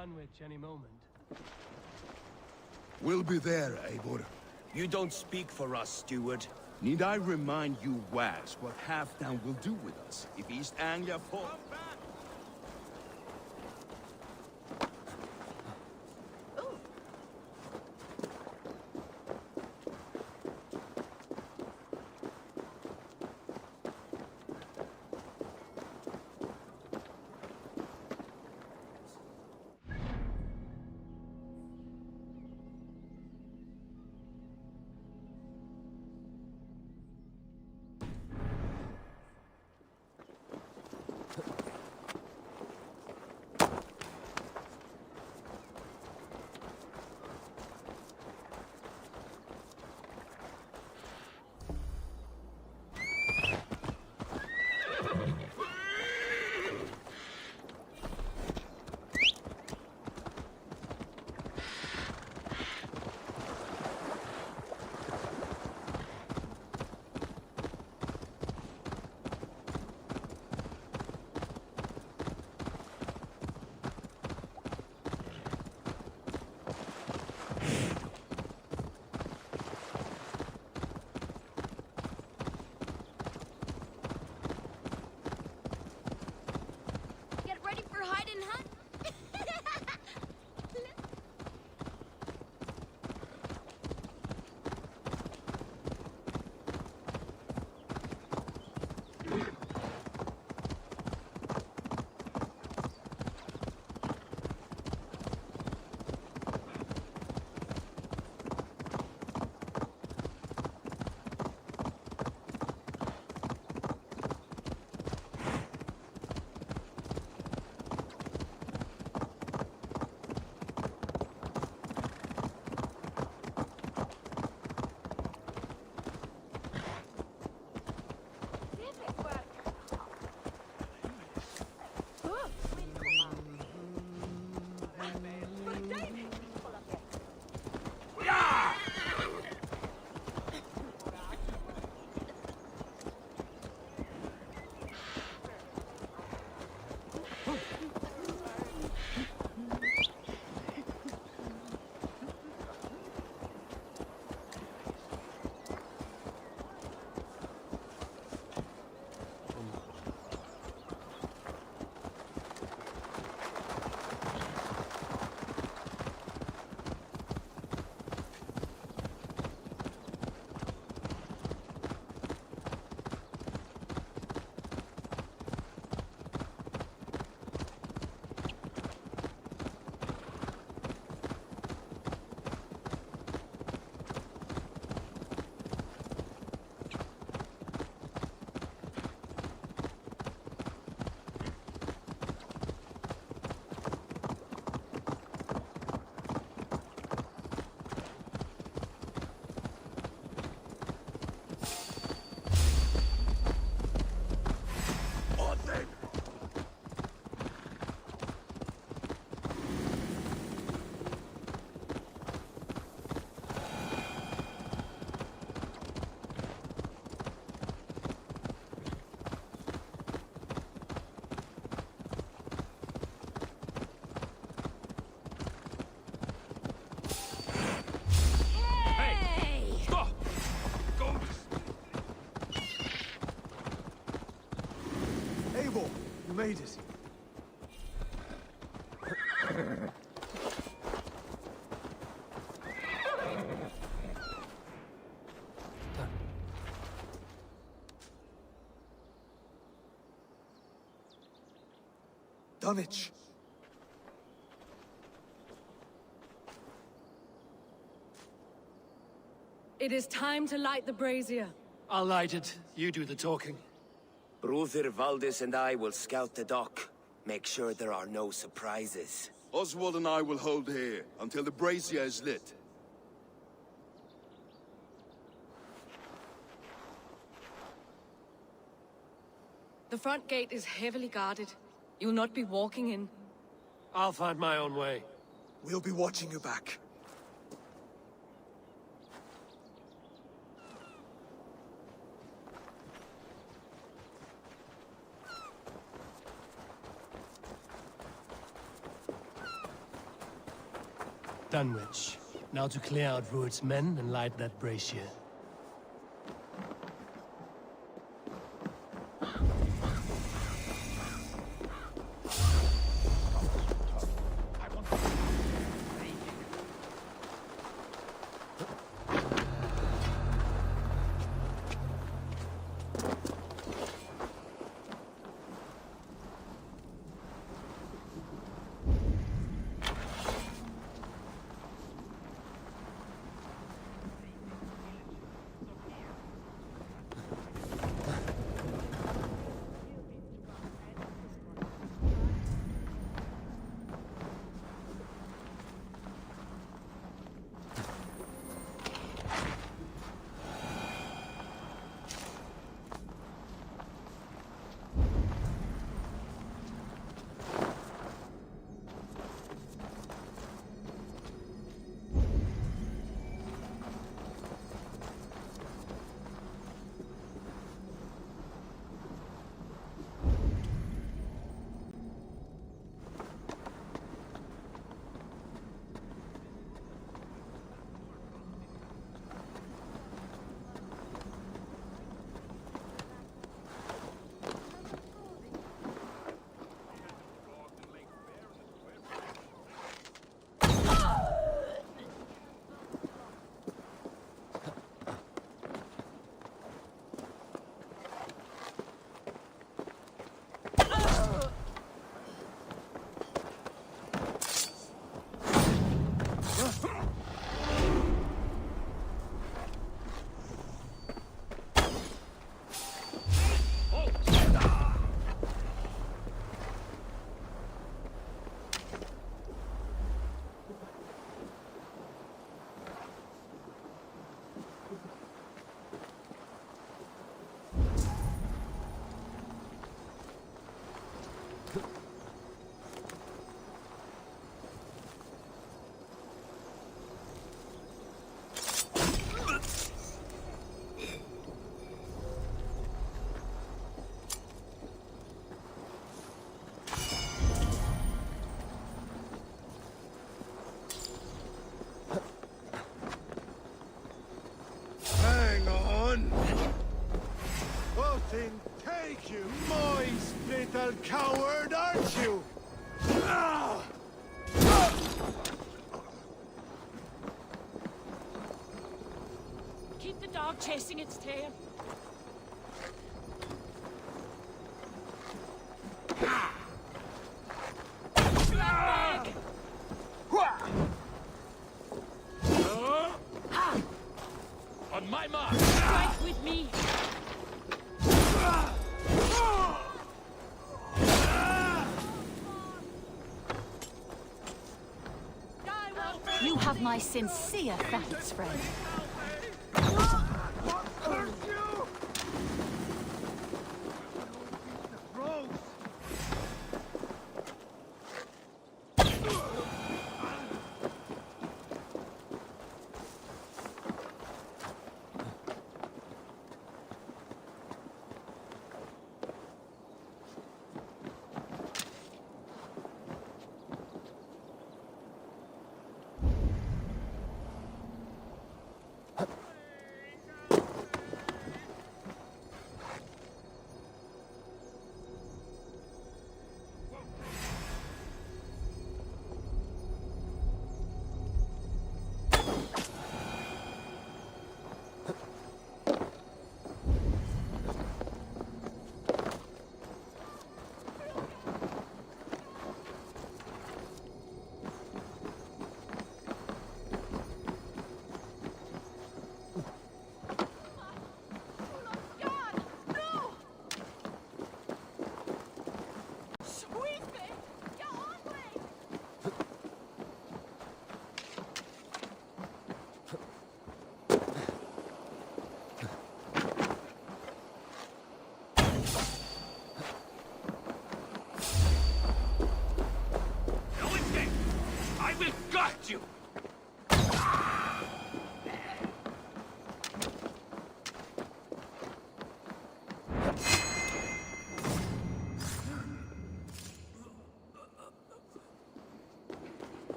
Dunwich any moment. We'll be there, Eivor. You don't speak for us, steward. Need I remind you, wags, what Halfdown will do with us if East Anglia falls? Made it. Dunwich. It is time to light the brazier. I'll light it. You do the talking. Brother Valdis and I will scout the dock. Make sure there are no surprises. Oswald and I will hold here until the brazier is lit. The front gate is heavily guarded. You'll not be walking in. I'll find my own way. We'll be watching you back. Dunwich. Now to clear out Rued's men and light that brazier. Take you, moist little coward, aren't you? Keep the dog chasing its tail. Slapback! On my mark! Strike with me! You have my sincere thanks, friend.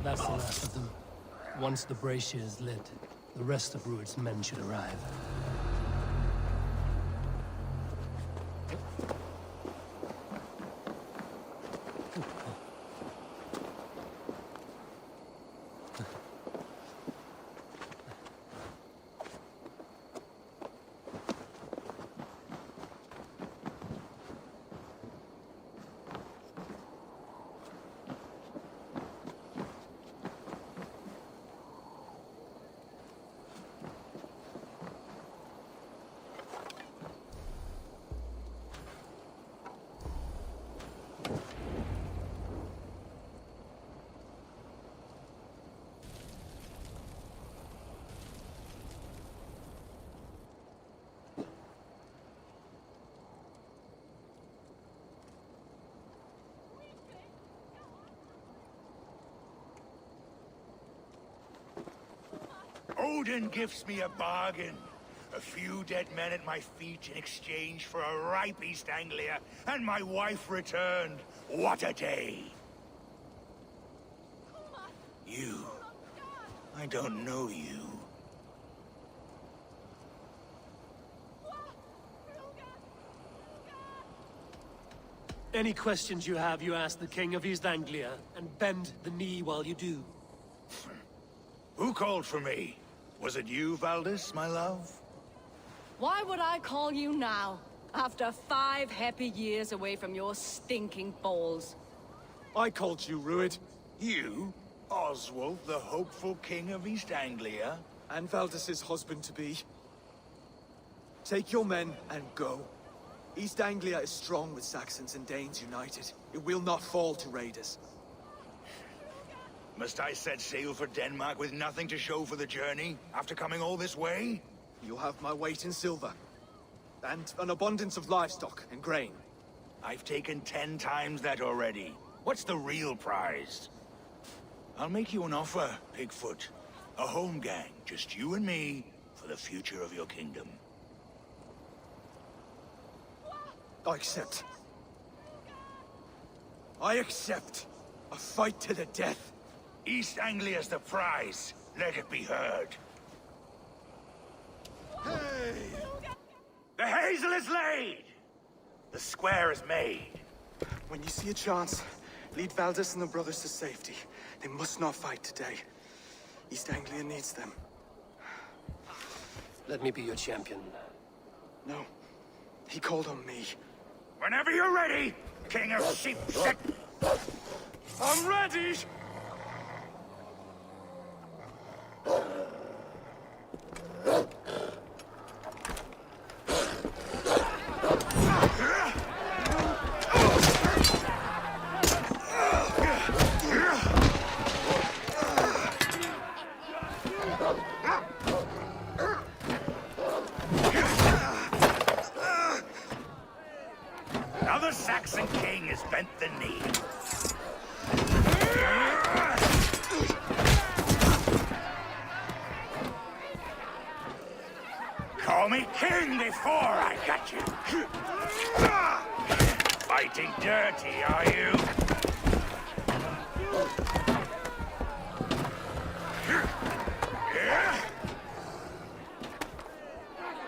That's the last of them. Once the brazier is lit, the rest of Rued's men should arrive. Odin gives me a bargain. A few dead men at my feet in exchange for a ripe East Anglia, and my wife returned. What a day! You. I don't know you. Any questions you have, you ask the King of East Anglia, and bend the knee while you do. Who called for me? Was it you, Valdis, my love? Why would I call you now, after 5 happy years away from your stinking balls? I called you, Rued. You? Oswald, the hopeful king of East Anglia? And Valdis's husband-to-be. Take your men and go. East Anglia is strong with Saxons and Danes united. It will not fall to raiders. Must I set sail for Denmark with nothing to show for the journey, after coming all this way? You'll have my weight in silver. And an abundance of livestock and grain. I've taken 10 times that already. What's the real prize? I'll make you an offer, Pigfoot. A home gang, just you and me, for the future of your kingdom. I accept. I accept. A fight to the death. East Anglia's the prize. Let it be heard. Hey! The hazel is laid! The square is made. When you see a chance, lead Valdis and the brothers to safety. They must not fight today. East Anglia needs them. Let me be your champion. No. He called on me. Whenever you're ready, King of Sheep. I'm ready! Now the Saxon king has bent the knee. Call me king before I got you. Fighting dirty, are you?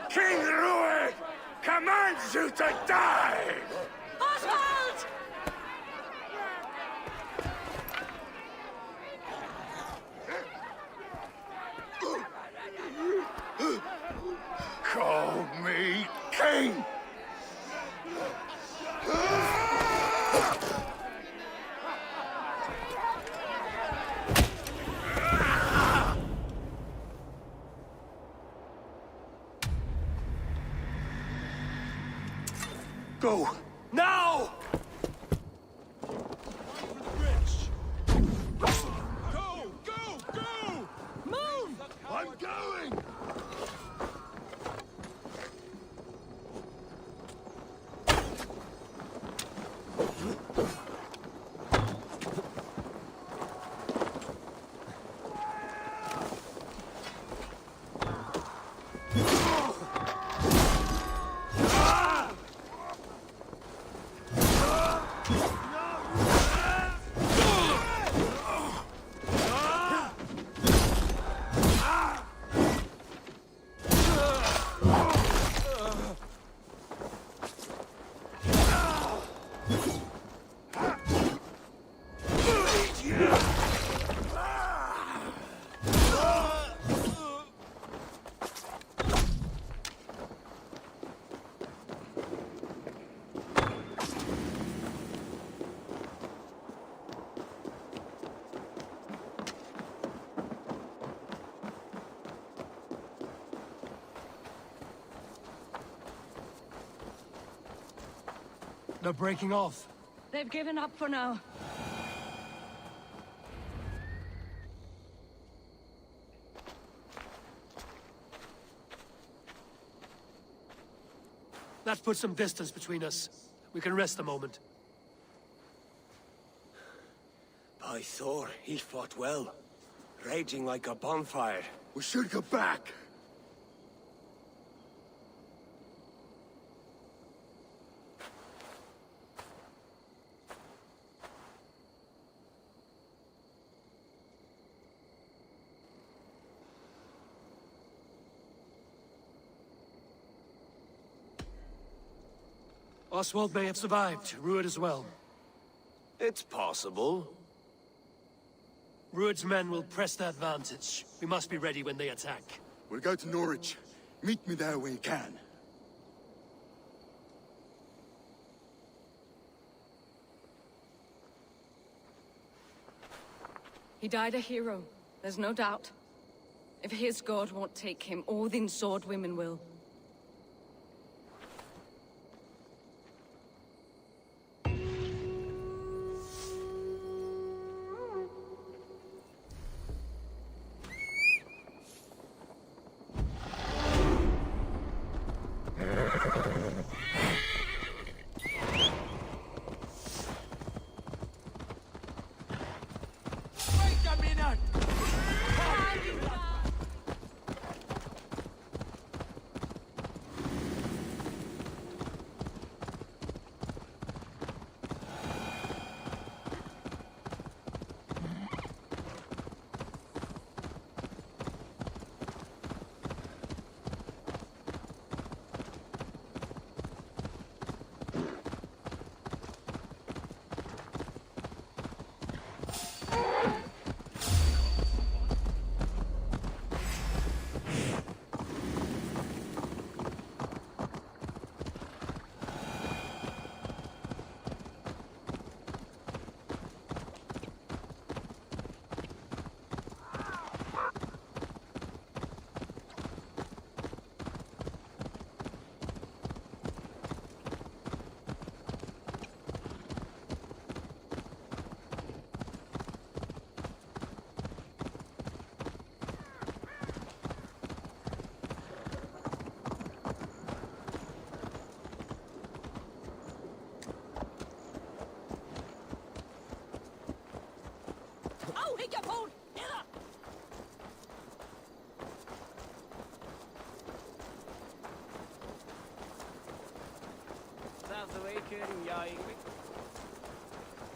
King Rued commands you to die! Oswald! Call me king! Go! Now! Go! Go! Go! Move! I'm going! They're breaking off. They've given up for now. That puts some distance between us. We can rest a moment. By Thor, he fought well. Raging like a bonfire. We should go back. Oswald may have survived, Ruud as well. It's possible. Ruud's men will press the advantage. We must be ready when they attack. We'll go to Norwich. Meet me there when you can. He died a hero, there's no doubt. If his god won't take him, Odin's sword women will.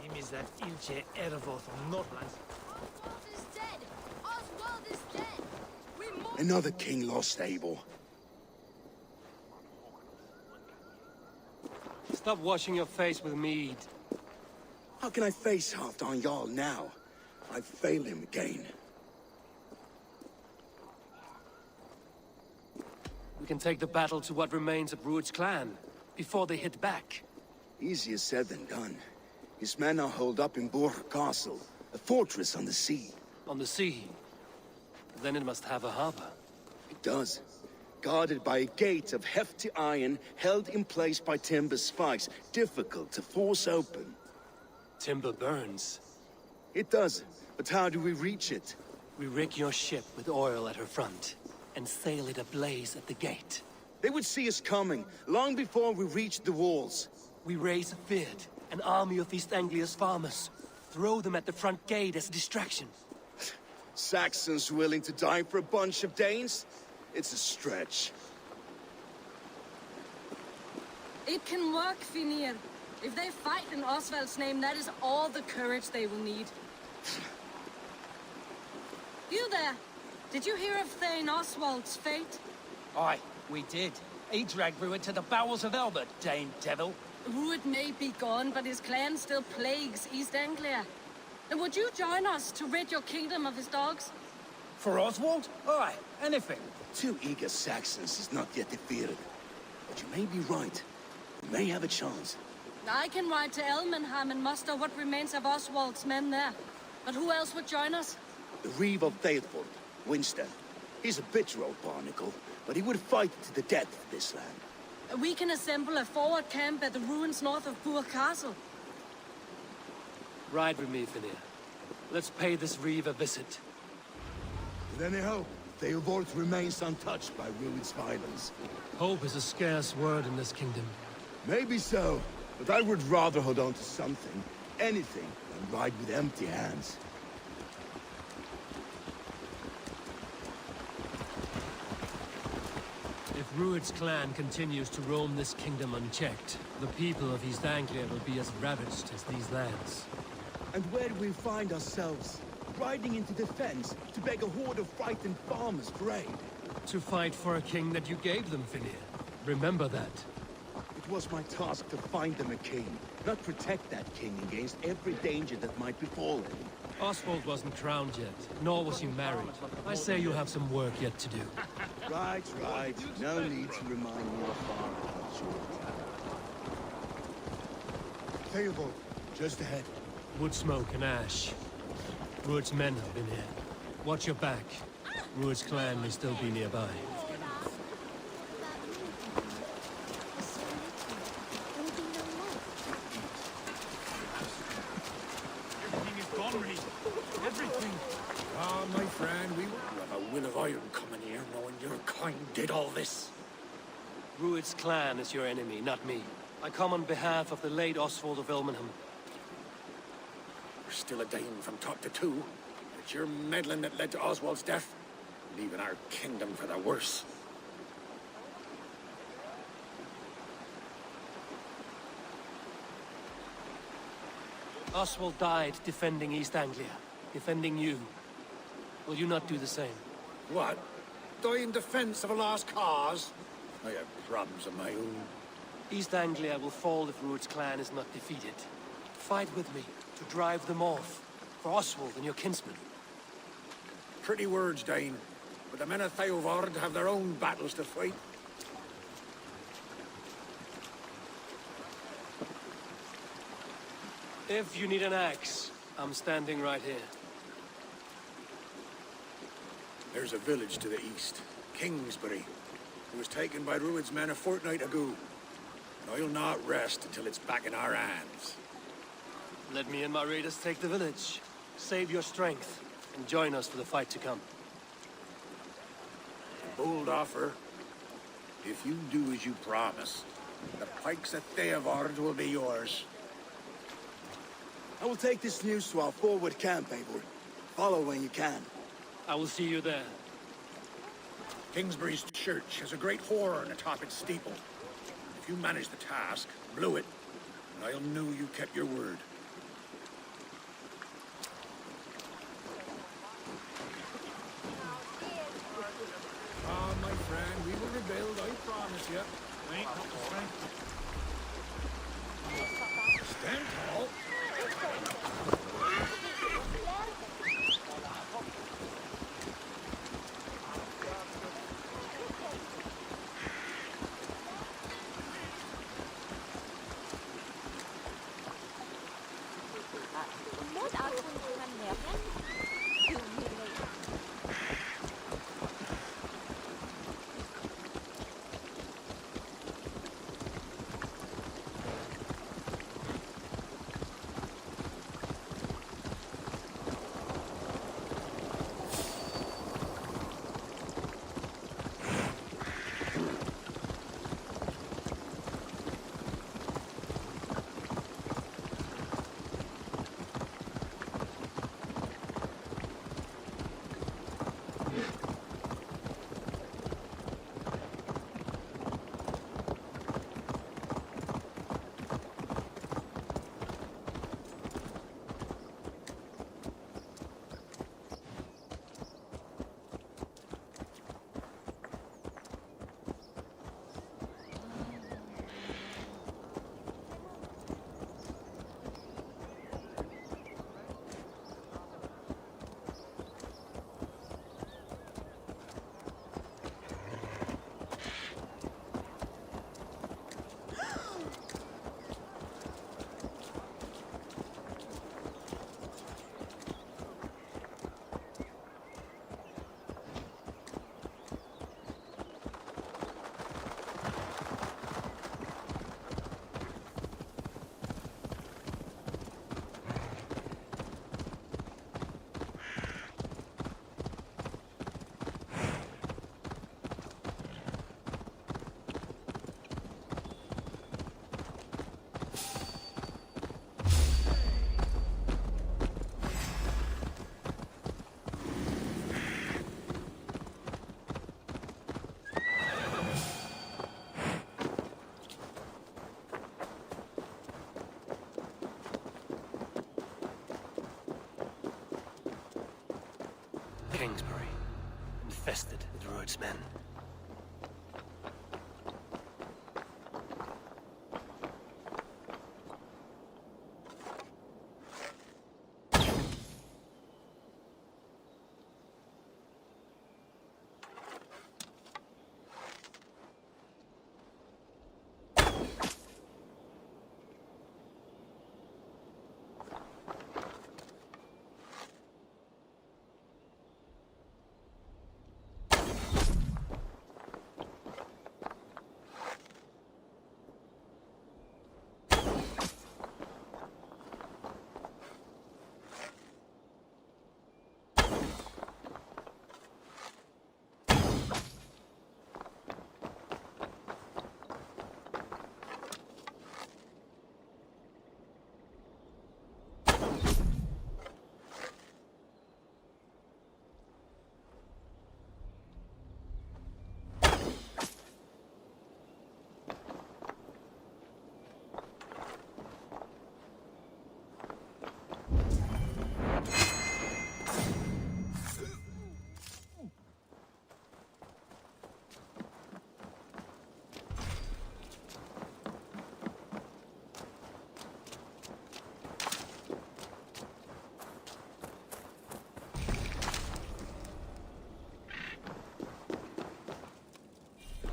Him is that Ilche Eivor from Northland. Oswald is dead! Oswald is dead! We must... Another king lost, Eivor. Stop washing your face with mead. How can I face Halfdan Jarl now? I've failed him again. We can take the battle to what remains of Ruud's clan, before they hit back. Easier said than done. His men are holed up in Borg Castle, a fortress on the sea. On the sea? Then it must have a harbor. It does. Guarded by a gate of hefty iron, held in place by timber spikes, difficult to force open. Timber burns. It does, but how do we reach it? We rig your ship with oil at her front, and sail it ablaze at the gate. They would see us coming, long before we reached the walls. We raise Vid, an army of East Anglia's farmers. Throw them at the front gate as a distraction. Saxons willing to die for a bunch of Danes? It's a stretch. It can work, Finir. If they fight in Oswald's name, that is all the courage they will need. You there! Did you hear of Thane Oswald's fate? Aye, we did. He dragged Ruud to the bowels of Elbert, Dane Devil. Ruud may be gone, but his clan still plagues East Anglia. And would you join us to rid your kingdom of his dogs? For Oswald? Aye, anything. 2 eager Saxons is not yet defeated. But you may be right. We may have a chance. I can ride to Elmenham and muster what remains of Oswald's men there. But who else would join us? The Reeve of Faithful, Winston. He's a bitter old barnacle, but he would fight to the death for this land. We can assemble a forward camp at the ruins north of Bur Castle. Ride with me, Finir. Let's pay this reeve a visit. With any hope, Eivor remains untouched by Rued's violence. Hope is a scarce word in this kingdom. Maybe so, but I would rather hold on to something, anything, than ride with empty hands. If Rued's clan continues to roam this kingdom unchecked, the people of East Anglia will be as ravaged as these lands. And where do we find ourselves? Riding into defense to beg a horde of frightened farmers for aid. To fight for a king that you gave them, Finir. Remember that. It was my task to find them a king, not protect that king against every danger that might befall him. Oswald wasn't crowned yet, nor was he married. I say you have some work yet to do. Right. No need to remind me of far Eivor, just ahead. Wood smoke and ash. Rued's men have been here. Watch your back. Rued's clan may still be nearby. Everything is gone, Reed. Everything. Ah, my friend, we wouldn't have a will of iron coming here, knowing your kind did all this. Rued's clan is your enemy, not me. I come on behalf of the late Oswald of Ilmenham. We're still a dying from top to two. It's your meddling that led to Oswald's death, leaving our kingdom for the worse. Oswald died defending East Anglia, defending you. Will you not do the same? What? Die in defense of a lost cause? I have problems of my own. East Anglia will fall if Rued's clan is not defeated. Fight with me to drive them off, for Oswald and your kinsmen. Pretty words, Dane, but the men of Eivor have their own battles to fight. If you need an axe, I'm standing right here. There's a village to the east, Kingsbury. It was taken by Rued's men a fortnight ago. And I'll not rest until it's back in our hands. Let me and my raiders take the village. Save your strength, and join us for the fight to come. A bold offer. If you do as you promise, the pikes at Eivor will be yours. I will take this news to our forward camp, Eivor. Follow when you can. I will see you there. Kingsbury's church has a great horn atop its steeple. If you manage the task, blew it, and I'll know you kept your word. Ah, my friend, we will rebuild, I promise you. Ain't not the strength. Stand tall. Kingsbury, infested with Druid's men.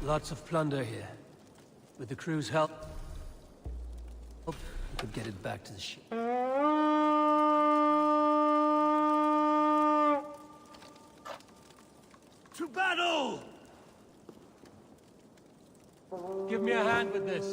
Lots of plunder here. With the crew's help, we could get it back to the ship. To battle! Give me a hand with this.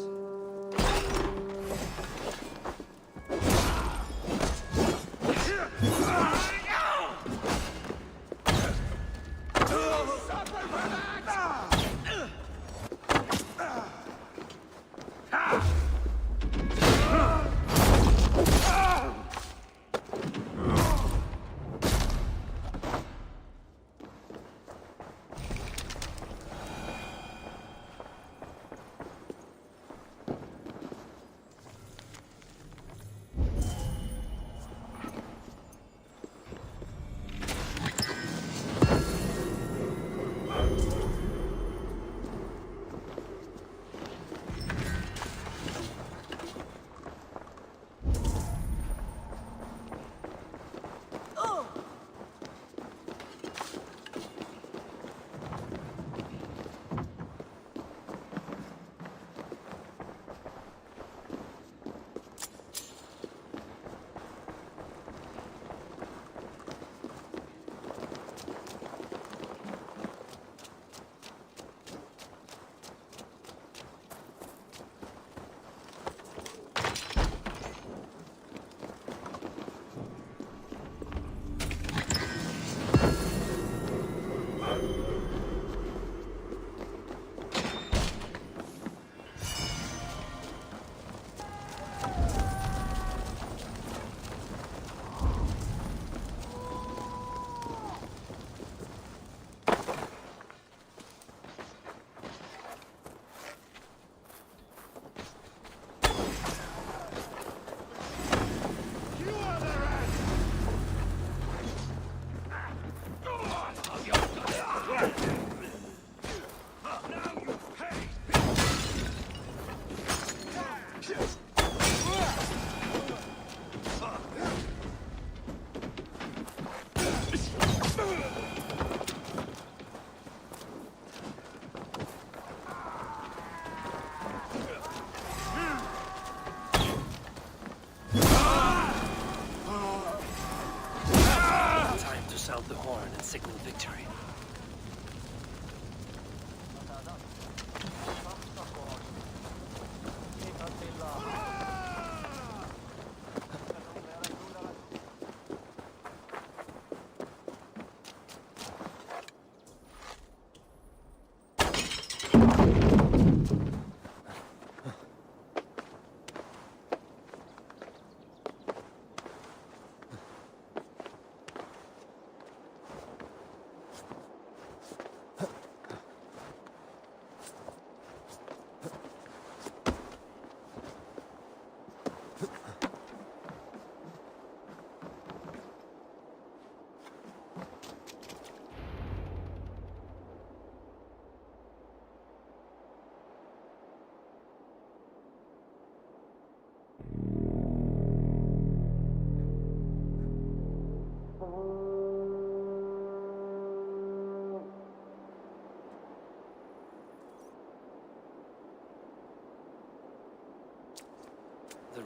Sound the horn and signal victory.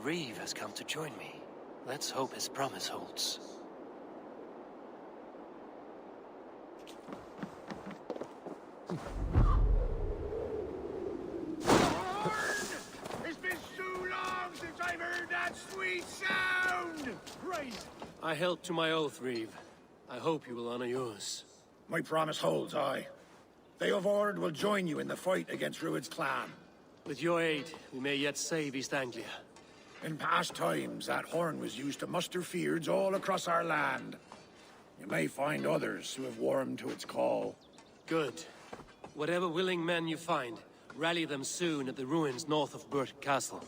Reeve has come to join me. Let's hope his promise holds. It's been so long since I've heard that sweet sound! Praise! I held to my oath, Reeve. I hope you will honor yours. My promise holds, aye. Eivor will join you in the fight against Rued's clan. With your aid, we may yet save East Anglia. In past times, that horn was used to muster fyrds all across our land. You may find others who have warmed to its call. Good. Whatever willing men you find, rally them soon at the ruins north of Burt Castle.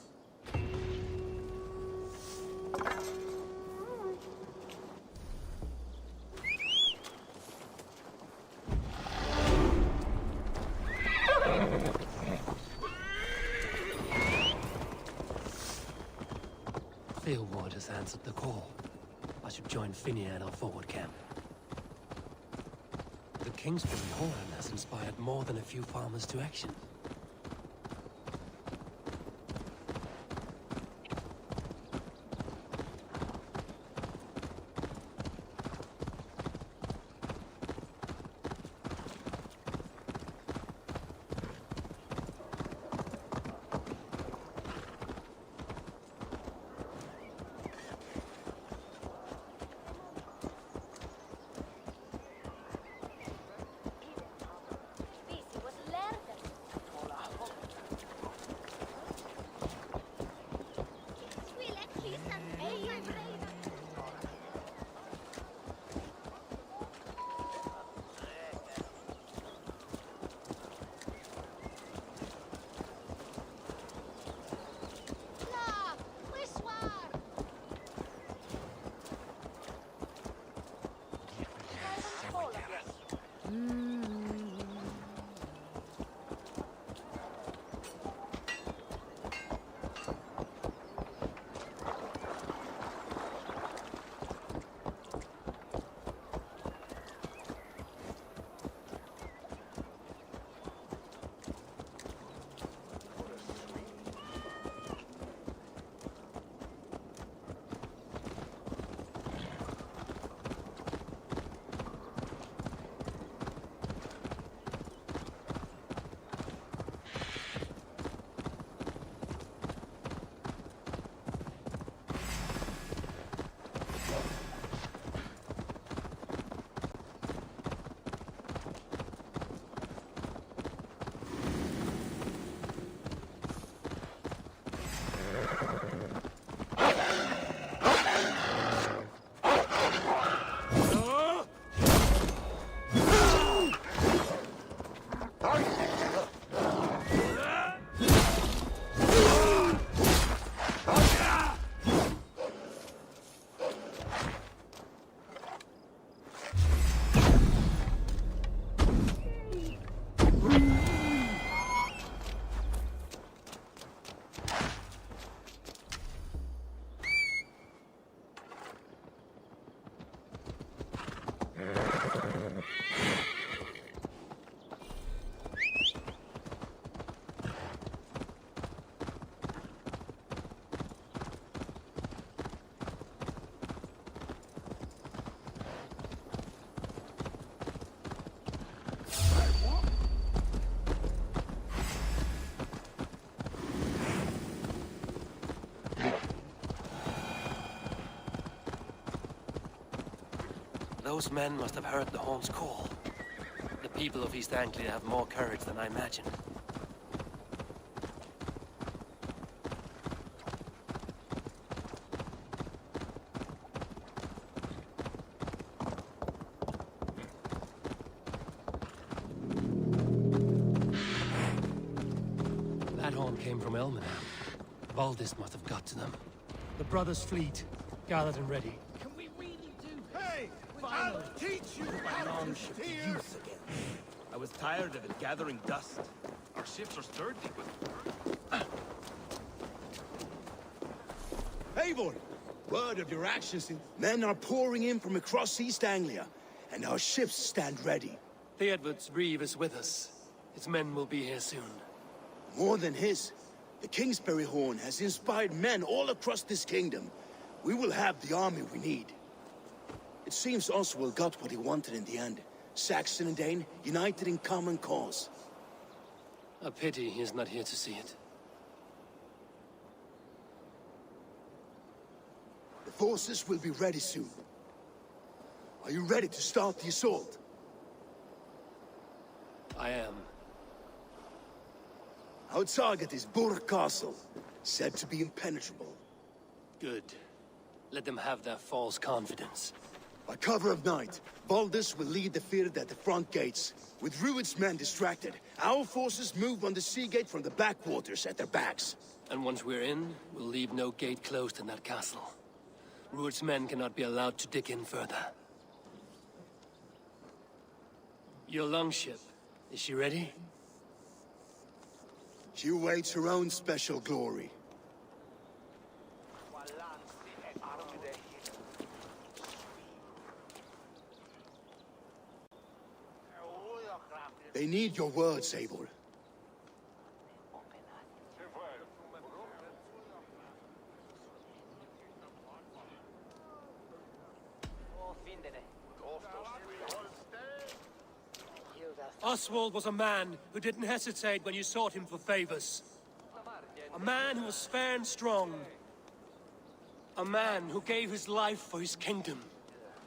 Eivor has answered the call. I should join Finnia at our forward camp. The Kingsbury horn has inspired more than a few farmers to action. Those men must have heard the horn's call. The people of East Anglia have more courage than I imagined. That horn came from Elmenham. Valdis must have got to them. The brothers' fleet, gathered and ready. I'll teach you how to steer! I was tired of it gathering dust. Our ships are sturdy, but... Eivor! Word of your actions in... Men are pouring in from across East Anglia, and our ships stand ready. Theodward's Reeve is with us. His men will be here soon. More than his. The Kingsbury Horn has inspired men all across this kingdom. We will have the army we need. It seems Oswald got what he wanted in the end. Saxon and Dane, united in common cause. A pity he's not here to see it. The forces will be ready soon. Are you ready to start the assault? I am. Our target is Burg Castle, said to be impenetrable. Good. Let them have their false confidence. By cover of night, Baldus will lead the field at the front gates. With Rued's men distracted, our forces move on the sea gate from the backwaters at their backs. And once we're in, we'll leave no gate closed in that castle. Rued's men cannot be allowed to dig in further. Your longship, is she ready? She awaits her own special glory. They need your words, Eivor. Oswald was a man who didn't hesitate when you sought him for favors. A man who was fair and strong. A man who gave his life for his kingdom.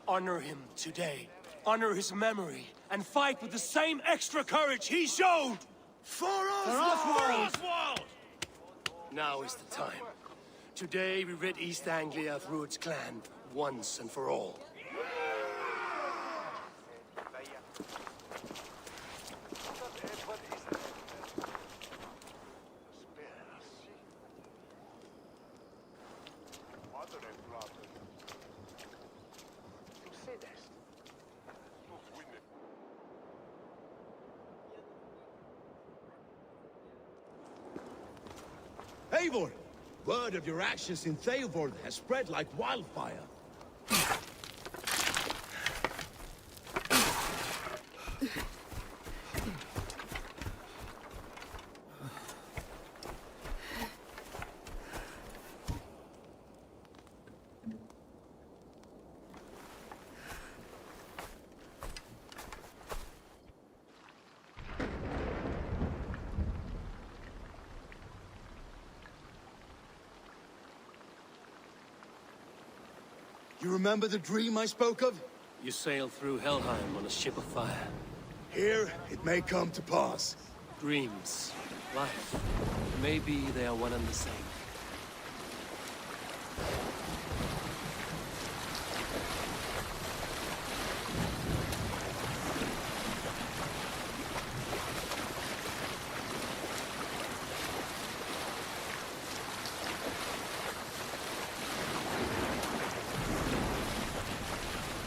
Honor him today. Honor his memory. And fight with the same extra courage he showed! For Oswald! Now is the time. Today we rid East Anglia of Rued's clan, once and for all. Eivor! Word of your actions in Theoborg has spread like wildfire. You remember the dream I spoke of? You sailed through Helheim on a ship of fire. Here, it may come to pass. Dreams, life, maybe they are one and the same.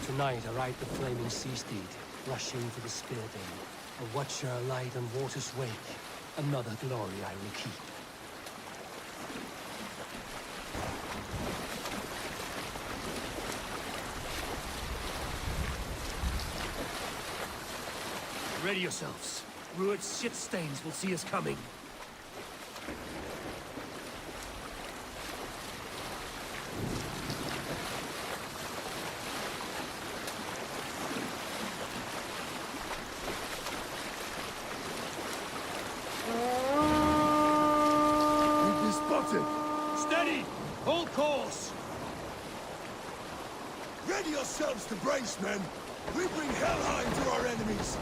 Tonight I ride the flaming sea steed, rushing for the spear dame. A watcher alight on water's wake. Another glory I will keep. Ready yourselves. Rued's shit stains will see us coming. Steady! Hold course! Ready yourselves to brace, men! We bring Helheim to our enemies!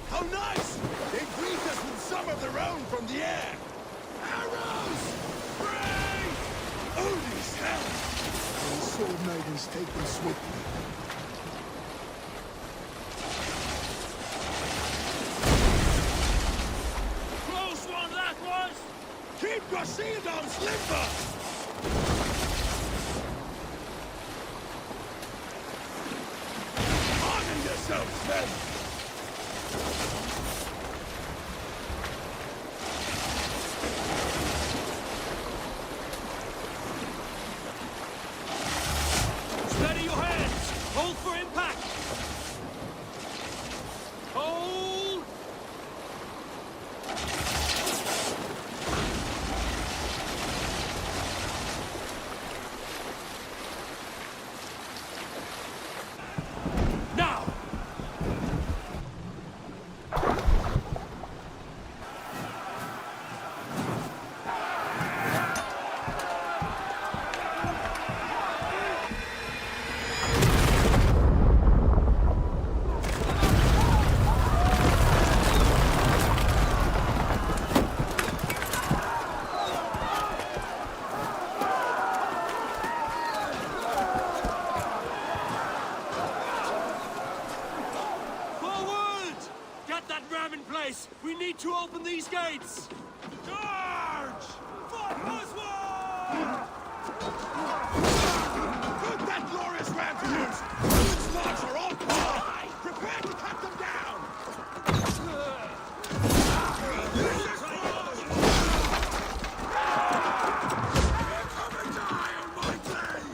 How nice! They greet us with some of their own from the air! Arrows! Brave! Odin's help! The sword maidens take them swiftly. Close one, that was! Keep your shield on, Slimper! Arm yourselves, men! Steady your hands! Hold for impact! Hold! them in place! We need to open these gates! Charge! For Oswald! Put that glorious ram to use! Druid's marks are all power! Prepare to cut them down! Come and die on my blade!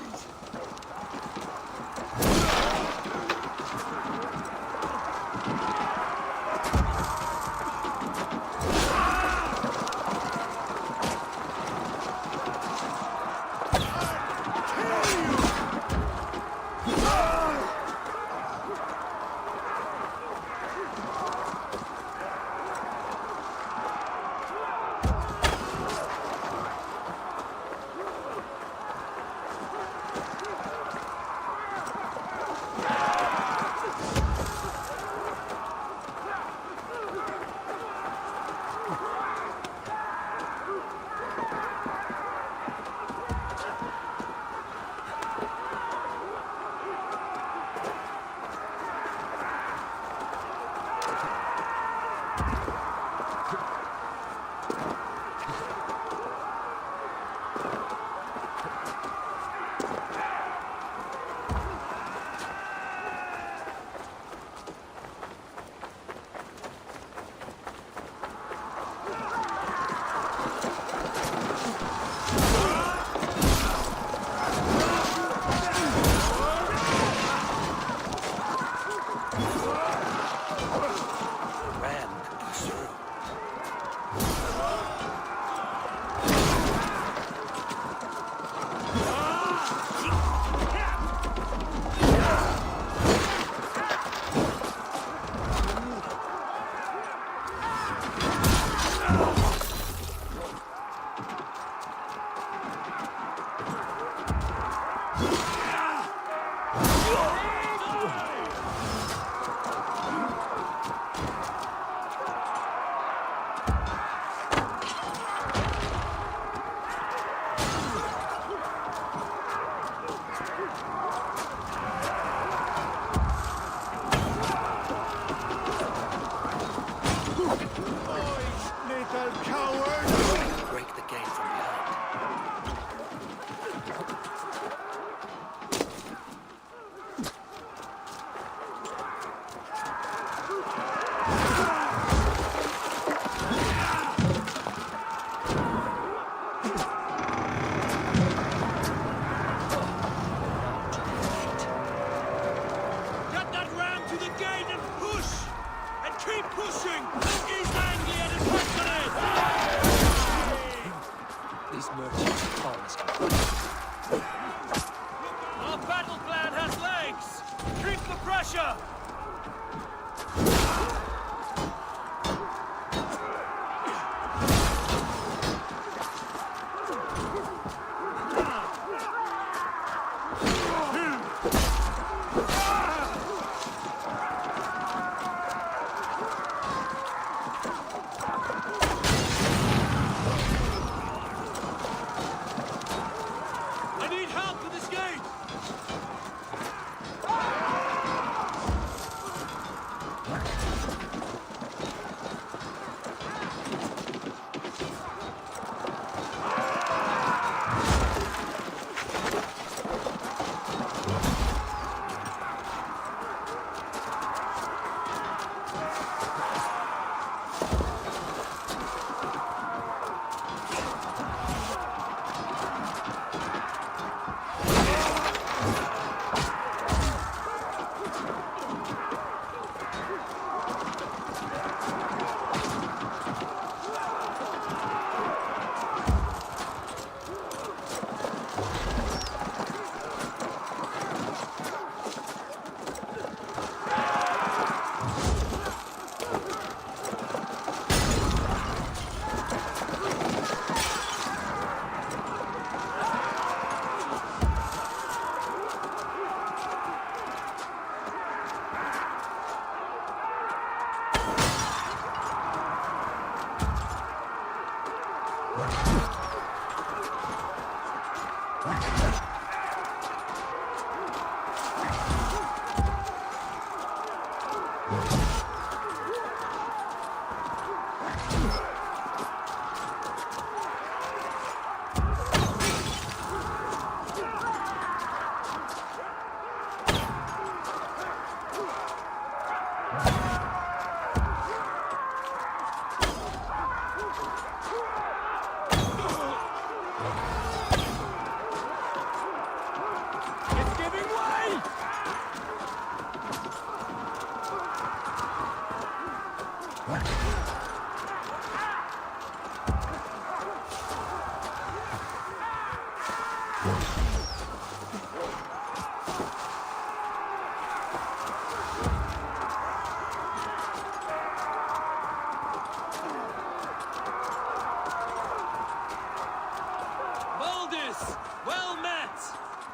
Well met!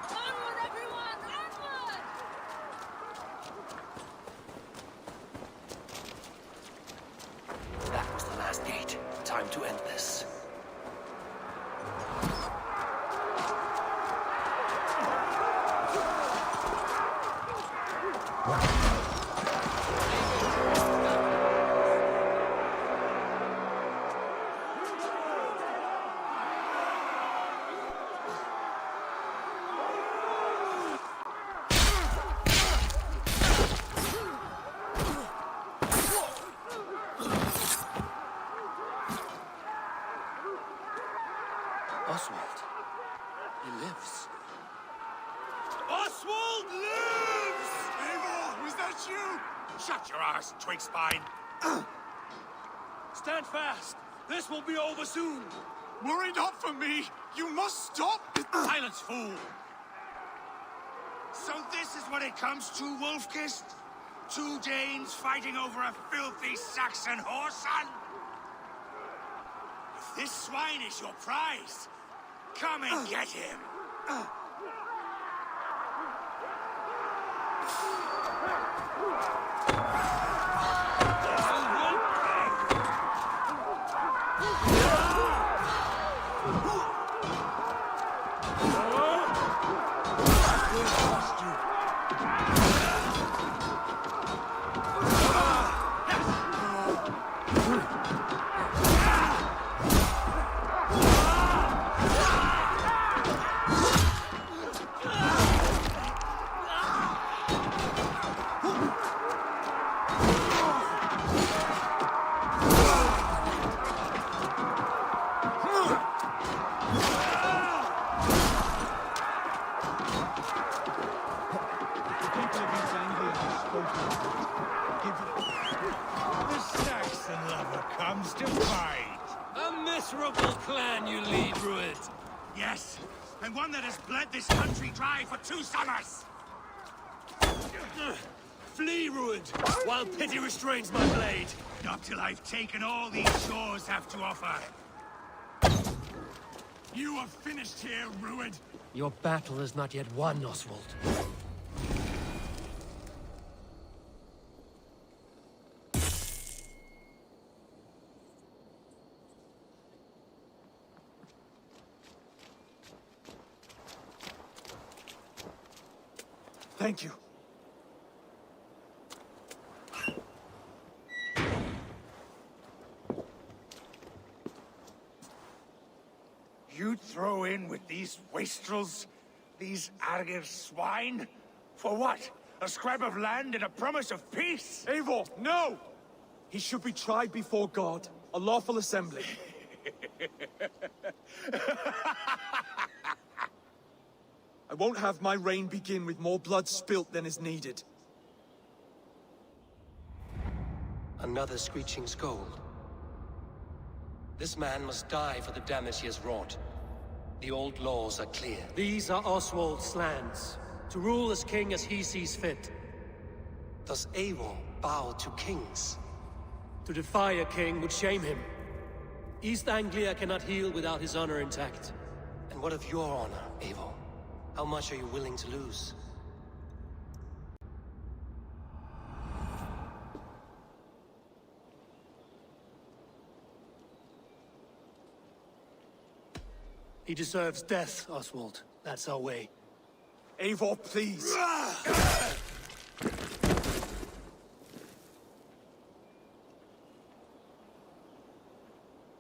Onward, everyone! Onward! That was the last gate. Time to end this. Oswald. He lives. Oswald lives! Eivor, was that you? Shut your ass, twig spine. Stand fast. This will be over soon. Worry not for me. You must stop. Silence, fool. So this is what it comes to, Wolfkist? Two Danes fighting over a filthy Saxon whoreson? If this swine is your prize, come and get him. The Saxon lover comes to fight. A miserable clan you lead, Druid. Yes, and one that has bled this country dry for 2 summers. Flee, Ruined, while pity restrains my blade. Not till I've taken all these shores have to offer. You are finished here, Ruined. Your battle is not yet won, Oswald. Thank you. You'd throw in with these wastrels? These Argir swine? For what? A scrap of land and a promise of peace? Eivor, no! He should be tried before God, a lawful assembly. I won't have my reign begin with more blood spilt than is needed. Another screeching scold. This man must die for the damage he has wrought. The old laws are clear. These are Oswald's lands, to rule as king as he sees fit. Does Eivor bow to kings? To defy a king would shame him. East Anglia cannot heal without his honor intact. And what of your honor, Eivor? How much are you willing to lose? He deserves death, Oswald. That's our way. Eivor, please.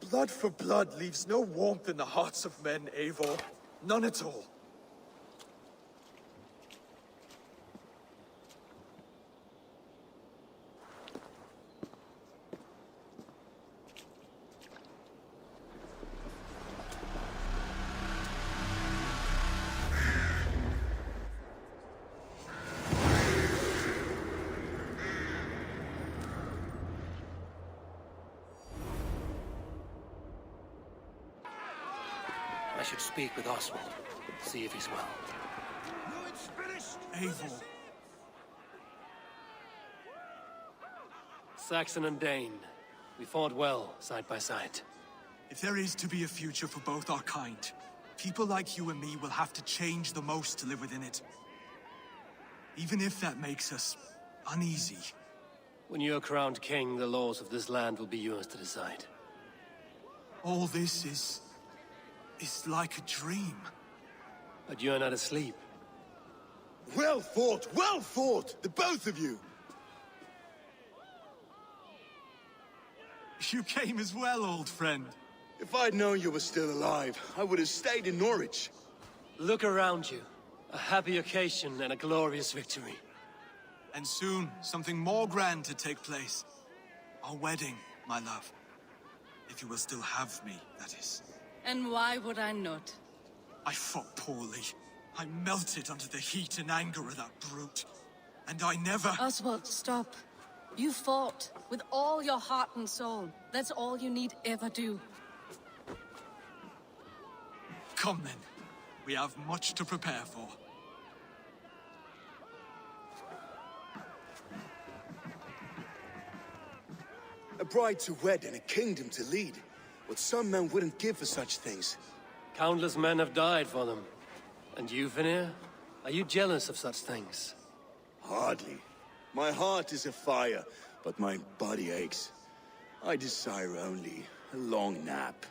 Blood for blood leaves no warmth in the hearts of men, Eivor. None at all. should speak with Oswald. See if he's well. It's finished! Eivor. Saxon and Dane. We fought well, side by side. If there is to be a future for both our kind, people like you and me will have to change the most to live within it. Even if that makes us uneasy. When you're crowned king, the laws of this land will be yours to decide. All this is like a dream. But you're not asleep. Well fought! The both of you! You came as well, old friend. If I'd known you were still alive, I would have stayed in Norwich. Look around you. A happy occasion and a glorious victory. And soon, something more grand to take place. Our wedding, my love. If you will still have me, that is. And why would I not? I fought poorly. I melted under the heat and anger of that brute. And I never... Oswald, stop. You fought with all your heart and soul. That's all you need ever do. Come then. We have much to prepare for. A bride to wed and a kingdom to lead. What some men wouldn't give for such things. Countless men have died for them. And you, Vanir? Are you jealous of such things? Hardly. My heart is afire, but my body aches. I desire only a long nap.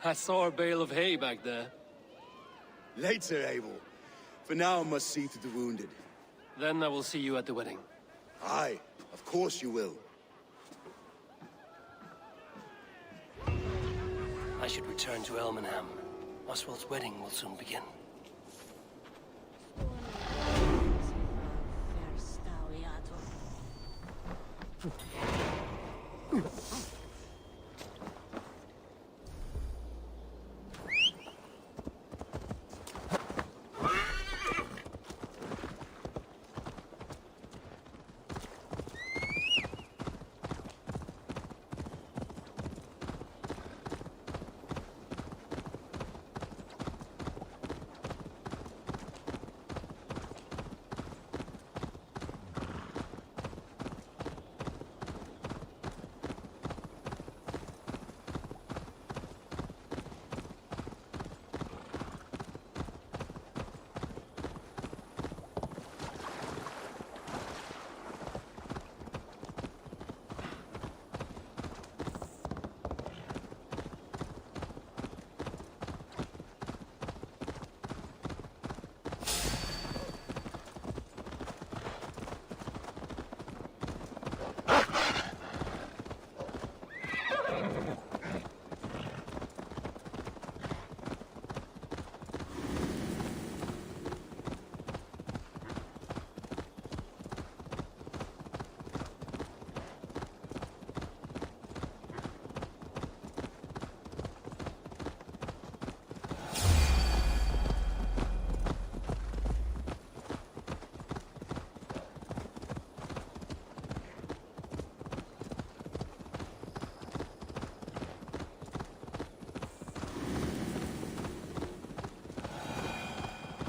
I saw a bale of hay back there. Later, Eivor. For now, I must see to the wounded. Then I will see you at the wedding. Aye, of course you will. I should return to Elmenham. Oswald's wedding will soon begin.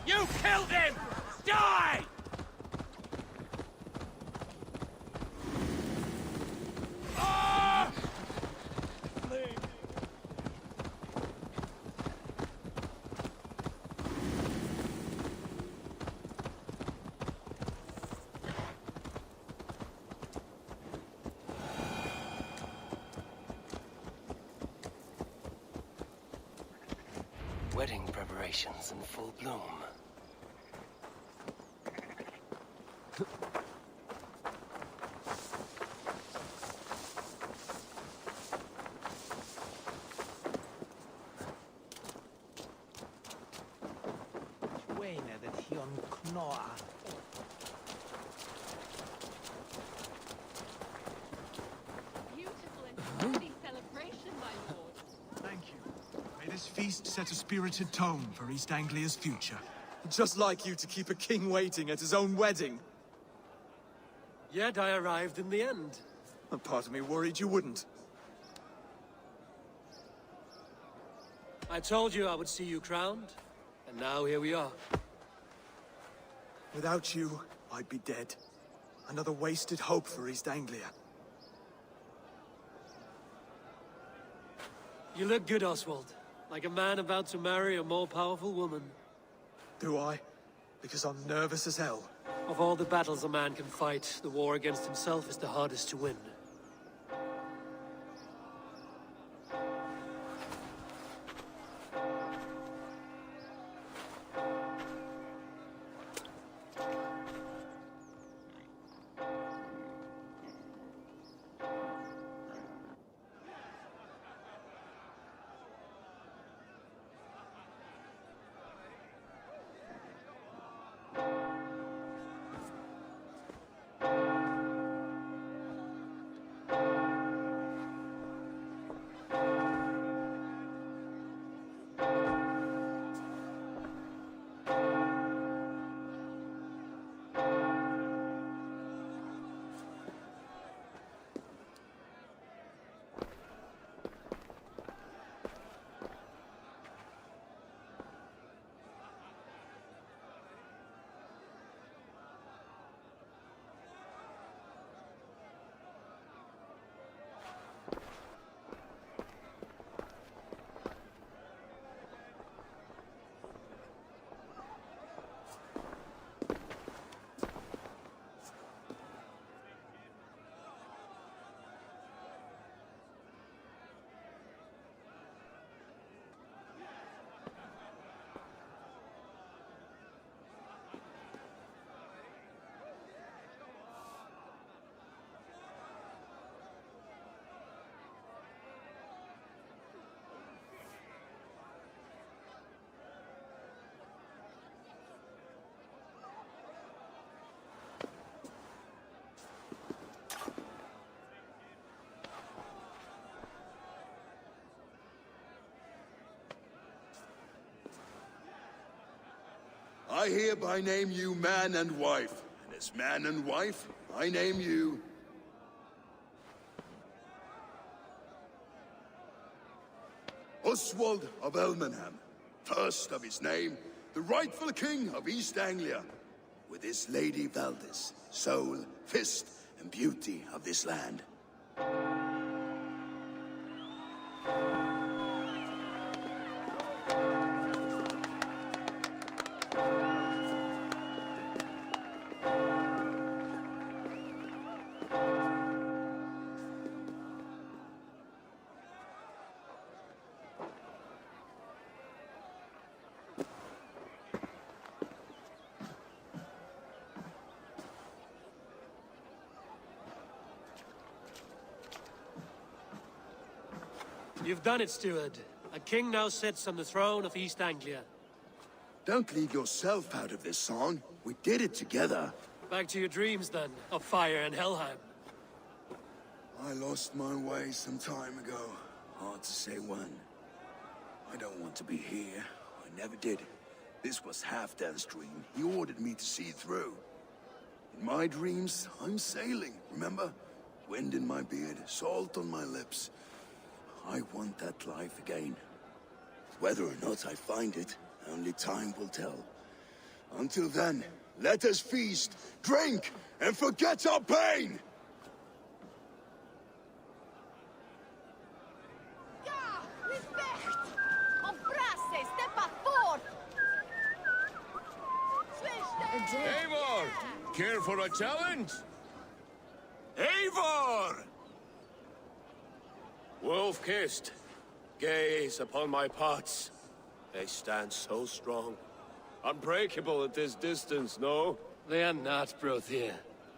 You killed him! Die! Wedding preparations in full bloom. Beautiful and happy celebration, my lord. Thank you. May this feast set a spirited tone for East Anglia's future. Just like you to keep a king waiting at his own wedding. Yet I arrived in the end. A part of me worried you wouldn't. I told you I would see you crowned, and now here we are. Without you, I'd be dead. Another wasted hope for East Anglia. You look good, Oswald. Like a man about to marry a more powerful woman. Do I? Because I'm nervous as hell. Of all the battles a man can fight, the war against himself is the hardest to win. I hereby name you man and wife, and as man and wife, I name you... Oswald of Elmenham, first of his name, the rightful king of East Anglia, with his lady Valdis, soul, fist, and beauty of this land. You've done it, steward. A king now sits on the throne of East Anglia. Don't leave yourself out of this song. We did it together. Back to your dreams, then, of fire and Helheim. I lost my way some time ago. Hard to say when. I don't want to be here. I never did. This was Halfdan's dream. He ordered me to see it through. In my dreams, I'm sailing, remember? Wind in my beard, salt on my lips. I want that life again. Whether or not I find it, only time will tell. Until then, let us feast, drink, and forget our pain! Eivor! Care for a challenge? Eivor! Wolf-kissed, gaze upon my pots. They stand so strong. Unbreakable at this distance, no? They are not, Brothier.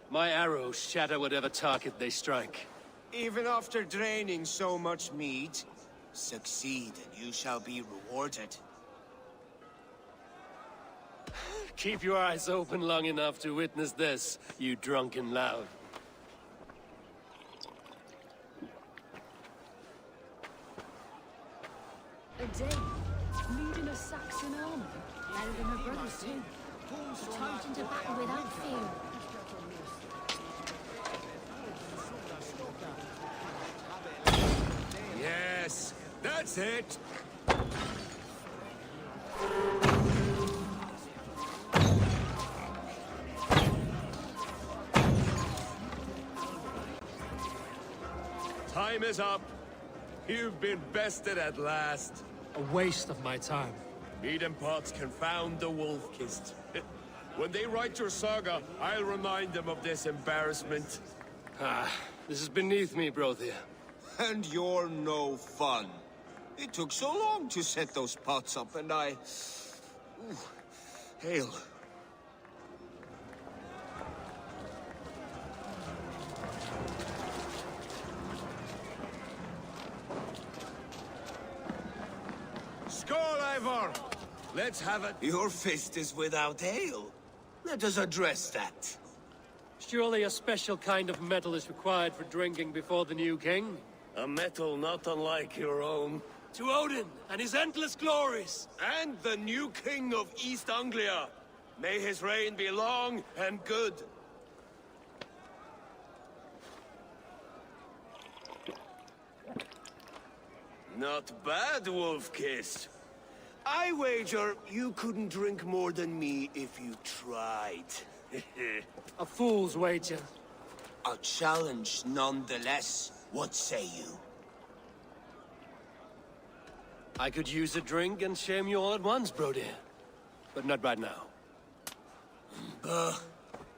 My arrows shatter whatever target they strike. Even after draining so much mead, succeed and you shall be rewarded. Keep your eyes open long enough to witness this, you drunken lout. A day, leading a Saxon army, better than her brothers too. Charged into battle without fear. Yes, that's it! Time is up. You've been bested at last. A waste of my time. Mead and pots confound the wolf-kissed. When they write your saga, I'll remind them of this embarrassment. This is beneath me, Brother. And you're no fun. It took so long to set those pots up, and I... Ooh, hail. Skål, Eivor! Let's have it. Your fist is without ale. Let us address that. Surely a special kind of metal is required for drinking before the new king? A metal not unlike your own. To Odin and his endless glories! And the new king of East Anglia. May his reign be long and good. Not bad, Wolf-Kiss. I wager you couldn't drink more than me if you tried. A fool's wager. A challenge nonetheless. What say you? I could use a drink and shame you all at once, Brody. But not right now.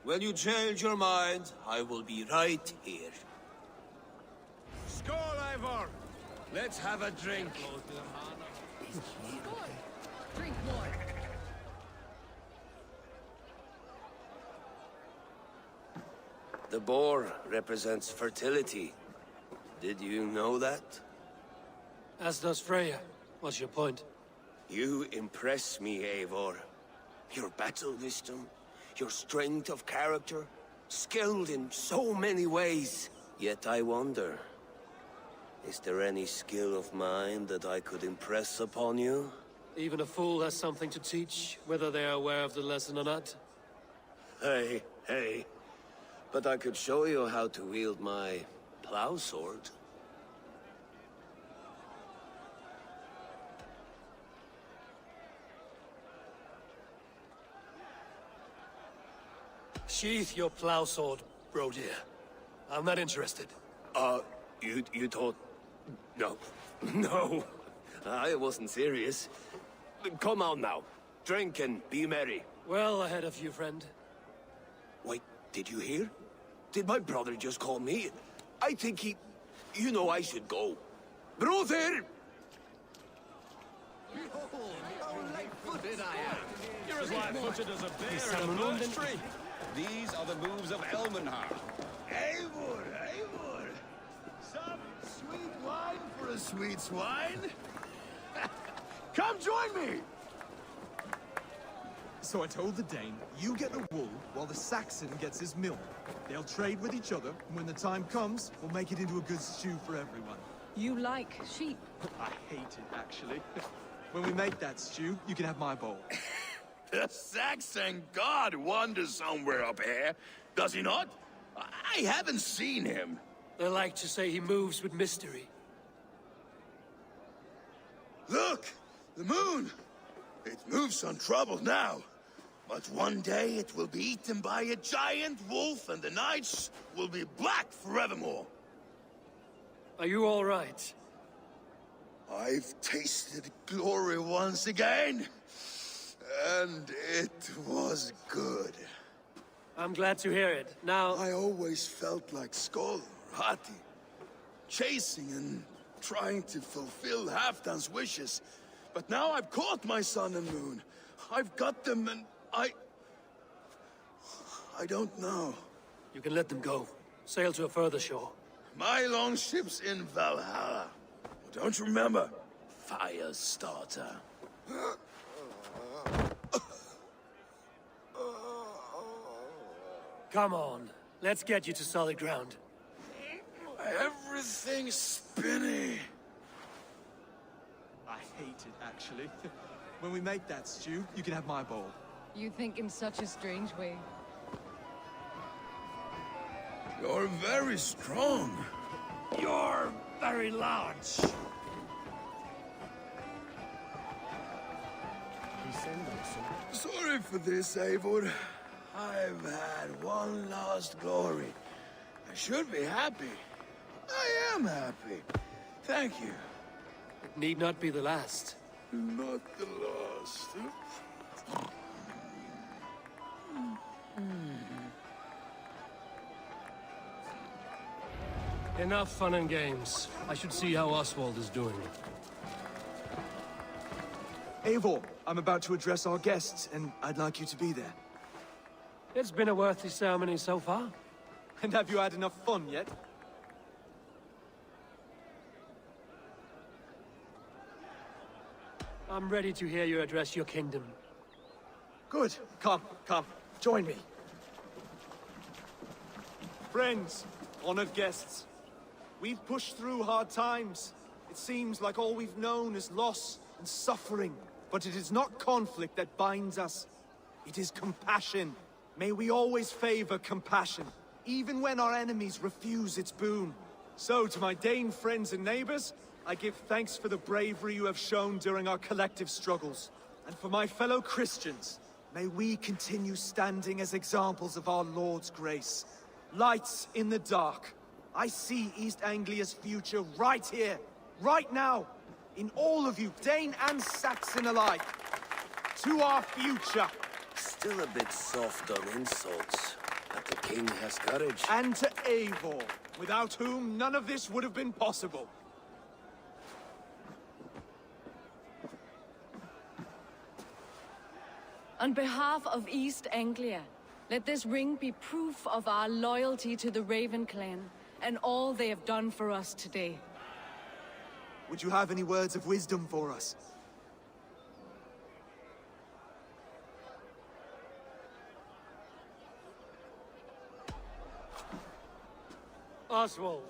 When you change your mind, I will be right here. Skål, Eivor! Let's have a drink. Drink more. The boar represents fertility. Did you know that? As does Freya. What's your point? You impress me, Eivor. Your battle wisdom, your strength of character, skilled in so many ways. Yet I wonder, is there any skill of mine that I could impress upon you? Even a fool has something to teach, whether they are aware of the lesson or not. Hey. But I could show you how to wield my plow sword. Sheath your plow sword, bro dear. I'm not interested. You thought... No. No. I wasn't serious. Come on now. Drink and be merry. Well ahead of you, friend. Wait, did you hear? Did my brother just call me? I think he... You know I should go. Brother! You're as light-footed as a bear in a birch tree. These are the moves of Elmenhar. Eivor! Some sweet wine for a sweet swine? Come join me! So I told the Dane, you get the wool while the Saxon gets his milk. They'll trade with each other, and when the time comes, we'll make it into a good stew for everyone. You like sheep? I hate it, actually. When we make that stew, you can have my bowl. The Saxon god wanders somewhere up here, does he not? I haven't seen him. They like to say he moves with mystery. Look! The moon! It moves untroubled now. But one day it will be eaten by a giant wolf and the nights will be black forevermore. Are you all right? I've tasted glory once again. And it was good. I'm glad to hear it. Now... I always felt like Skoll, Hati. Chasing and trying to fulfill Halfdan's wishes. But now I've caught my sun and moon. I've got them and I don't know. You can let them go. Sail to a further shore. My longship's in Valhalla. Don't you remember? Firestarter. Come on. Let's get you to solid ground. Everything's spinny. I hate it, actually. When we make that stew, you can have my bowl. You think in such a strange way. You're very strong. You're very large. Sorry for this, Eivor. I've had one last glory. I should be happy. I am happy. Thank you. It need not be the last. Not the last. Enough fun and games. I should see how Oswald is doing. Eivor, I'm about to address our guests, and I'd like you to be there. It's been a worthy ceremony so far. And have you had enough fun yet? I'm ready to hear you address your kingdom. Good. Come, join me. Friends, honored guests, we've pushed through hard times. It seems like all we've known is loss and suffering. But it is not conflict that binds us. It is compassion. May we always favor compassion, even when our enemies refuse its boon. So, to my Dane friends and neighbors, I give thanks for the bravery you have shown during our collective struggles. And for my fellow Christians, may we continue standing as examples of our Lord's grace. Lights in the dark. I see East Anglia's future right here, right now. In all of you, Dane and Saxon alike. To our future. Still a bit soft on insults, but the king has courage. And to Eivor, without whom none of this would have been possible. On behalf of East Anglia, let this ring be proof of our loyalty to the Raven clan and all they have done for us today. Would you have any words of wisdom for us? Oswald,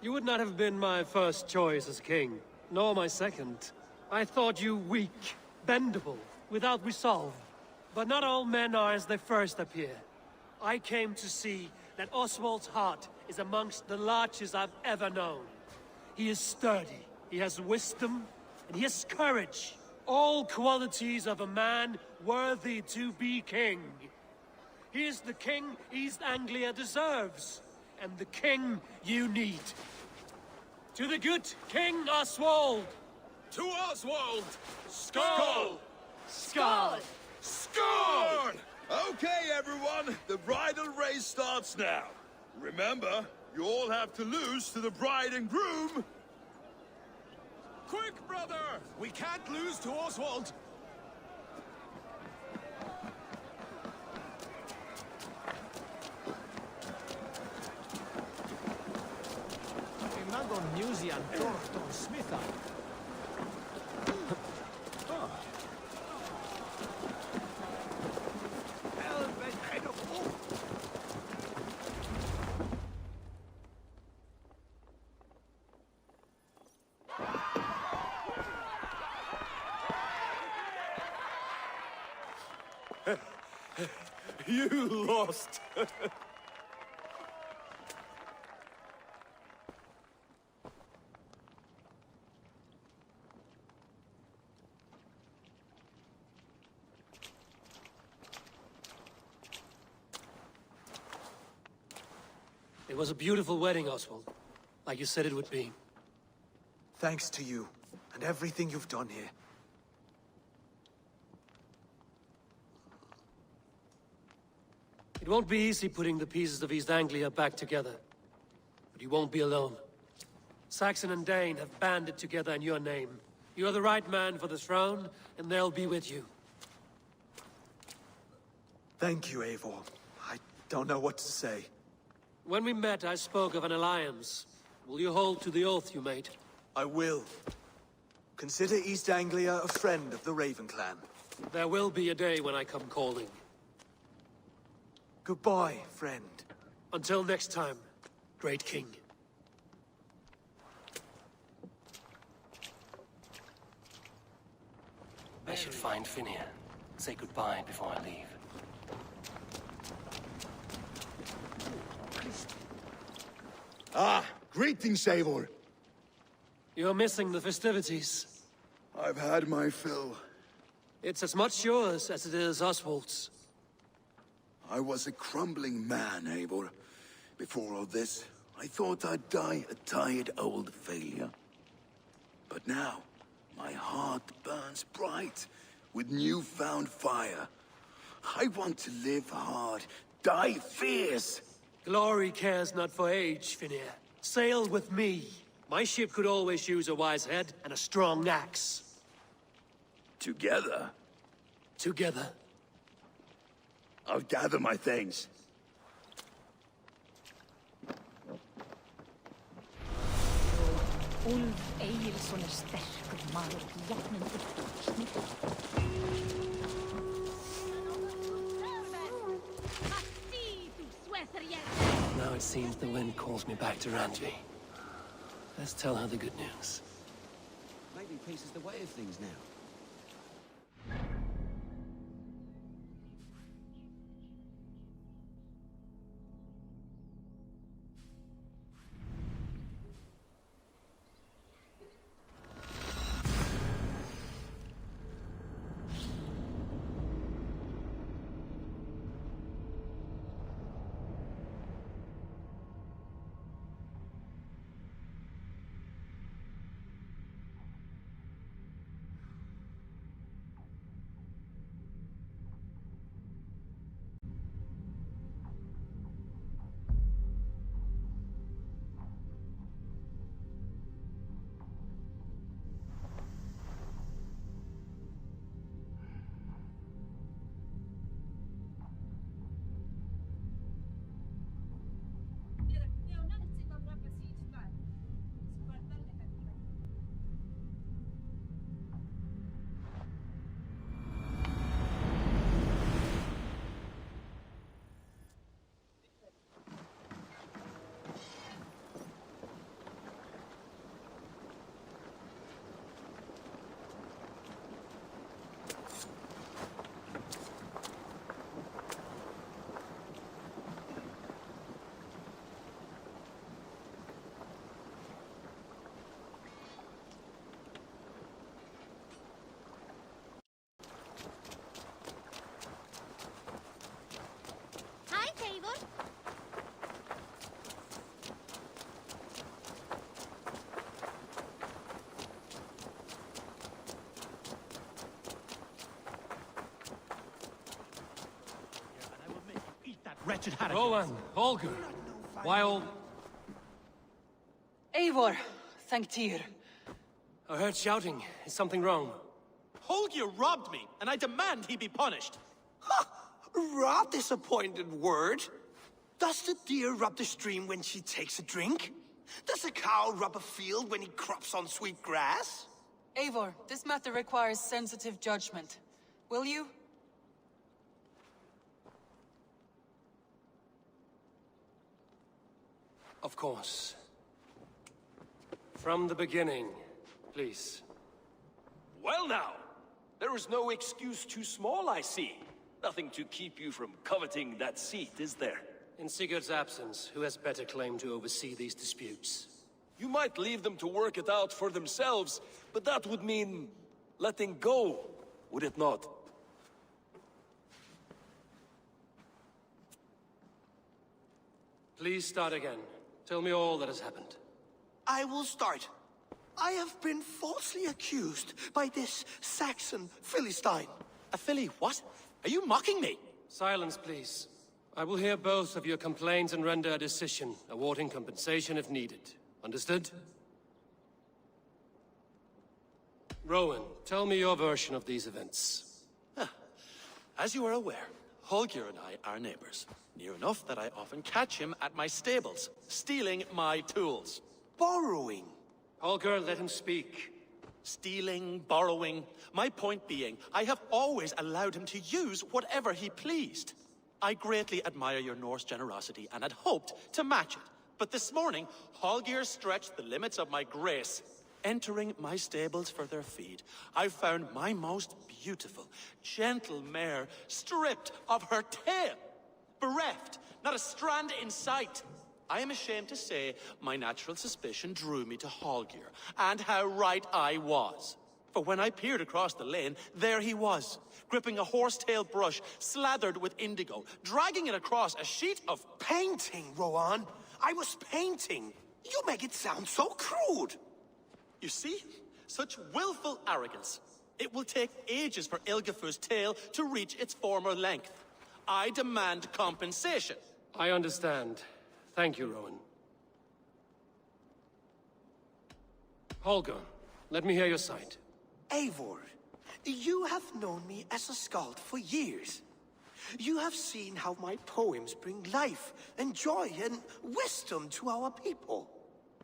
you would not have been my first choice as king, nor my second. I thought you weak, bendable, without resolve. But not all men are as they first appear. I came to see that Oswald's heart is amongst the largest I've ever known. He is sturdy, he has wisdom, and he has courage. All qualities of a man worthy to be king. He is the king East Anglia deserves, and the king you need. To the good King Oswald! To Oswald! Skull! Skull! Scorn! Okay, everyone, the bridal race starts now. Remember, you all have to lose to the bride and groom. Quick, brother! We can't lose to Oswald! Imagon Museum Dorton Smitha. You lost! It was a beautiful wedding, Oswald. Like you said it would be. Thanks to you, and everything you've done here. It won't be easy putting the pieces of East Anglia back together. But you won't be alone. Saxon and Dane have banded together in your name. You're the right man for the throne, and they'll be with you. Thank you, Eivor. I don't know what to say. When we met, I spoke of an alliance. Will you hold to the oath you made? I will. Consider East Anglia a friend of the Raven clan. There will be a day when I come calling. Goodbye, friend. Until next time, great king. I should find Finnea. Say goodbye before I leave. Ah, greetings, Eivor. You're missing the festivities. I've had my fill. It's as much yours as it is Oswald's. I was a crumbling man, Eivor. Before all this, I thought I'd die a tired old failure. But now, my heart burns bright with newfound fire. I want to live hard, die fierce. Glory cares not for age, Finir. Sail with me. My ship could always use a wise head and a strong axe. Together? Together. I'll gather my things. Ulf Egilson sterkur maður, jafnin uppsnitt. Now it seems the wind calls me back to Ranji. Let's tell her the good news. Maybe peace is the way of things now. Wretched Harry. Rowan, Holger, while... Eivor, thank Tyr. I heard shouting. Is something wrong? Holger robbed me, and I demand he be punished. Ha! Rot disappointed word. Does the deer rub the stream when she takes a drink? Does a cow rub a field when he crops on sweet grass? Eivor, this matter requires sensitive judgment. Will you? Of course. From the beginning, please. Well now, there is no excuse too small, I see. Nothing to keep you from coveting that seat, is there? In Sigurd's absence, who has better claim to oversee these disputes? You might leave them to work it out for themselves, but that would mean letting go, would it not? Please start again. Tell me all that has happened. I will start. I have been falsely accused by this Saxon Philistine. A Philly what? Are you mocking me? Silence, please. I will hear both of your complaints and render a decision, awarding compensation if needed. Understood? Rowan, tell me your version of these events. As you are aware, Holger and I are neighbors. Near enough that I often catch him at my stables, stealing my tools. Borrowing. Holger, let him speak. Stealing, borrowing. My point being, I have always allowed him to use whatever he pleased. I greatly admire your Norse generosity and had hoped to match it. But this morning, Holger stretched the limits of my grace. Entering my stables for their feed, I found my most beautiful, gentle mare stripped of her tail. Bereft, not a strand in sight. I am ashamed to say my natural suspicion drew me to Holger, and how right I was. For when I peered across the lane, there he was, gripping a horsetail brush slathered with indigo, dragging it across a sheet of painting, Rowan. I was painting. You make it sound so crude. You see? Such willful arrogance. It will take ages for Ilgafur's tale to reach its former length. I demand compensation. I understand. Thank you, Rowan. Holger, let me hear your side. Eivor, you have known me as a skald for years. You have seen how my poems bring life and joy and wisdom to our people.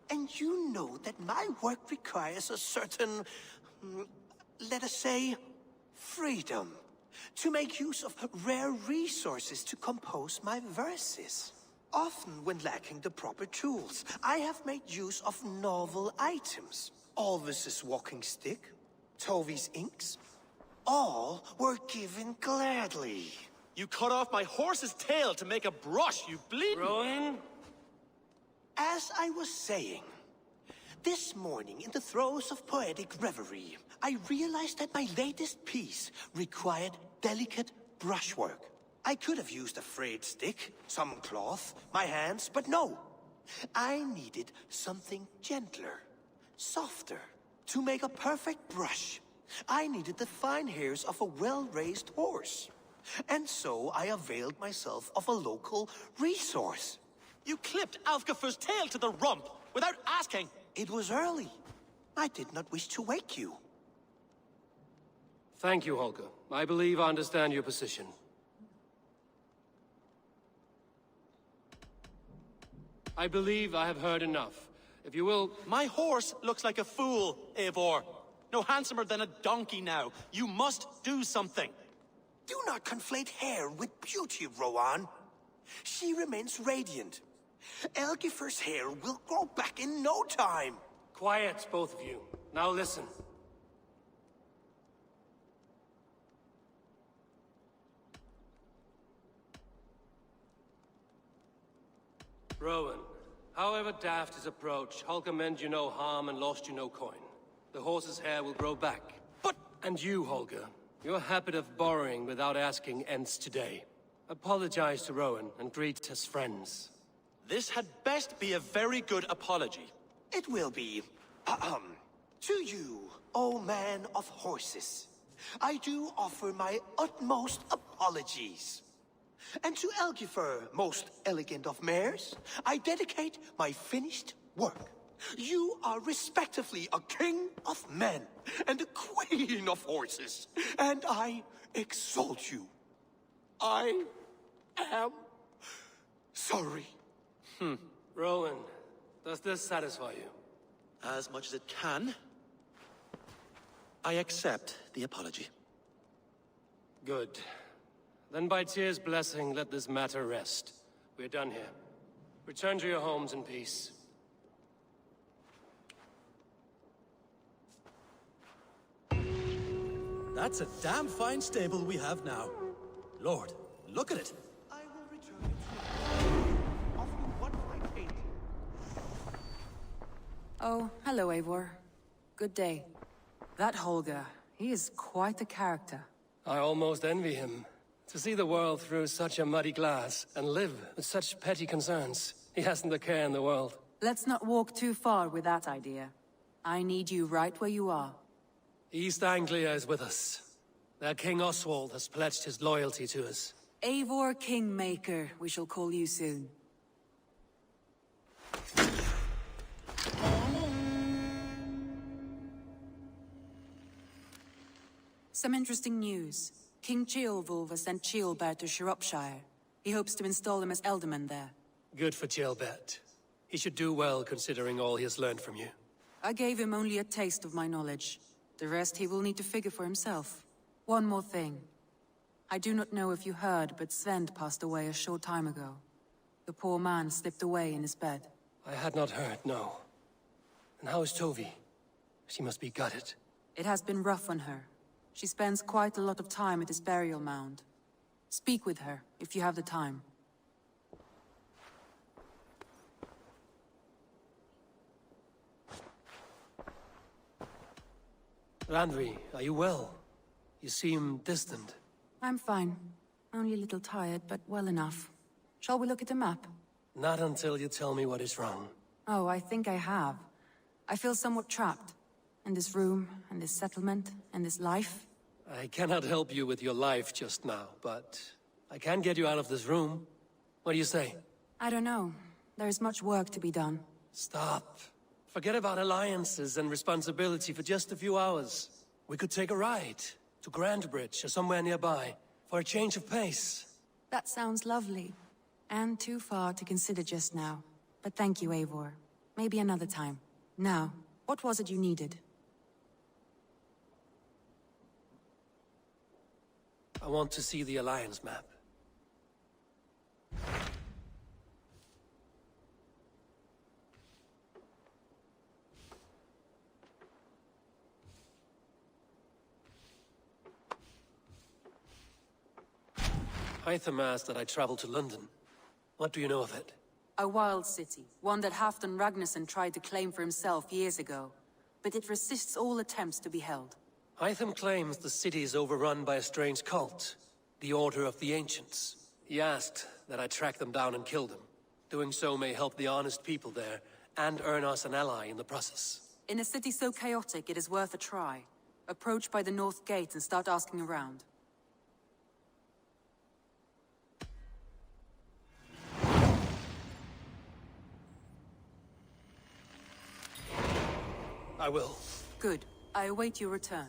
And you know that my work requires a certain, let us say, freedom, to make use of rare resources to compose my verses. Often when lacking the proper tools, I have made use of novel items. Alvis's walking stick, Tovi's inks, all were given gladly. You cut off my horse's tail to make a brush, you bleeding... Rowan? As I was saying, this morning in the throes of poetic reverie, I realized that my latest piece required delicate brushwork. I could have used a frayed stick, some cloth, my hands, but no. I needed something gentler, softer. To make a perfect brush, I needed the fine hairs of a well-raised horse. And so I availed myself of a local resource. You clipped Alfgafur's tail to the rump without asking. It was early. I did not wish to wake you. Thank you, Holger. I believe I understand your position. I believe I have heard enough. If you will... My horse looks like a fool, Eivor. No handsomer than a donkey now. You must do something. Do not conflate hair with beauty, Rowan. She remains radiant. Elgifur's hair will grow back in no time. Quiet, both of you. Now listen. Rowan, however daft his approach, Holger meant you no harm and lost you no coin. The horse's hair will grow back. But... And you, Holger, your habit of borrowing without asking ends today. Apologize to Rowan and greet as friends. This had best be a very good apology. It will be. To you, O man of horses, I do offer my utmost apologies. And to Elgifur, most elegant of mares, I dedicate my finished work. You are respectively a king of men and a queen of horses, and I exalt you. I am sorry. Rowan, does this satisfy you? As much as it can. I accept the apology. Good. Then by Tyr's blessing, let this matter rest. We're done here. Return to your homes in peace. That's a damn fine stable we have now. Lord, look at it. I will return it to you. Offer you one fine painting. Oh, hello, Eivor. Good day. That Holger, he is quite the character. I almost envy him. To see the world through such a muddy glass, and live with such petty concerns. He hasn't a care in the world. Let's not walk too far with that idea. I need you right where you are. East Anglia is with us. Their King Oswald has pledged his loyalty to us. Eivor Kingmaker, we shall call you soon. Some interesting news. King Ceolwulf has sent Ceolbert to Shropshire. He hopes to install him as Elderman there. Good for Ceolbert. He should do well considering all he has learned from you. I gave him only a taste of my knowledge. The rest he will need to figure for himself. One more thing. I do not know if you heard, but Svend passed away a short time ago. The poor man slipped away in his bed. I had not heard, no. And how is Tovi? She must be gutted. It has been rough on her. She spends quite a lot of time at his burial mound. Speak with her, if you have the time. Randvi, are you well? You seem distant. I'm fine. Only a little tired, but well enough. Shall we look at the map? Not until you tell me what is wrong. Oh, I think I have. I feel somewhat trapped. In this room, and this settlement, and this life. I cannot help you with your life just now, but I can get you out of this room. What do you say? I don't know. There is much work to be done. Stop. Forget about alliances and responsibility for just a few hours. We could take a ride to Grandbridge or somewhere nearby for a change of pace. That sounds lovely. And too far to consider just now. But thank you, Eivor. Maybe another time. Now, what was it you needed? I want to see the Alliance map. Hytham asked that I travel to London. What do you know of it? A wild city, one that Halfdan Ragnarsson tried to claim for himself years ago. But it resists all attempts to be held. Hytham claims the city is overrun by a strange cult, the Order of the Ancients. He asked that I track them down and kill them. Doing so may help the honest people there, and earn us an ally in the process. In a city so chaotic, it is worth a try. Approach by the North Gate and start asking around. I will. Good. I await your return.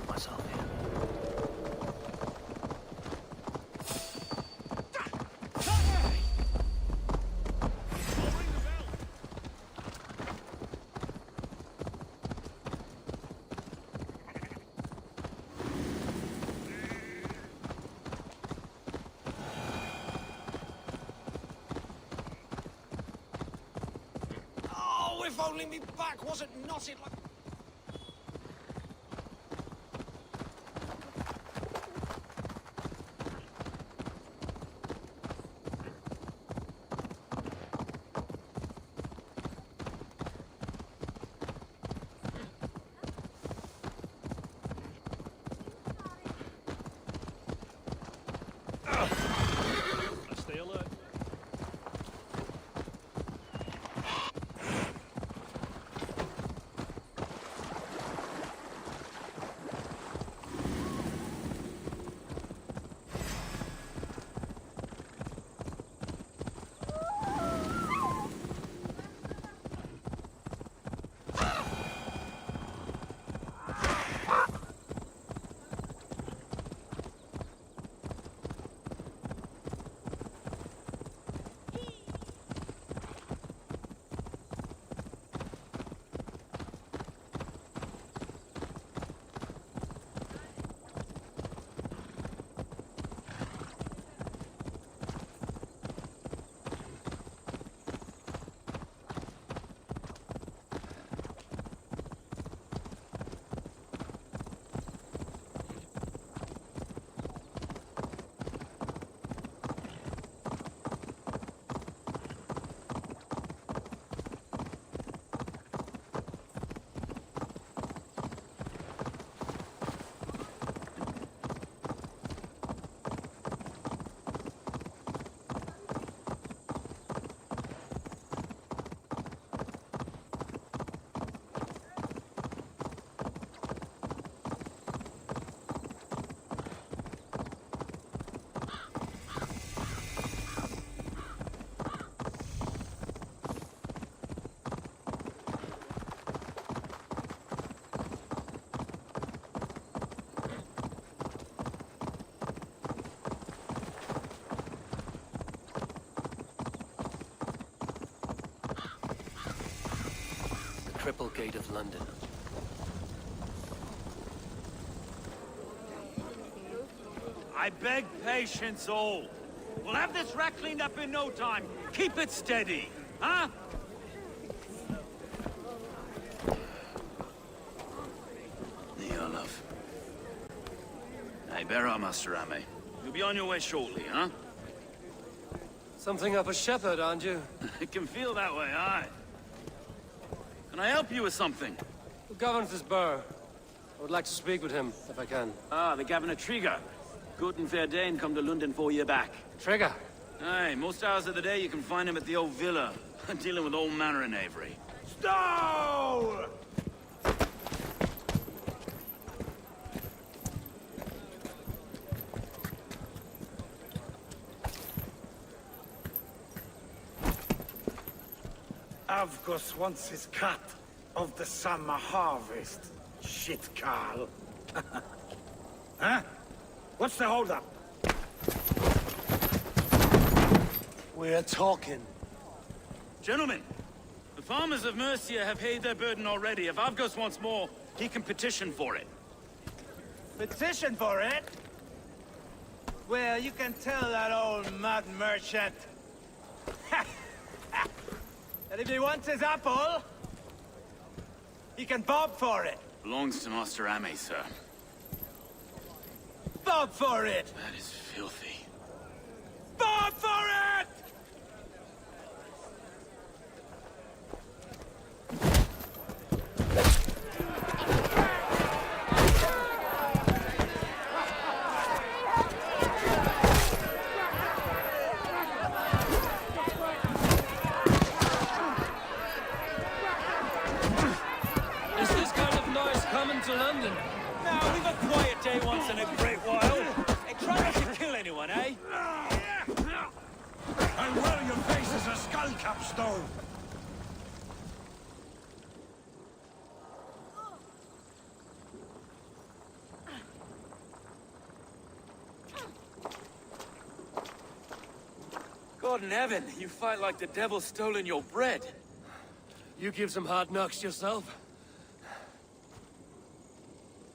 put myself here. Oh, if only me back wasn't knotted like... Stay alert. Triple Gate of London. I beg patience, all. We'll have this wreck cleaned up in no time. Keep it steady, huh? Olaf. Hey, bear up, Master Ame. You'll be on your way shortly, huh? Something of a shepherd, aren't you? It can feel that way, aye. Can I help you with something? Who governs this burr? I would like to speak with him, if I can. Ah, the Governor Trigger. Good and fair Dane come to London 4 year back. Trigger? Aye, most hours of the day you can find him at the old villa, dealing with all manner in Avery. Stow! Avgos wants his cut of the summer harvest. Shit, Carl. Huh? What's the holdup? We're talking. Gentlemen, the farmers of Mercia have paid their burden already. If Avgos wants more, he can petition for it. Petition for it? Well, you can tell that old mud merchant that if he wants his apple, he can bob for it. Belongs to Master Ame, sir. Bob for it! That is filthy. Bob for it! Is this kind of noise coming to London? No, we've a quiet day once in a great while. And try not to kill anyone, eh? And well, your face is a skull capstone. God in heaven, you fight like the devil's stolen your bread. You give some hard knocks yourself.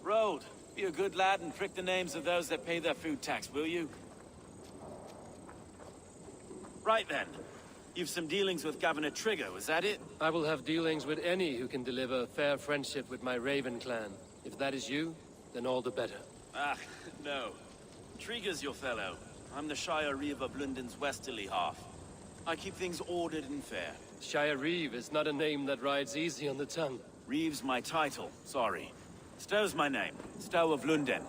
Road, be a good lad and prick the names of those that pay their food tax, will you? Right then. You've some dealings with Governor Trigger, was that it? I will have dealings with any who can deliver a fair friendship with my Raven clan. If that is you, then all the better. Ah, no. Trigger's your fellow. I'm the Shire Reeve of London's westerly half. I keep things ordered and fair. Shire Reeve is not a name that rides easy on the tongue. Reeve's my title, sorry. Stow's my name. Stow of London.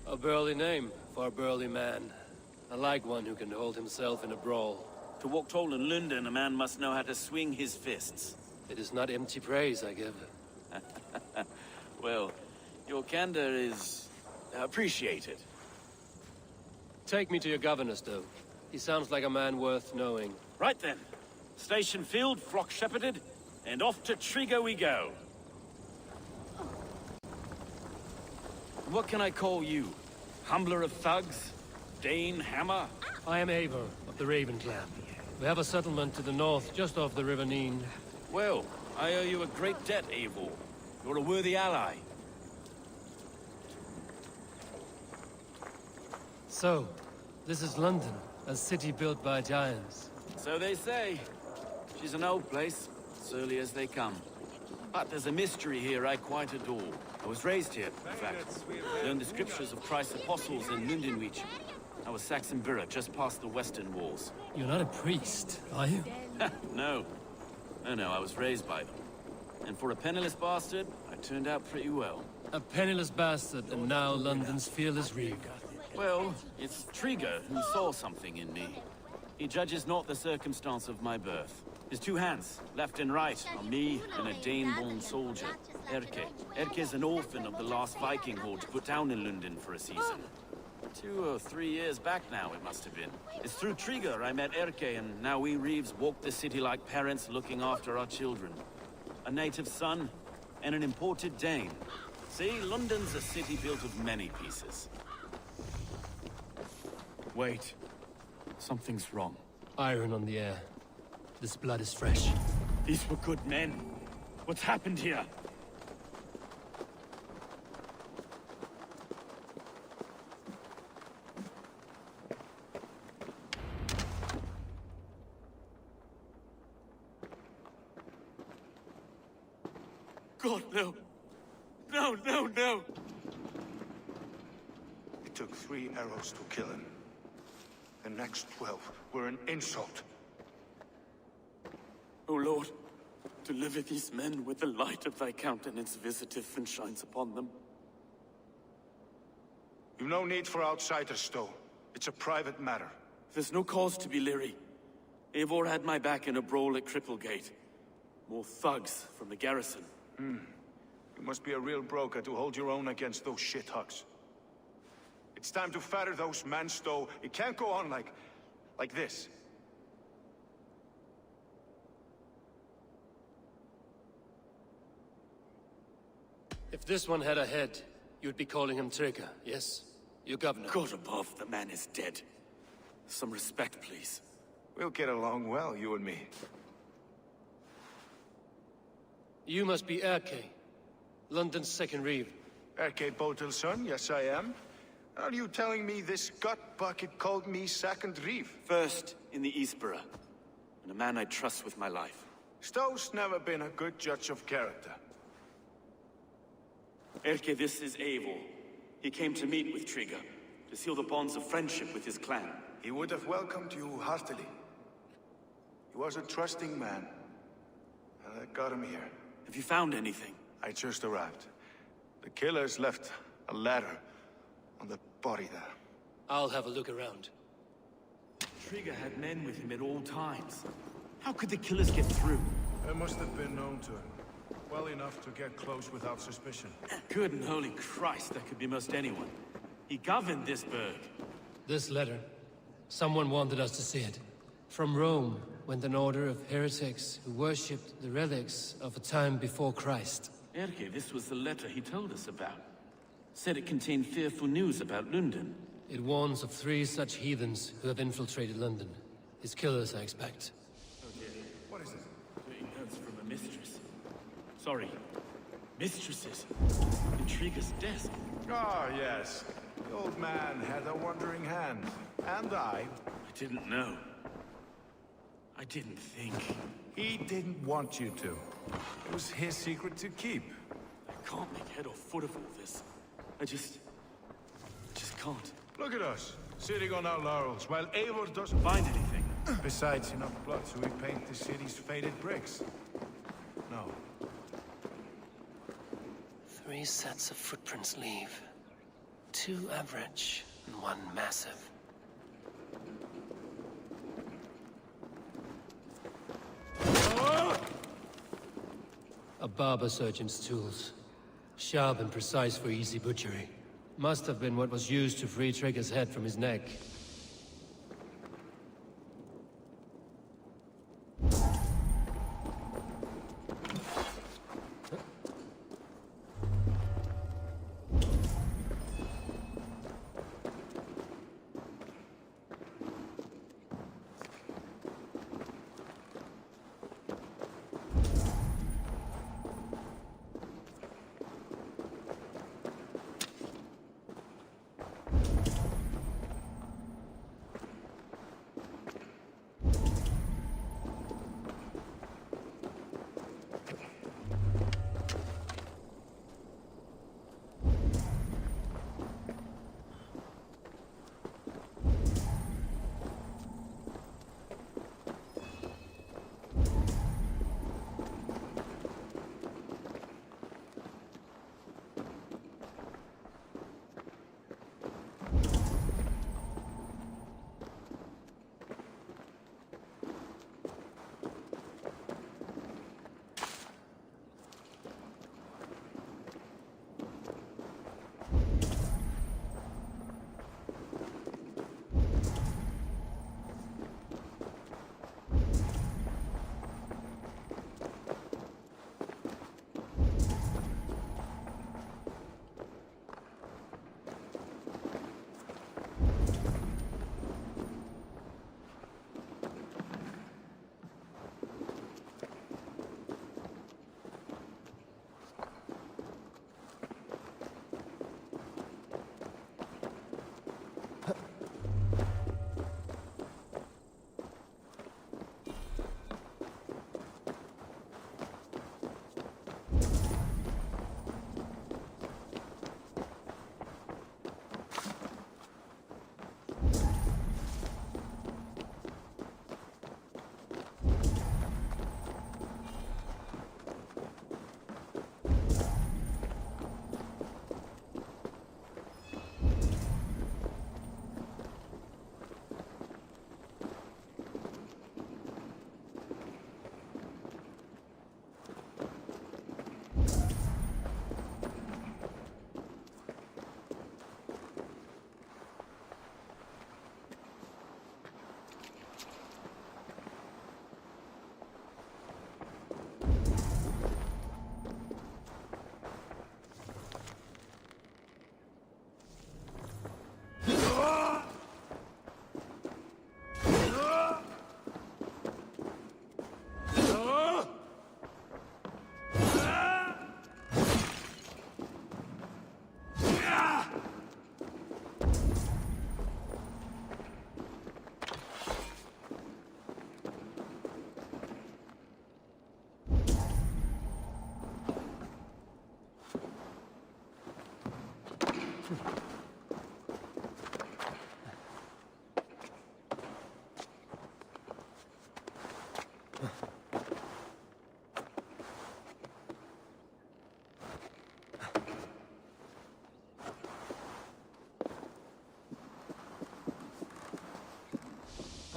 A burly name for a burly man. I like one who can hold himself in a brawl. To walk tall in London, a man must know how to swing his fists. It is not empty praise I give. Well, your candor is appreciated. Take me to your governor, Stow. He sounds like a man worth knowing. Right then. Station filled, flock shepherded, and off to Trigger we go. What can I call you? Humbler of thugs? Dane Hammer? I am Eivor of the Raven clan. We have a settlement to the north, just off the River Neen. Well, I owe you a great debt, Eivor. You're a worthy ally. So, this is London, a city built by giants. So they say. She's an old place, surly as they come. But there's a mystery here I quite adore. I was raised here, in fact. Learned the scriptures of Christ's apostles in Lundenwich. I was Saxon Borough, just past the western walls. You're not a priest, are you? No. No, I was raised by them. And for a penniless bastard, I turned out pretty well. A penniless bastard, and now London's fearless Reeve. Well, it's Trigger who saw something in me. He judges not the circumstance of my birth. His two hands, left and right, on me and a Dane-born soldier, Erke. Erke's an orphan of the last Viking horde put down in London for a season. 2 or 3 years back now, it must have been. It's through Trigger I met Erke, and now we Reeves walk the city like parents looking after our children. A native son, and an imported Dane. See, London's a city built of many pieces. Wait. Something's wrong. Iron on the air. This blood is fresh. These were good men. What's happened here? God, no. No, no, no! It took 3 arrows to kill him. The next 12 were an insult. O Lord, deliver these men with the light of thy countenance visiteth and shines upon them. You've no need for outsiders, Stow. It's a private matter. There's no cause to be leery. Eivor had my back in a brawl at Cripplegate. More thugs from the garrison. You must be a real broker to hold your own against those shithugs. It's time to fetter those men, Stow. It can't go on like this. If this one had a head, you'd be calling him Trigger, yes? Your governor. God above, the man is dead. Some respect, please. We'll get along well, you and me. You must be Erke, London's second Reeve. Erke Botel's son, yes I am. Are you telling me this gut bucket called me second Reeve? First in the Eastborough, and a man I trust with my life. Stow's never been a good judge of character. Erke, this is Eivor. He came to meet with Trigger, to seal the bonds of friendship with his clan. He would have welcomed you heartily. He was a trusting man, and I got him here. Have you found anything? I just arrived. The killers left a ladder on the body there. I'll have a look around. Trigger had men with him at all times. How could the killers get through? They must have been known to him. Well enough to get close without suspicion. Good and holy Christ, that could be most anyone. He governed this burg. This letter. Someone wanted us to see it. From Rome went an order of heretics who worshipped the relics of a time before Christ. Erke, this was the letter he told us about. Said it contained fearful news about London. It warns of 3 such heathens who have infiltrated London. His killers, I expect. Okay. What is it? Taking notes from a mistress. Sorry. Mistresses. Intrigue's desk. Ah, yes. The old man had a wandering hand. And I didn't know. I didn't think. He didn't want you to. It was his secret to keep. I can't make head or foot of all this. I just can't. Look at us, sitting on our laurels, while Eivor doesn't find anything. Besides, enough blood to repaint the city's faded bricks. No. 3 sets of footprints leave. 2 average, and 1 massive. A barber surgeon's tools. Sharp and precise for easy butchery. Must have been what was used to free Trigger's head from his neck.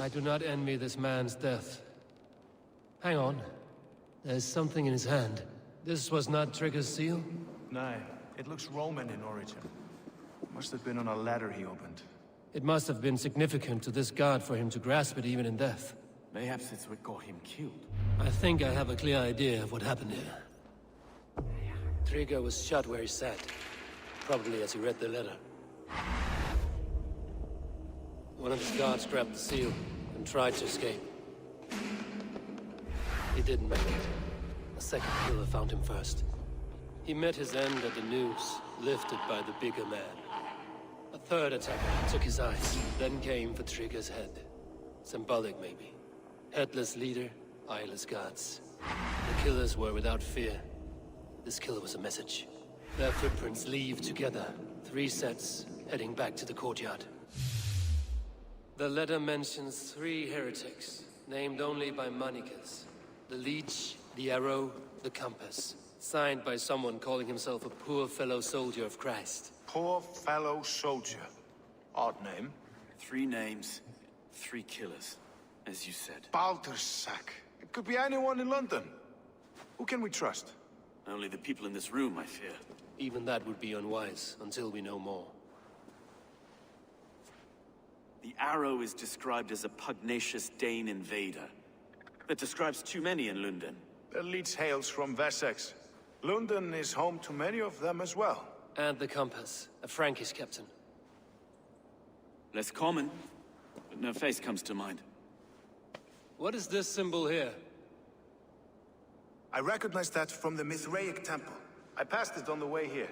I do not envy this man's death. Hang on. There's something in his hand. This was not Trigger's seal? No, it looks Roman in origin. Must have been on a ladder he opened. It must have been significant to this god for him to grasp it even in death. Mayhaps it's what got him killed. I think I have a clear idea of what happened here. Trigger was shot where he sat. probably as he read the letter. One of his guards grabbed the seal and tried to escape. He didn't make it. A second killer found him first. He met his end at the noose, lifted by the bigger man. A third attacker took his eyes, then came for Trigger's head. Symbolic, maybe. Headless leader, eyeless guards. The killers were without fear. This kill was a message. Their footprints leave together. 3 sets, heading back to the courtyard. The letter mentions 3 heretics, named only by monikers. The Leech, the Arrow, the Compass. Signed by someone calling himself a poor fellow soldier of Christ. Poor fellow soldier. Odd name. 3 names, 3 killers, as you said. Baldersack. It could be anyone in London. Who can we trust? Only the people in this room, I fear. Even that would be unwise, until we know more. The Arrow is described as a pugnacious Dane invader. That describes too many in London. The Leech hails from Wessex. London is home to many of them as well. And the Compass, a Frankish captain. Less common, but no face comes to mind. What is this symbol here? I recognize that from the Mithraic temple. I passed it on the way here.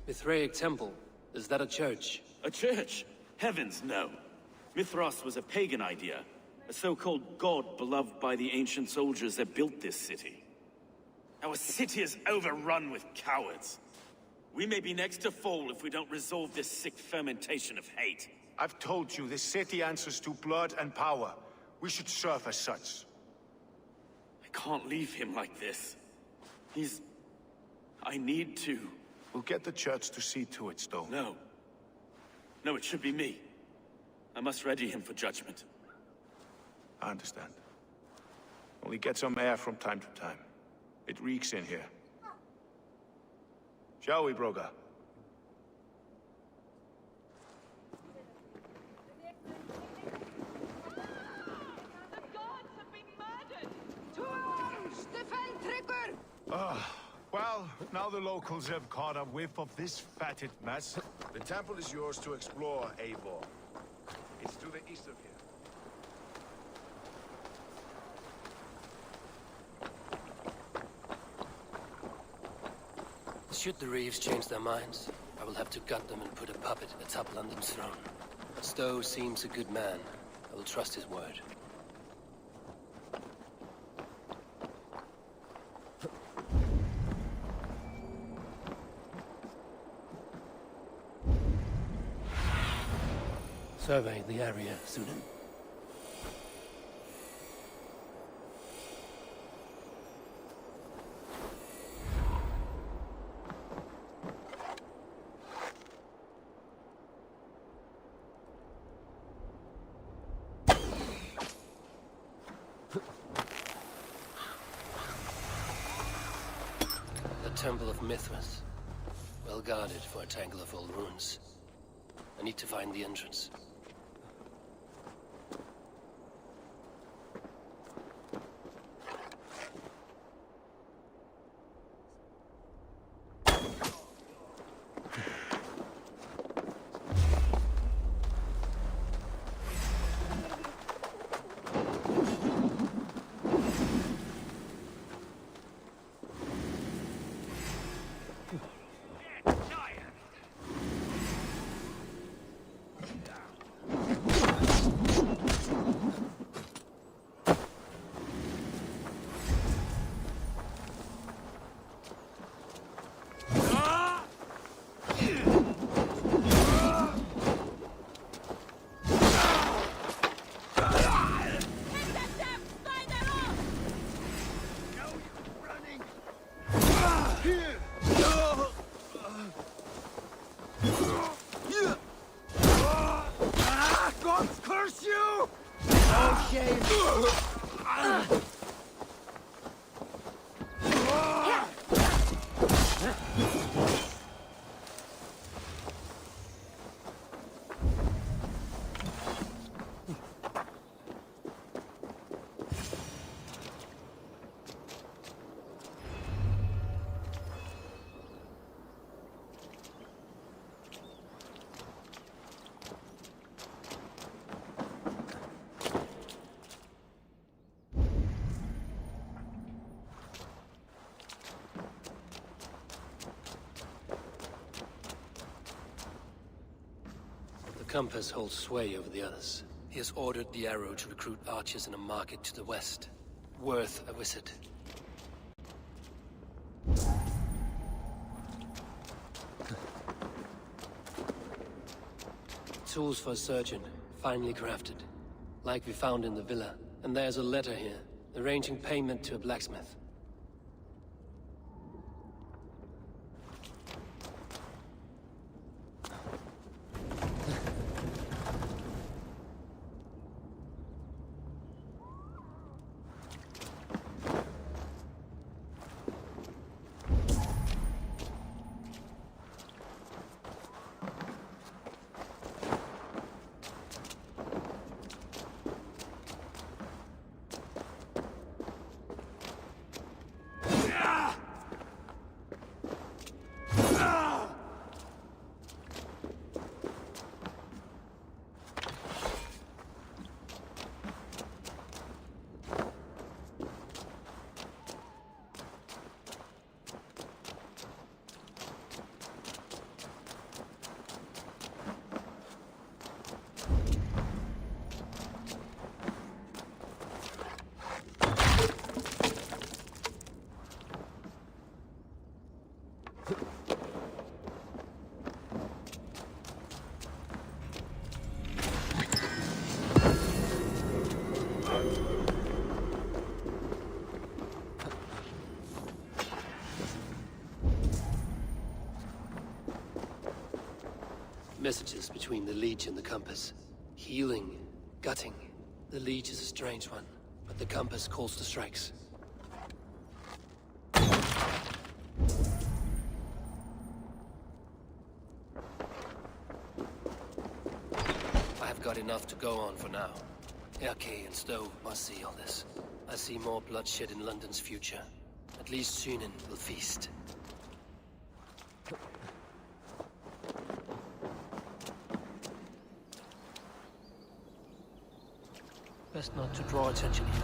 Mithraic temple? Is that a church? A church? Heavens, no. Mithras was a pagan idea. A so-called god beloved by the ancient soldiers that built this city. Our city is overrun with cowards. We may be next to fall if we don't resolve this sick fermentation of hate. I've told you, this city answers to blood and power. We should serve as such. I can't leave him like this. I need to. We'll get the church to see to it, Stone. No. No, it should be me. I must ready him for judgment. I understand. Only get some air from time to time. It reeks in here. Shall we, Broga? Well, now the locals have caught a whiff of this fatted mess. The temple is yours to explore, Eivor. It's to the east of here. Should the Reeves change their minds, I will have to gut them and put a puppet atop London's throne. Stowe seems a good man. I will trust his word. Survey the area, Sunan. The Temple of Mithras. Well guarded for a tangle of old ruins. I need to find the entrance. compass holds sway over the others. He has ordered the arrow to recruit archers in a market to the west. Worth a visit. Tools for a surgeon, finely crafted. Like we found in the villa. And there's a letter here, arranging payment to a blacksmith. Messages between the Leech and the Compass. Healing, gutting. The Leech is a strange one, but the Compass calls the strikes. I have got enough to go on for now. Erke and Stowe must see all this. I see more bloodshed in London's future. At least Sunan will feast. Best not to draw attention here.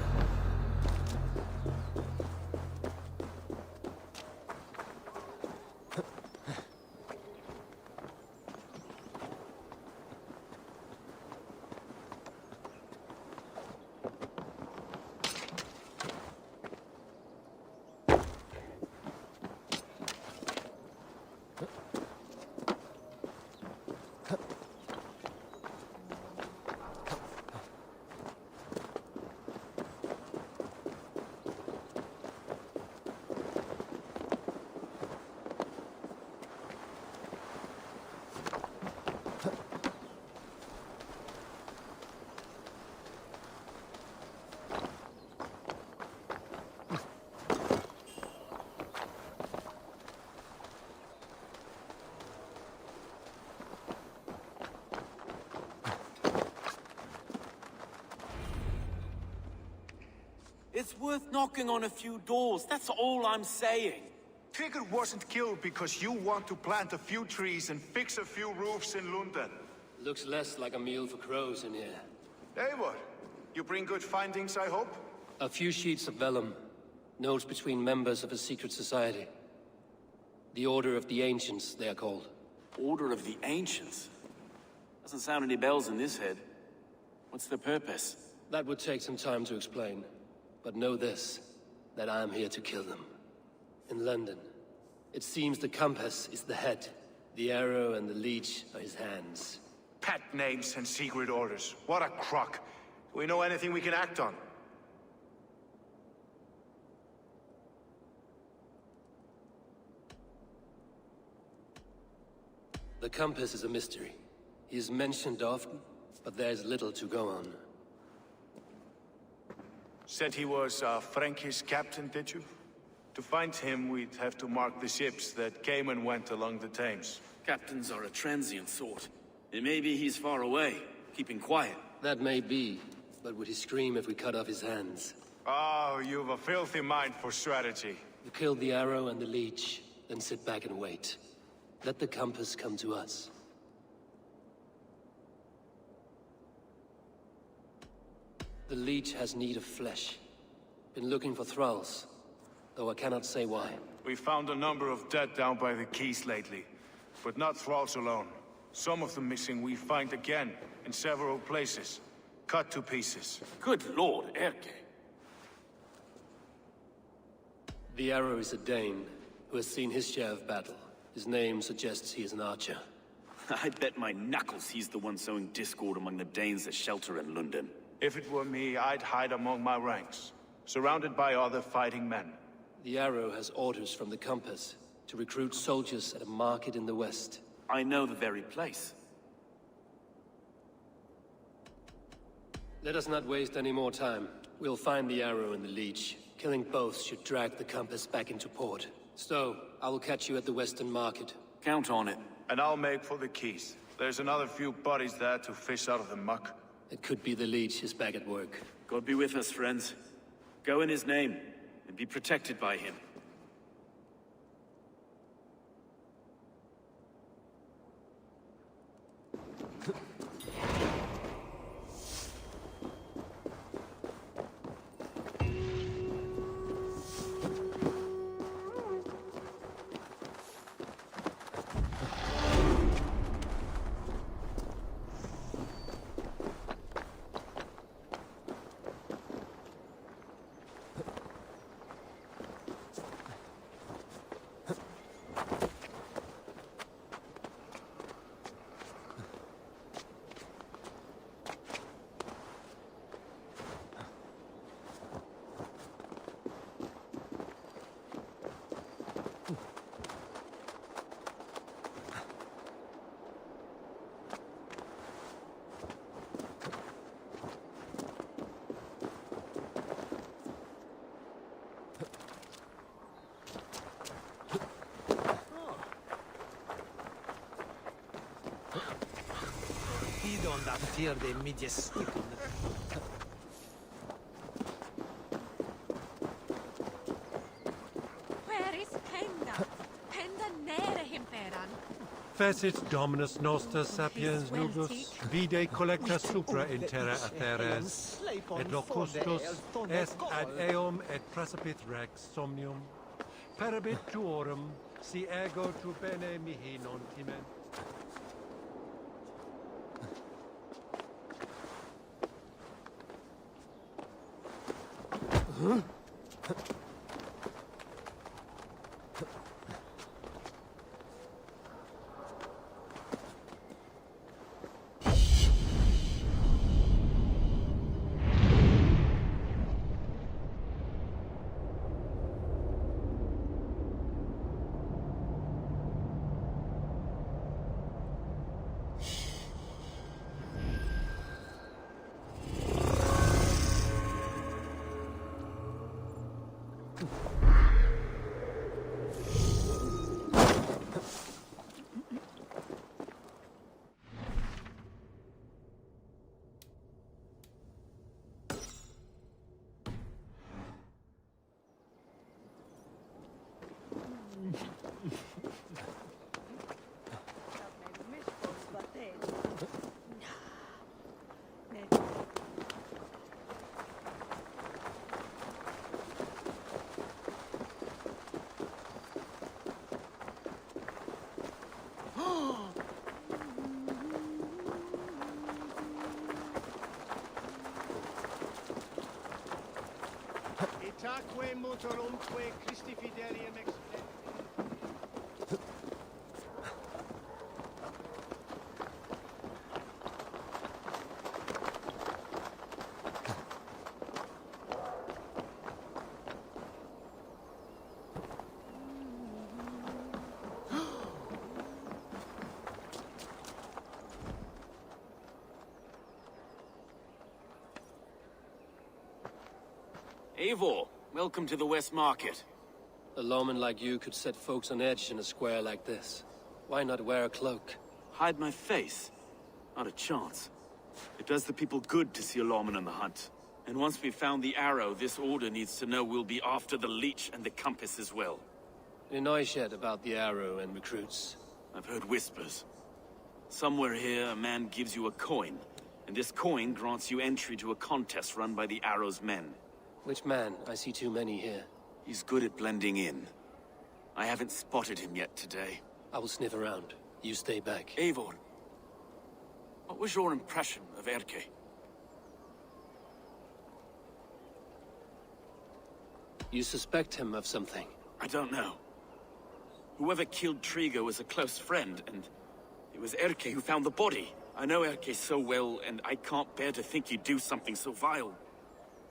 It's worth knocking on a few doors, that's all I'm saying. Tigger wasn't killed because you want to plant a few trees and fix a few roofs in London. Looks less like a meal for crows in here. Eivor, you bring good findings, I hope? A few sheets of vellum. Notes between members of a secret society. The Order of the Ancients, they are called. Order of the Ancients? Doesn't sound any bells in this head. What's their purpose? That would take some time to explain. But know this, that I am here to kill them. In London, it seems the Compass is the head. The arrow and the leech are his hands. Pet names and secret orders. What a crock. Do we know anything we can act on? The Compass is a mystery. He is mentioned often, but there's little to go on. Said he was a Frankish captain, did you? To find him, we'd have to mark the ships that came and went along the Thames. Captains are a transient sort. It may be he's far away, keeping quiet. That may be, but would he scream if we cut off his hands? Oh, you've a filthy mind for strategy. You kill the arrow and the leech, then sit back and wait. Let the Compass come to us. The leech has need of flesh. Been looking for thralls, though I cannot say why. We found a number of dead down by the quays lately, but not thralls alone. Some of the missing we find again, in several places. Cut to pieces. Good lord, Erke. The arrow is a Dane, who has seen his share of battle. His name suggests he is an archer. I bet my knuckles he's the one sowing discord among the Danes that shelter in London. If it were me, I'd hide among my ranks, surrounded by other fighting men. The arrow has orders from the compass to recruit soldiers at a market in the west. I know the very place. Let us not waste any more time. We'll find the arrow and the leech. Killing both should drag the compass back into port. Stowe, I will catch you at the western market. Count on it. And I'll make for the keys. There's another few bodies there to fish out of the muck. It could be the leech is back at work. God be with us, friends. Go in his name, and be protected by him. Where is Penda? Penda nere himperan. Fecit Dominus Noster Sapiens Nubus, vide collecta supra in terra aferes, et locustus est ad eum et praesipit rex somnium, perabit tuorum, si ego tu bene mihi non timent. Itaque mutorumque Christi fidelium explet. Eivor, welcome to the West Market. A lawman like you could set folks on edge in a square like this. Why not wear a cloak? Hide my face? Not a chance. It does the people good to see a lawman on the hunt. And once we've found the arrow, this order needs to know we'll be after the leech and the compass as well. Any noise yet about the arrow and recruits? I've heard whispers. Somewhere here, a man gives you a coin, and this coin grants you entry to a contest run by the arrow's men. Which man? I see too many here. He's good at blending in. I haven't spotted him yet today. I will sniff around. You stay back. Eivor, What was your impression of Erke? You suspect him of something? I don't know. Whoever killed Trigo was a close friend, and it was Erke who found the body. I know Erke so well, and I can't bear to think he'd do something so vile.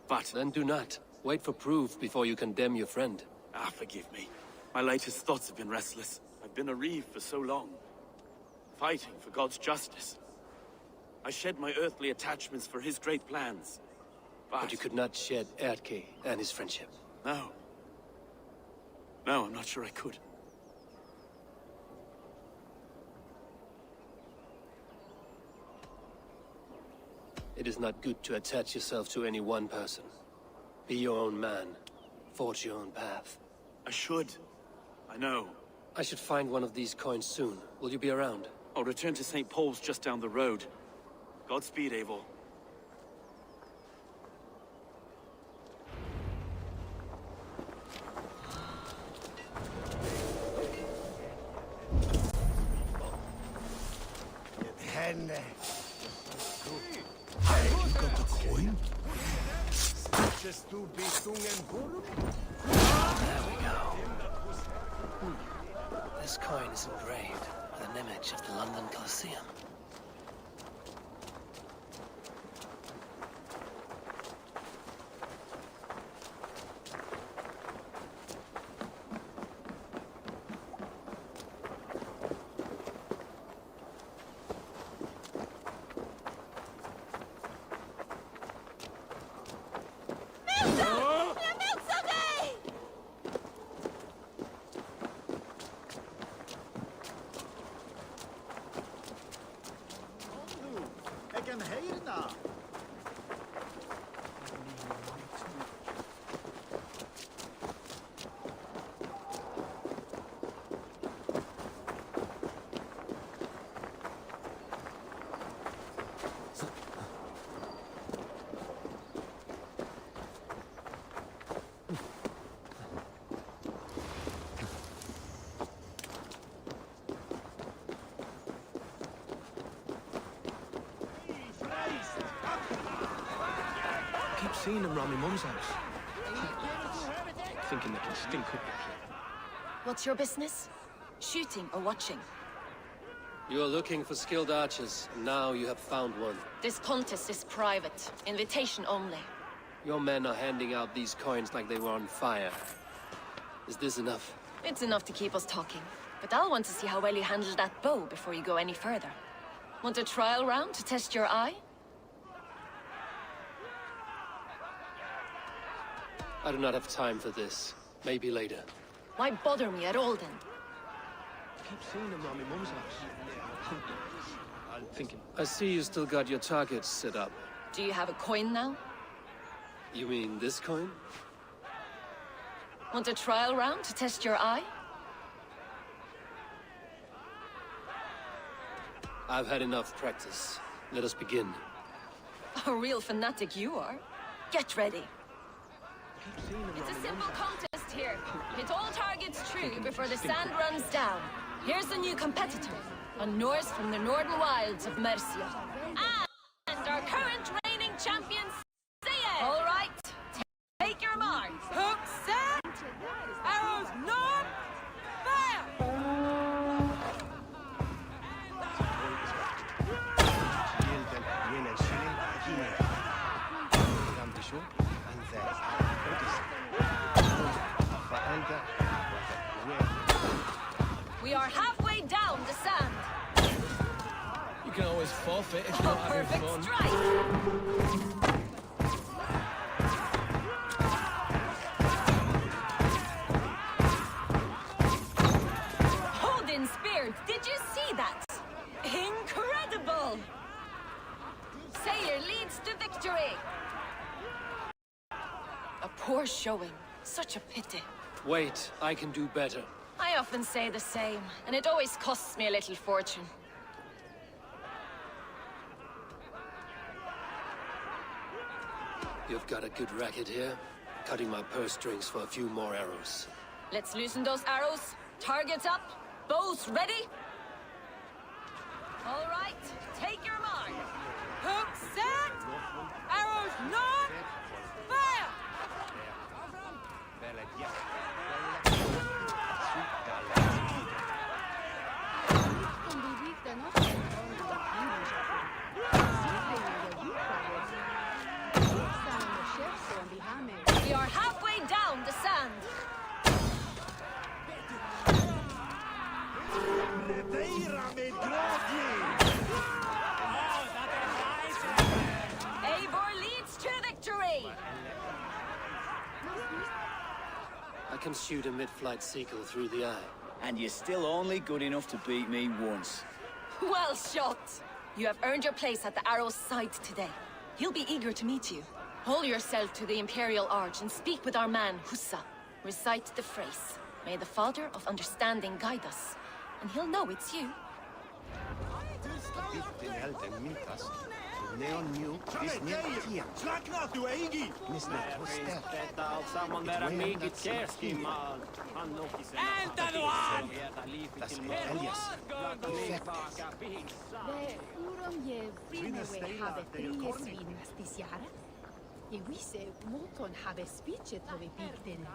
But... Then do not. Wait for proof before you condemn your friend. Ah, forgive me. My latest thoughts have been restless. I've been a reeve for so long, fighting for God's justice. I shed my earthly attachments for his great plans. But you could not shed Erke and his friendship. No. No, I'm not sure I could. It is not good to attach yourself to any one person. Be your own man. Forge your own path. I should. I know. I should find one of these coins soon. Will you be around? I'll return to St. Paul's just down the road. Godspeed, Eivor. You got the coin? There we go. This coin is engraved with an image of the London Colosseum. Seeing them round my mum's house. Thinking they can stink up. What's your business? Shooting or watching? You are looking for skilled archers, and now you have found one. This contest is private. Invitation only. Your men are handing out these coins like they were on fire. Is this enough? It's enough to keep us talking. But I'll want to see how well you handle that bow before you go any further. Want a trial round to test your eye? I do not have time for this. Maybe later. Why bother me at all, then? Keep seeing them around my mum's house. I'm thinking... I see you still got your targets set up. Do you have a coin now? You mean this coin? Want a trial round to test your eye? I've had enough practice. Let us begin. A real fanatic you are. Get ready. It's a simple contest here. Hit all targets true before the sand runs down. Here's the new competitor, a Norse from the northern wilds of Mercia. And our current reigning champion, Saya! All right, take your mark. Hook, set! Arrows, north, fire! We are halfway down the sand. You can always forfeit if you're not having fun. Strike. Odin spear, did you see that? Incredible! Sayer leads to victory. A poor showing. Such a pity. Wait, I can do better. I often say the same, and it always costs me a little fortune. You've got a good racket here. Cutting my purse strings for a few more arrows. Let's loosen those arrows. Targets up. Bows ready. All right, take your mark. Hook set! Arrows not! Fire! We are halfway down the sand. Eivor leads to victory. I can shoot a mid-flight seagull through the eye. And you're still only good enough to beat me once. Well shot. You have earned your place at the Arrow's side today. He'll be eager to meet you. Hold yourself to the Imperial Arch and speak with our man, Hussa. Recite the phrase. May the Father of Understanding guide us. And he'll know it's you. Je wisse moton habe speeche to be bigden.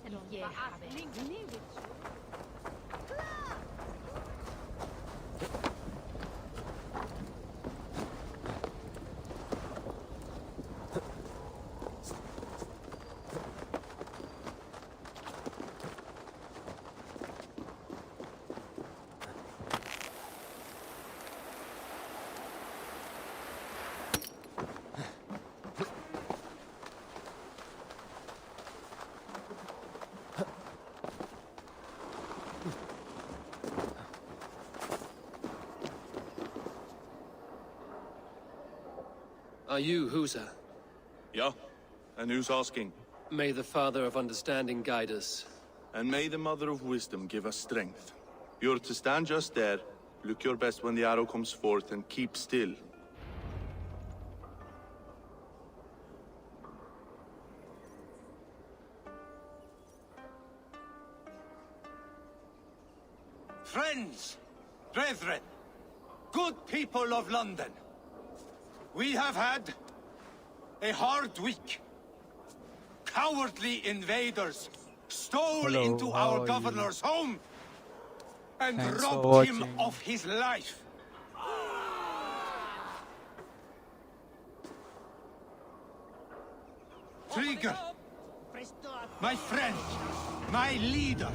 And ye have Are you Husa? Yeah? And who's asking? May the Father of Understanding guide us. And may the Mother of Wisdom give us strength. You're to stand just there, look your best when the arrow comes forth, and keep still. Friends, brethren, good people of London, we have had a hard week. Cowardly invaders stole into our governor's home and robbed him of his life. Trigger, my friend, my leader,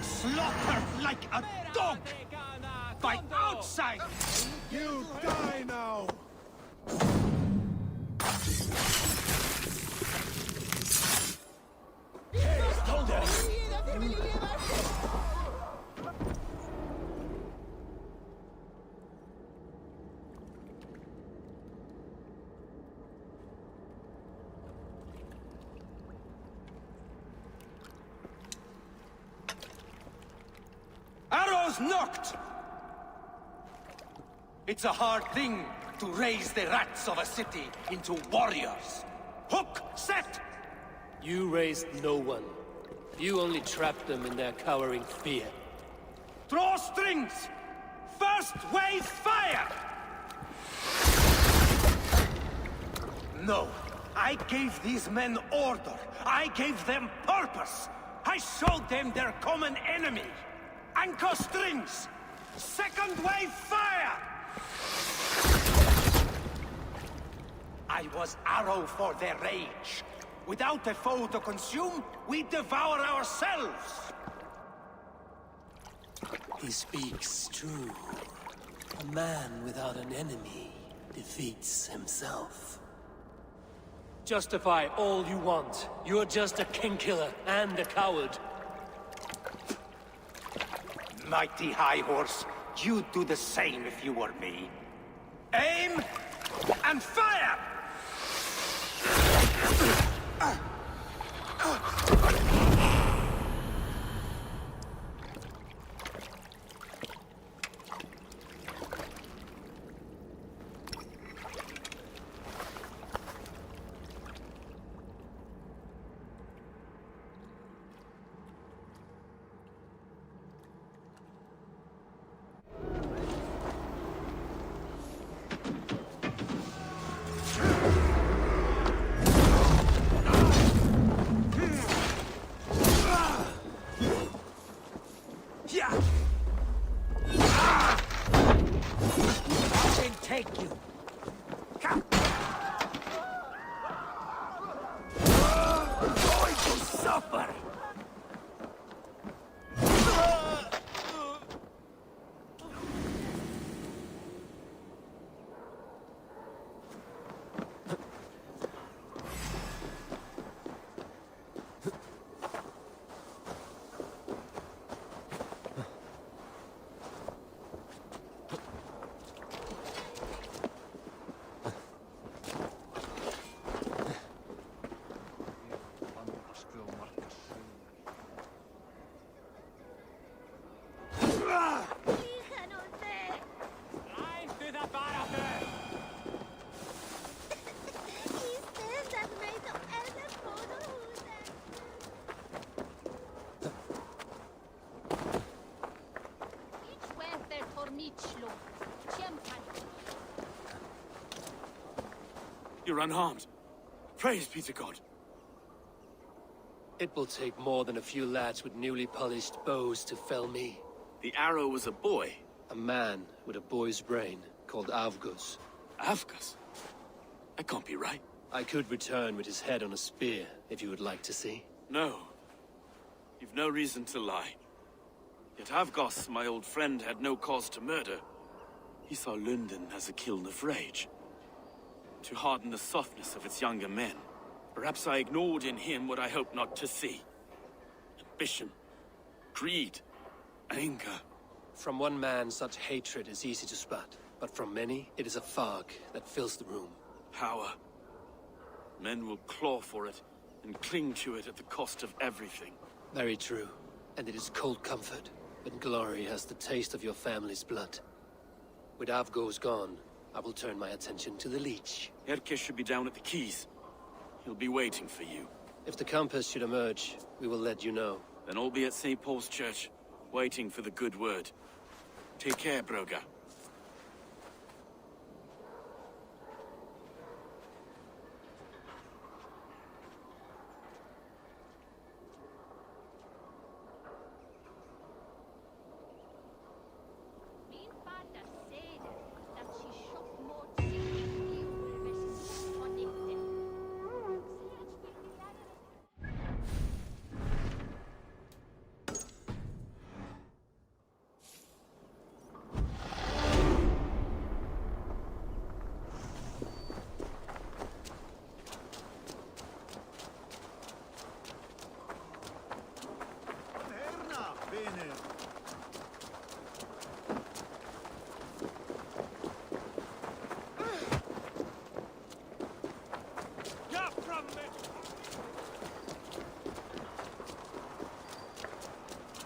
slaughtered like a dog by outside. You die now! Hold it! Arrows knocked! It's a hard thing to raise the rats of a city into warriors. Hook, set! You raised no one. You only trapped them in their cowering fear. Draw strings! First wave fire! No, I gave these men order. I gave them purpose. I showed them their common enemy. Anchor strings! Second wave fire! I was arrow for their rage. Without a foe to consume, we devour ourselves! He speaks true. A man without an enemy defeats himself. Justify all you want. You're just a king-killer and a coward. Mighty High Horse, you'd do the same if you were me. Aim and fire! You're unharmed. Praise be to God. It will take more than a few lads with newly polished bows to fell me. The arrow was a boy. A man with a boy's brain, called Avgus. Avgus? That can't be right. I could return with his head on a spear, if you would like to see. No. You've no reason to lie. Yet Avgos, my old friend, had no cause to murder. He saw London as a kiln of rage. To harden the softness of its younger men. Perhaps I ignored in him what I hoped not to see. Ambition, greed, anger. From one man, such hatred is easy to spot. But from many, it is a fog that fills the room. Power. Men will claw for it, and cling to it at the cost of everything. Very true. And it is cold comfort, when glory has the taste of your family's blood. With Avgos gone, I will turn my attention to the Leech. Erke should be down at the quays. He'll be waiting for you. If the compass should emerge, we will let you know. Then I'll be at St. Paul's Church, waiting for the good word. Take care, Broga.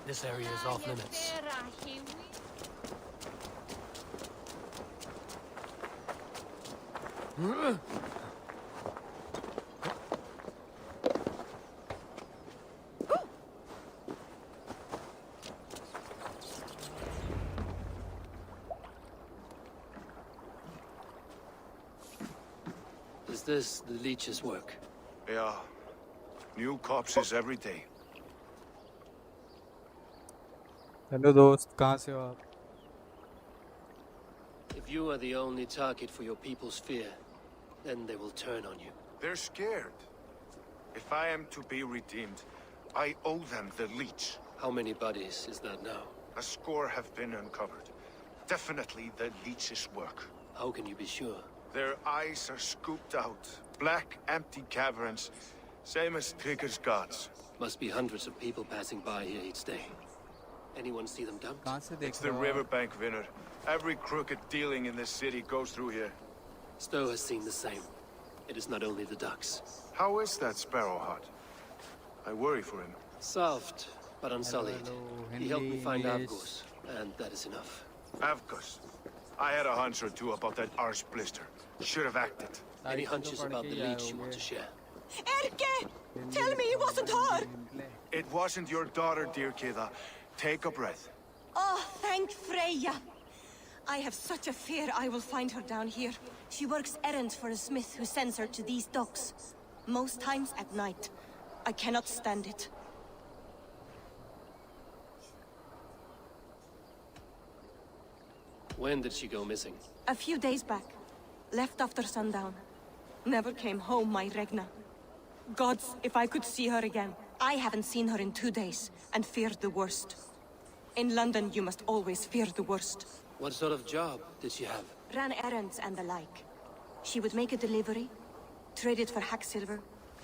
This area is off limits. Is this the Leech's work? Yeah. New corpses every day. Hello दोस्त कहाँ से हो आप? If you are the only target for your people's fear, then they will turn on you. They're scared. If I am to be redeemed, I owe them the Leech. How many bodies is that now? A score have been uncovered. Definitely the Leech's work. How can you be sure? Their eyes are scooped out. Black, empty caverns. Same as Trigger's gods. Must be hundreds of people passing by here each day. Anyone see them dumped? It's the riverbank, Vinner. Every crooked dealing in this city goes through here. Stowe has seen the same. It is not only the ducks. How is that Sparrow Hut? I worry for him. Soft, but unsullied. He helped me find Avgos, and that is enough. Avgos. I had a hunch or two about that arse blister. Should have acted. Any hunches about the Leech you want to share? Erke! Tell me it wasn't her! It wasn't your daughter, dear Kida. Take a breath. Oh, thank Freya. I have such a fear I will find her down here. She works errands for a smith who sends her to these docks. Most times at night. I cannot stand it. When did she go missing? A few days back. Left after sundown. Never came home, my Regna. Gods, if I could see her again. I haven't seen her in 2 days, and feared the worst. In London, you must always fear the worst. What sort of job did she have? Ran errands and the like. She would make a delivery, trade it for hack silver,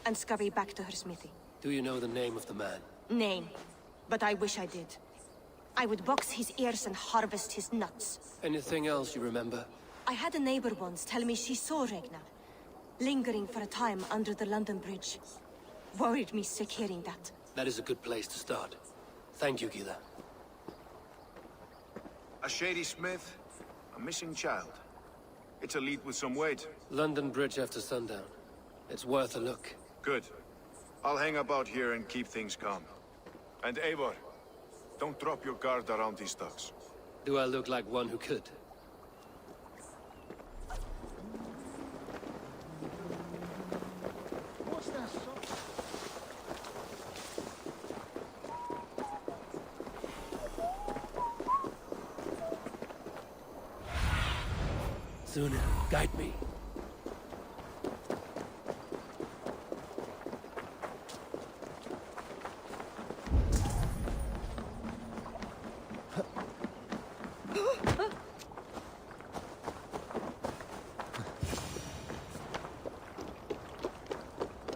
and scurry back to her smithy. Do you know the name of the man? Name. But I wish I did. I would box his ears and harvest his nuts. Anything else you remember? I had a neighbor once tell me she saw Regna, lingering for a time under the London Bridge. Worried me sick hearing that. That is a good place to start. Thank you, Gila. A shady smith, a missing child. It's a lead with some weight. London Bridge after sundown. It's worth a look. Good. I'll hang about here and keep things calm. And Eivor, don't drop your guard around these thugs. Do I look like one who could? What's that song? Suna, guide me.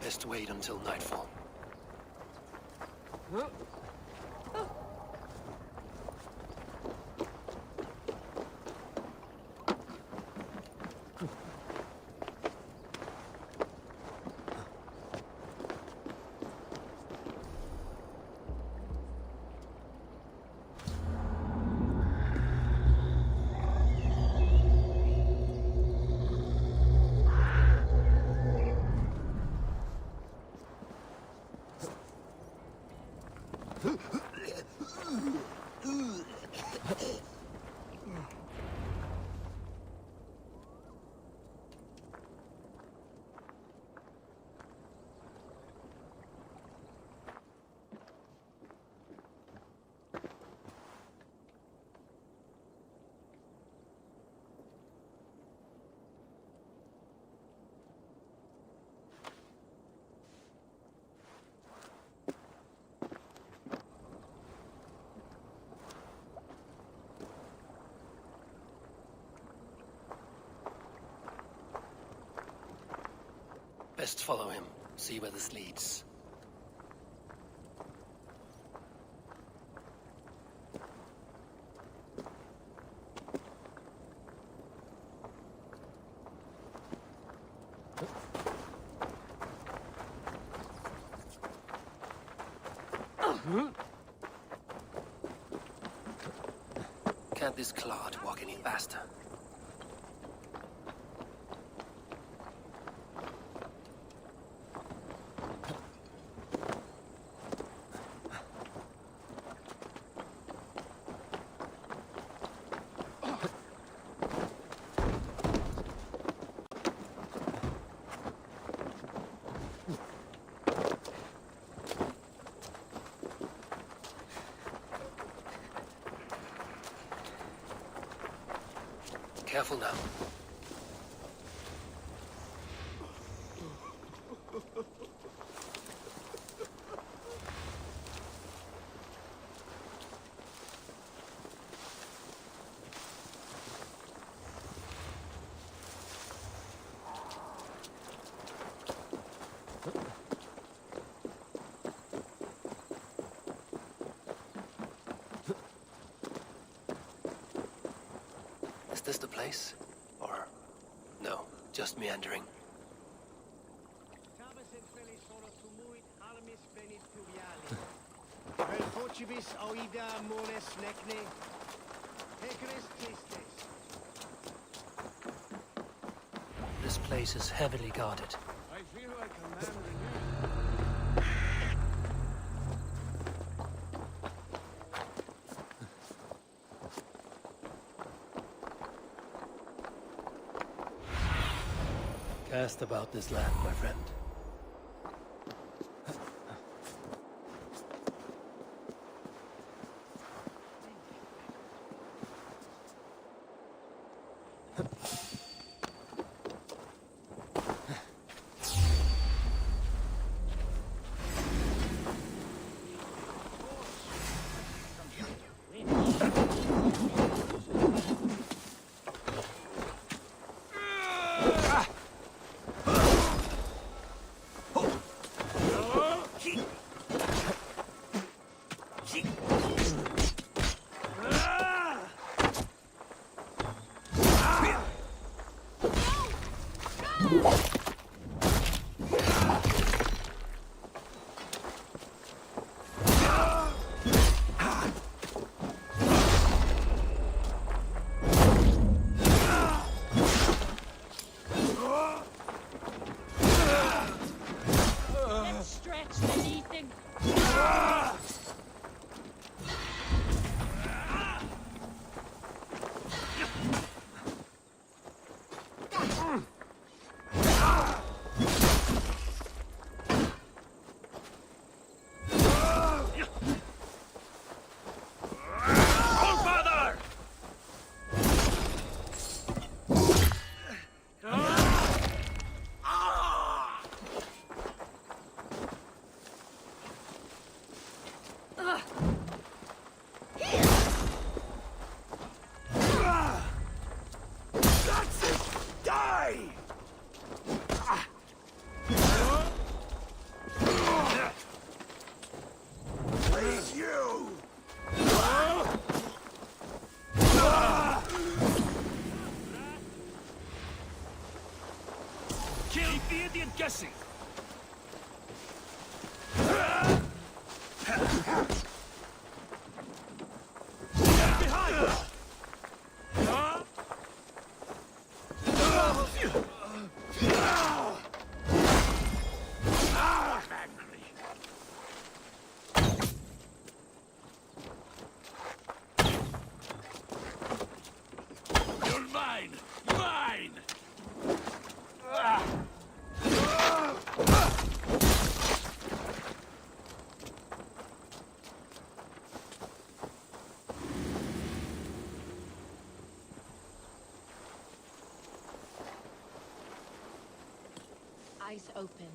Best wait until nightfall. Best follow him, see where this leads. Can't this clod walk any faster? Careful now. Is this the place? Or no, just meandering? This place is heavily guarded. I feel like a man renewed. Cast about this land, my friend. place open.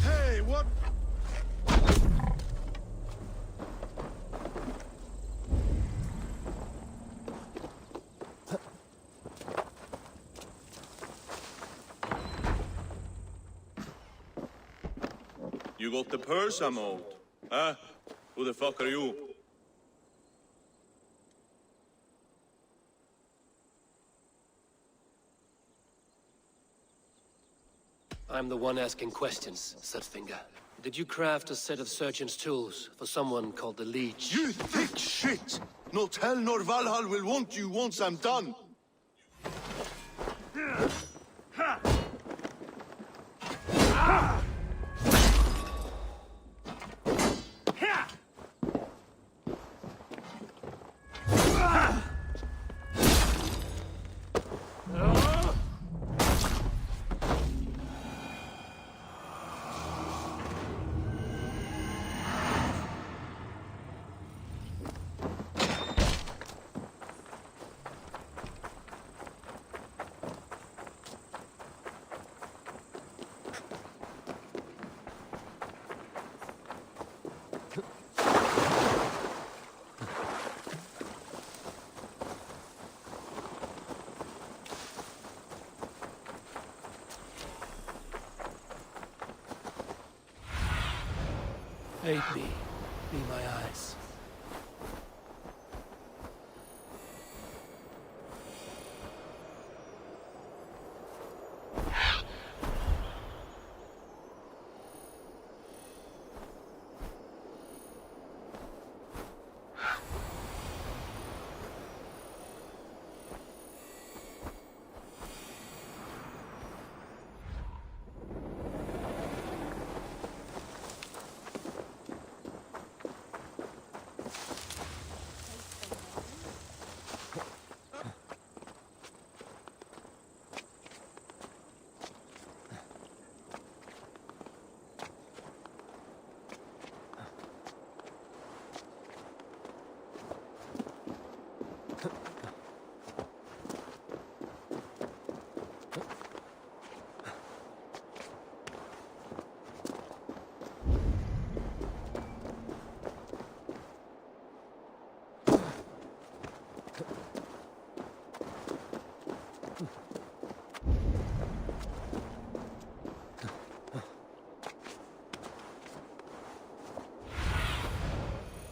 Hey, what? You got the purse, I'm old. Huh? Who the fuck are you? I'm the one asking questions, Sutfinger. Did you craft a set of surgeon's tools for someone called the Leech? You thick shit! Not hell nor Valhalla will want you once I'm done! Aid me. Be my eyes.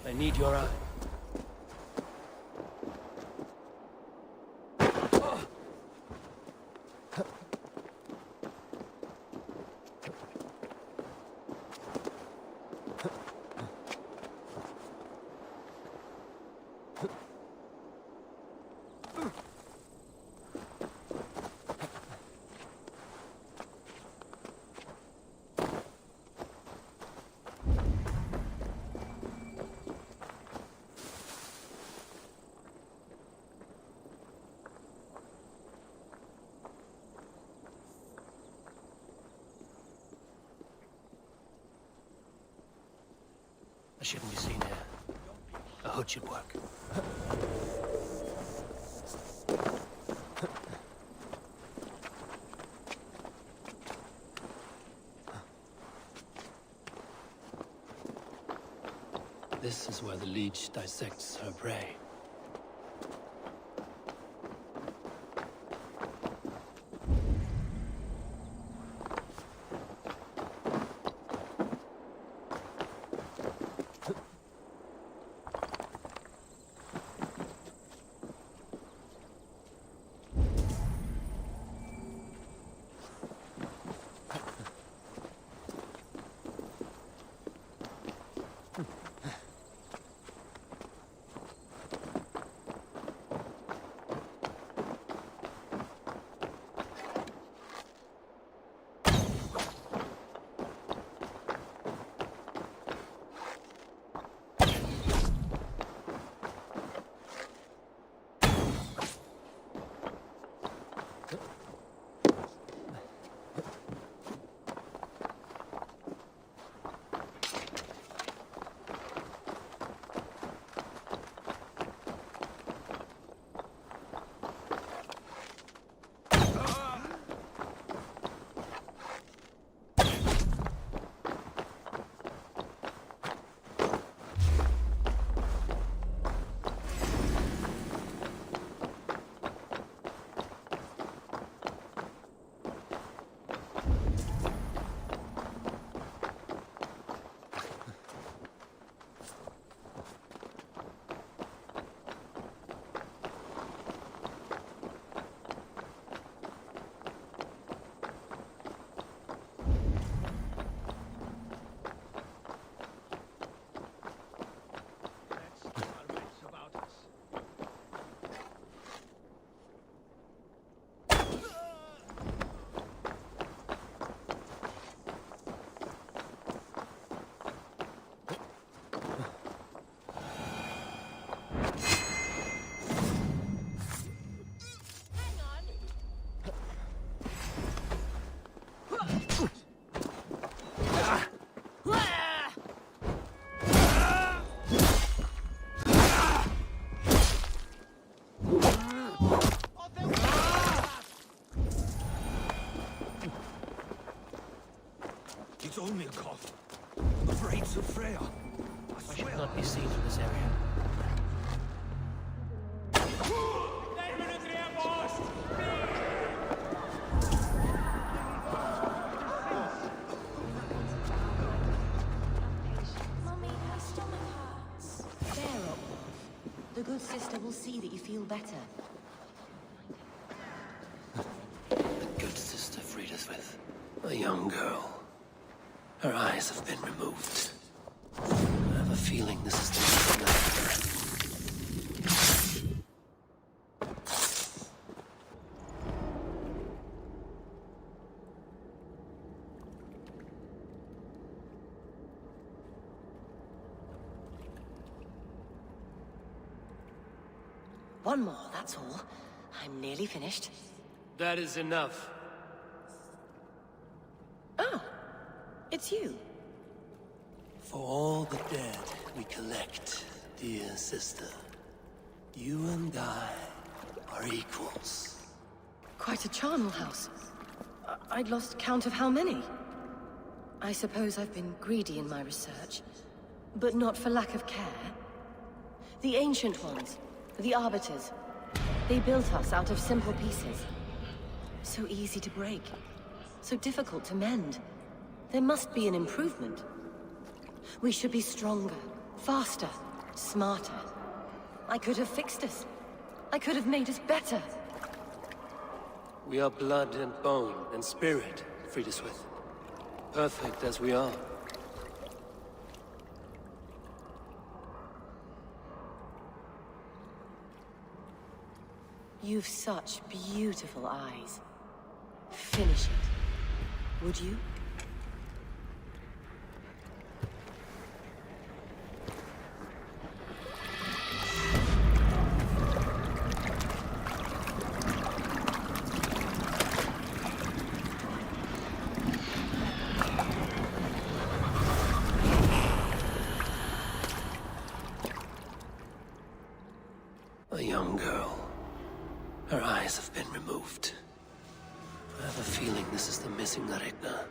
I need your eye. I shouldn't be seen here. A hood should work. This is where the leech dissects her prey. The good sister will see that you feel better. The good sister freed us with a young girl. Her eyes have been removed. I have a feeling this is the missing link. One more, that's all. I'm nearly finished. That is enough. Oh, it's you. For all the dead we collect, dear sister, you and I are equals. Quite a charnel house. I'd lost count of how many. I suppose I've been greedy in my research, but not for lack of care. The ancient ones, the arbiters, they built us out of simple pieces. So easy to break, so difficult to mend. There must be an improvement. We should be stronger, faster, smarter. I could have fixed us. I could have made us better. We are blood and bone and spirit, Friedeswith. Perfect as we are. You've such beautiful eyes. Finish it, would you? A young girl. Her eyes have been removed. I have a feeling this is the missing Regna.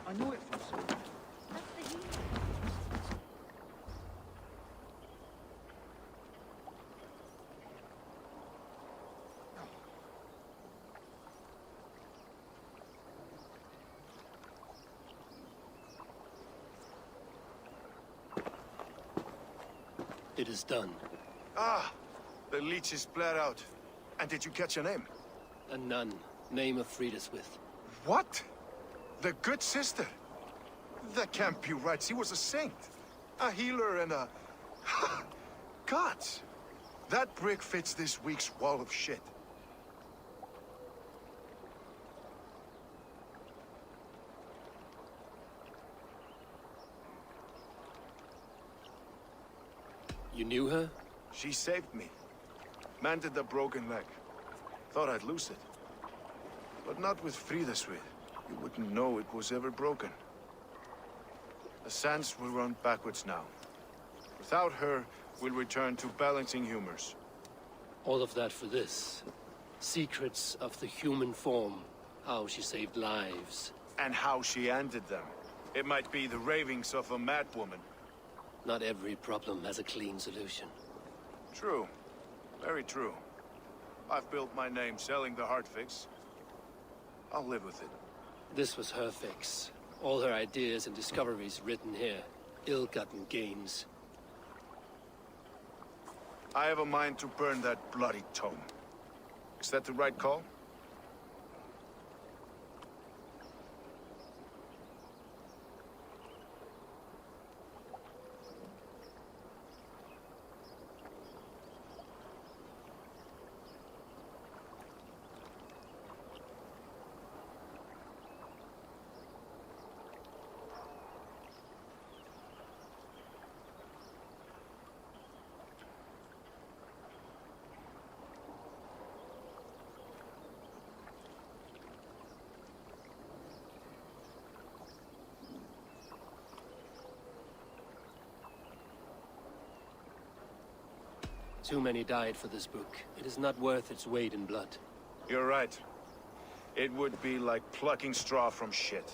I know it from somewhere. It is done. Ah, the leech is bled out. And did you catch a name? A nun, name of Friedeswith. What? The good sister? That can't be right. She was a saint. A healer and a... Gods! That brick fits this week's wall of shit. You knew her? She saved me. Mended the broken leg. Thought I'd lose it. But not with Friedeswith. You wouldn't know it was ever broken. The sands will run backwards now. Without her, we'll return to balancing humors. All of that for this. Secrets of the human form. How she saved lives. And how she ended them. It might be the ravings of a madwoman. Not every problem has a clean solution. True. Very true. I've built my name selling the heart fix. I'll live with it. This was her fix. All her ideas and discoveries written here. Ill-gotten gains. I have a mind to burn that bloody tome. Is that the right call? Too many died for this book. It is not worth its weight in blood. You're right. It would be like plucking straw from shit.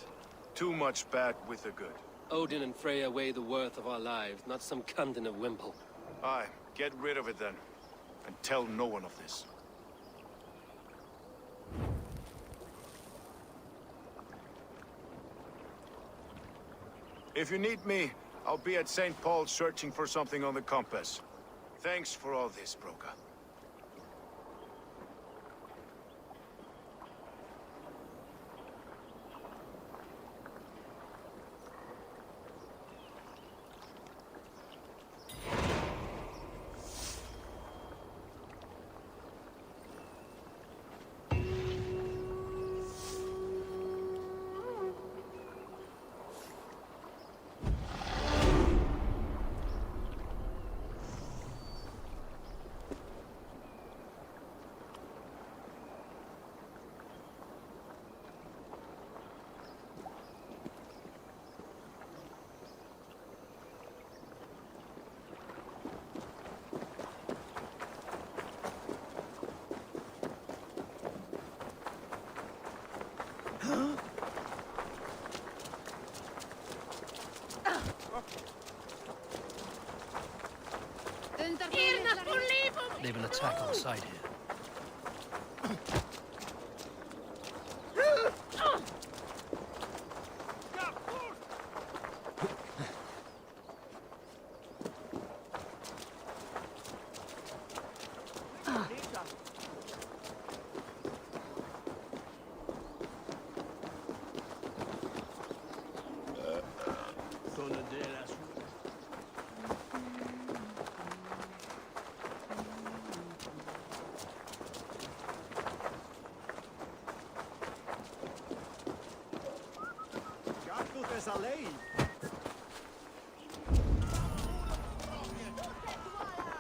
Too much bad with the good. Odin and Freya weigh the worth of our lives, not some cunt in a wimple. Aye, get rid of it then. And tell no one of this. If you need me, I'll be at St. Paul's searching for something on the compass. Thanks for all this, Broka. They've an attack on sight here.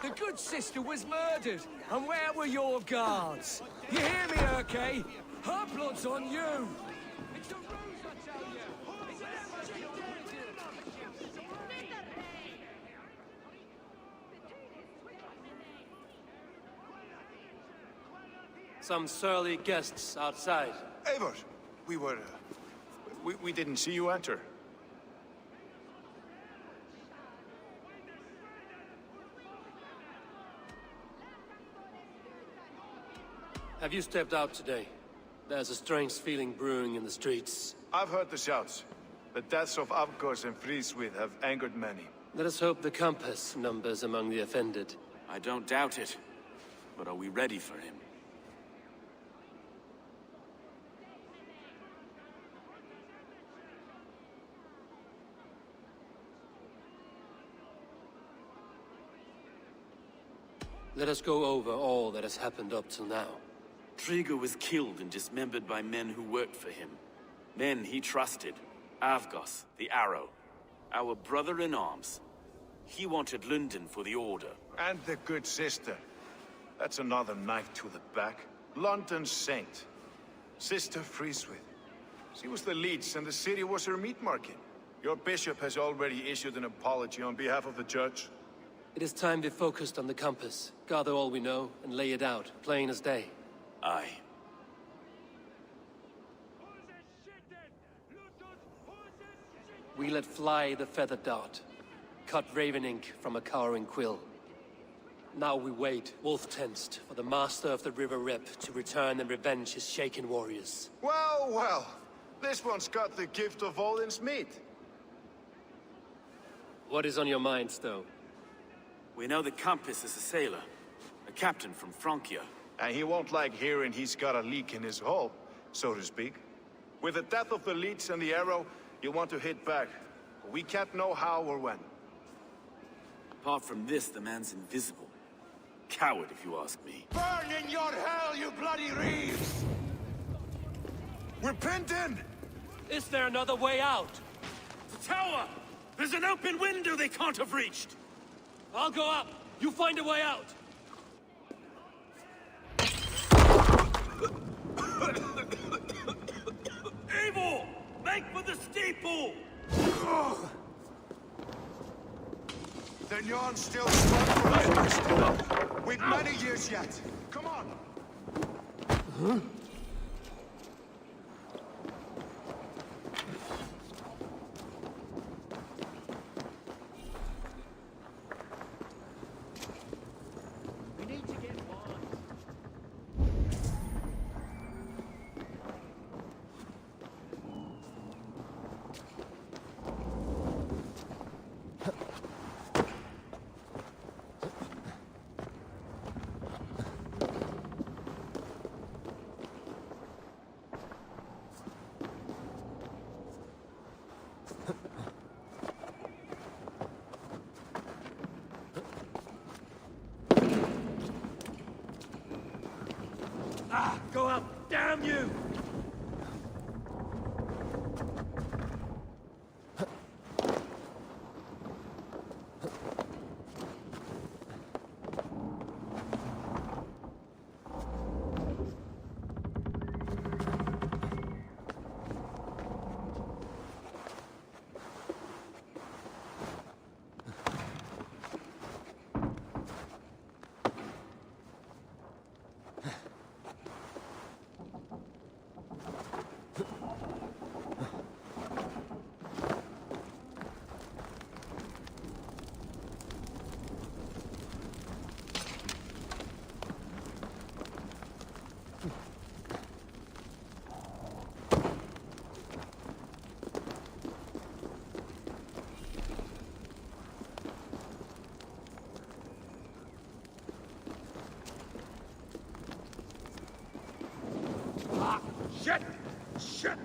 The good sister was murdered, and where were your guards? You hear me, Erke? Her blood's on you! It's a ruse, I tell you! Some surly guests outside. Eivor, we didn't see you enter. Have you stepped out today? There's a strange feeling brewing in the streets. I've heard the shouts. The deaths of Avgos and Frieswith have angered many. Let us hope the compass numbers among the offended. I don't doubt it. But are we ready for him? Let us go over all that has happened up till now. Trigo was killed and dismembered by men who worked for him. Men he trusted. Avgos, the Arrow. Our brother-in-arms. He wanted London for the Order. And the good sister. That's another knife to the back. London's saint. Sister Frieswith. She was the leech and the city was her meat market. Your bishop has already issued an apology on behalf of the church. It is time we focused on the compass, gather all we know, and lay it out, plain as day. Aye. We let fly the feathered dart, cut raven ink from a cowering quill. Now we wait, wolf-tensed, for the master of the River Rip to return and revenge his shaken warriors. Well, well. This one's got the gift of Odin's meat. What is on your minds, though? We know that Campus is a sailor, a captain from Francia. And he won't like hearing he's got a leak in his hull, so to speak. With the death of the leech and the arrow, you'll want to hit back. But we can't know how or when. Apart from this, the man's invisible. Coward, if you ask me. Burn in your hell, you bloody reeves! We're pinned in! Is there another way out? The tower! There's an open window they can't have reached! I'll go up! You find a way out! Eivor! Make for the steeple! Then you're still strong for us, Master. We've many years yet. Come on! Huh? Go up! Damn you! Shit! Shit!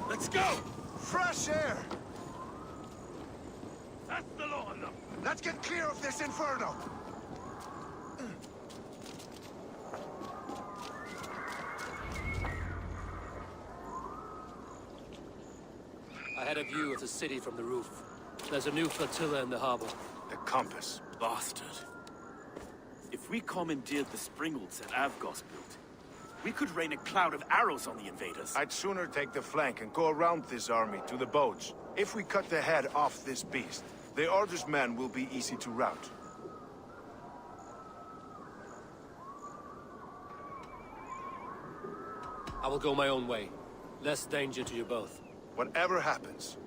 Let's go! Fresh air! That's the lot of them! Let's get clear of this inferno! I had a view of the city from the roof. There's a new flotilla in the harbor. The compass. Bastard. If we commandeered the springalds that Avgos built, we could rain a cloud of arrows on the invaders. I'd sooner take the flank and go around this army to the boats. If we cut the head off this beast, the Order's men will be easy to rout. I will go my own way. Less danger to you both. Whatever happens,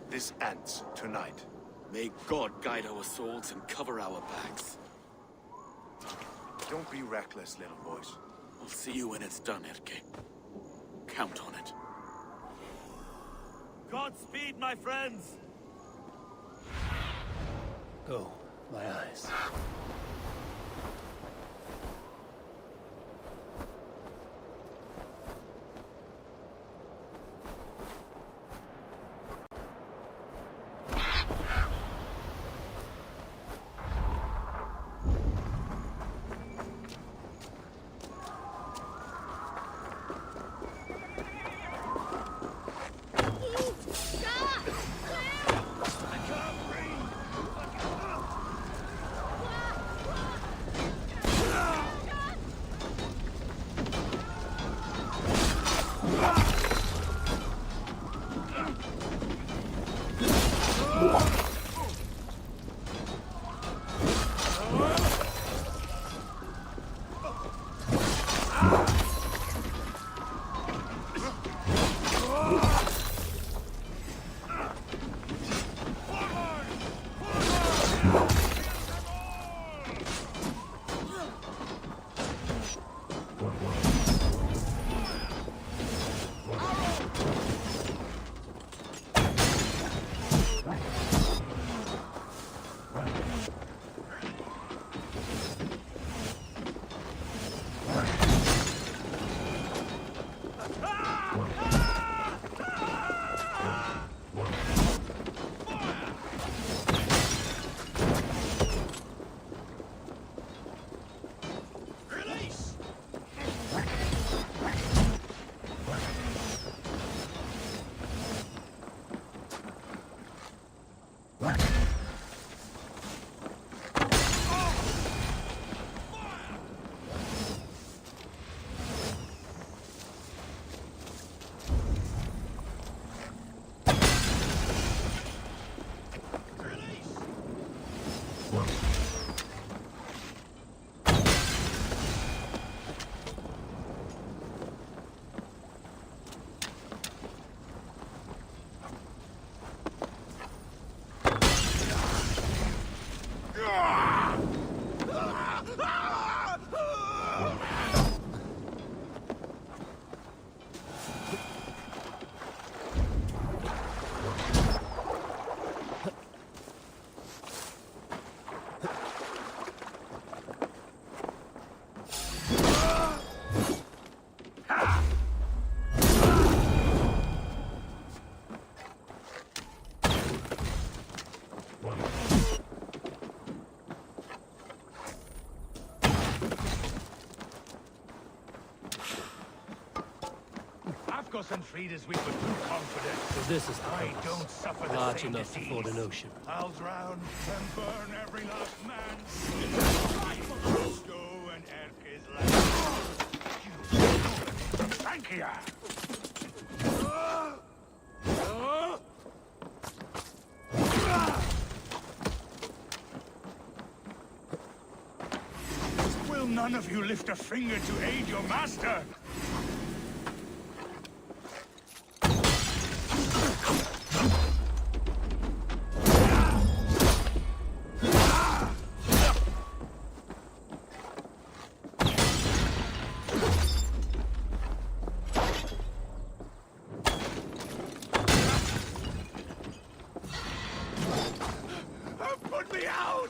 this ends tonight. May God guide our swords and cover our backs. Don't be reckless, little voice. I'll see you when it's done, Erke. Count on it. Godspeed, my friends! Go, my eyes. And Frida's we were too confident. So this is the I compass. don't suffer the Large same enough to disease. ford an ocean. I'll drown and burn every last man. Go and Erke's land. Thank you. Will none of you lift a finger to aid your master? me out!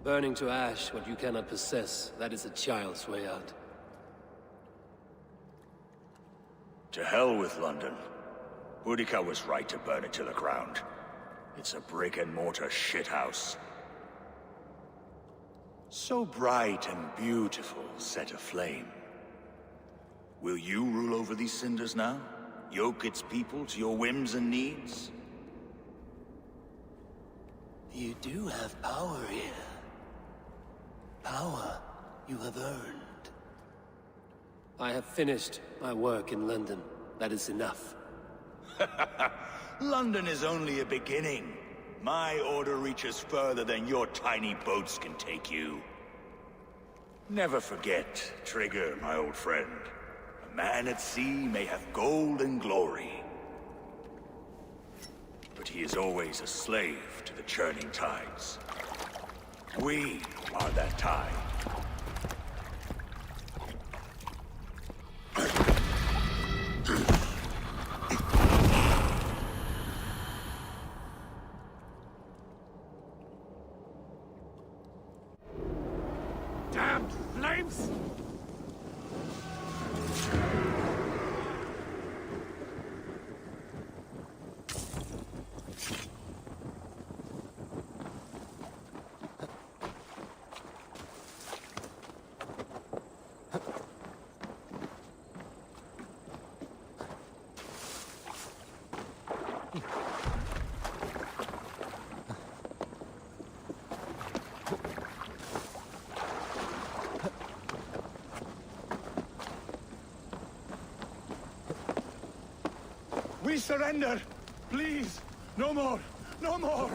Burning to ash what you cannot possess, that is a child's way out. To hell with London. Boudica was right to burn it to the ground. It's a brick-and-mortar shithouse. So bright and beautiful, set aflame. Will you rule over these cinders now? Yoke its people to your whims and needs? You do have power here. Power you have earned. I have finished my work in London. That is enough. London is only a beginning. My order reaches further than your tiny boats can take you. Never forget, Trigger, my old friend. A man at sea may have gold and glory, but he is always a slave to the churning tides. We are that tide. Damn flames! We surrender! Please! No more! No more!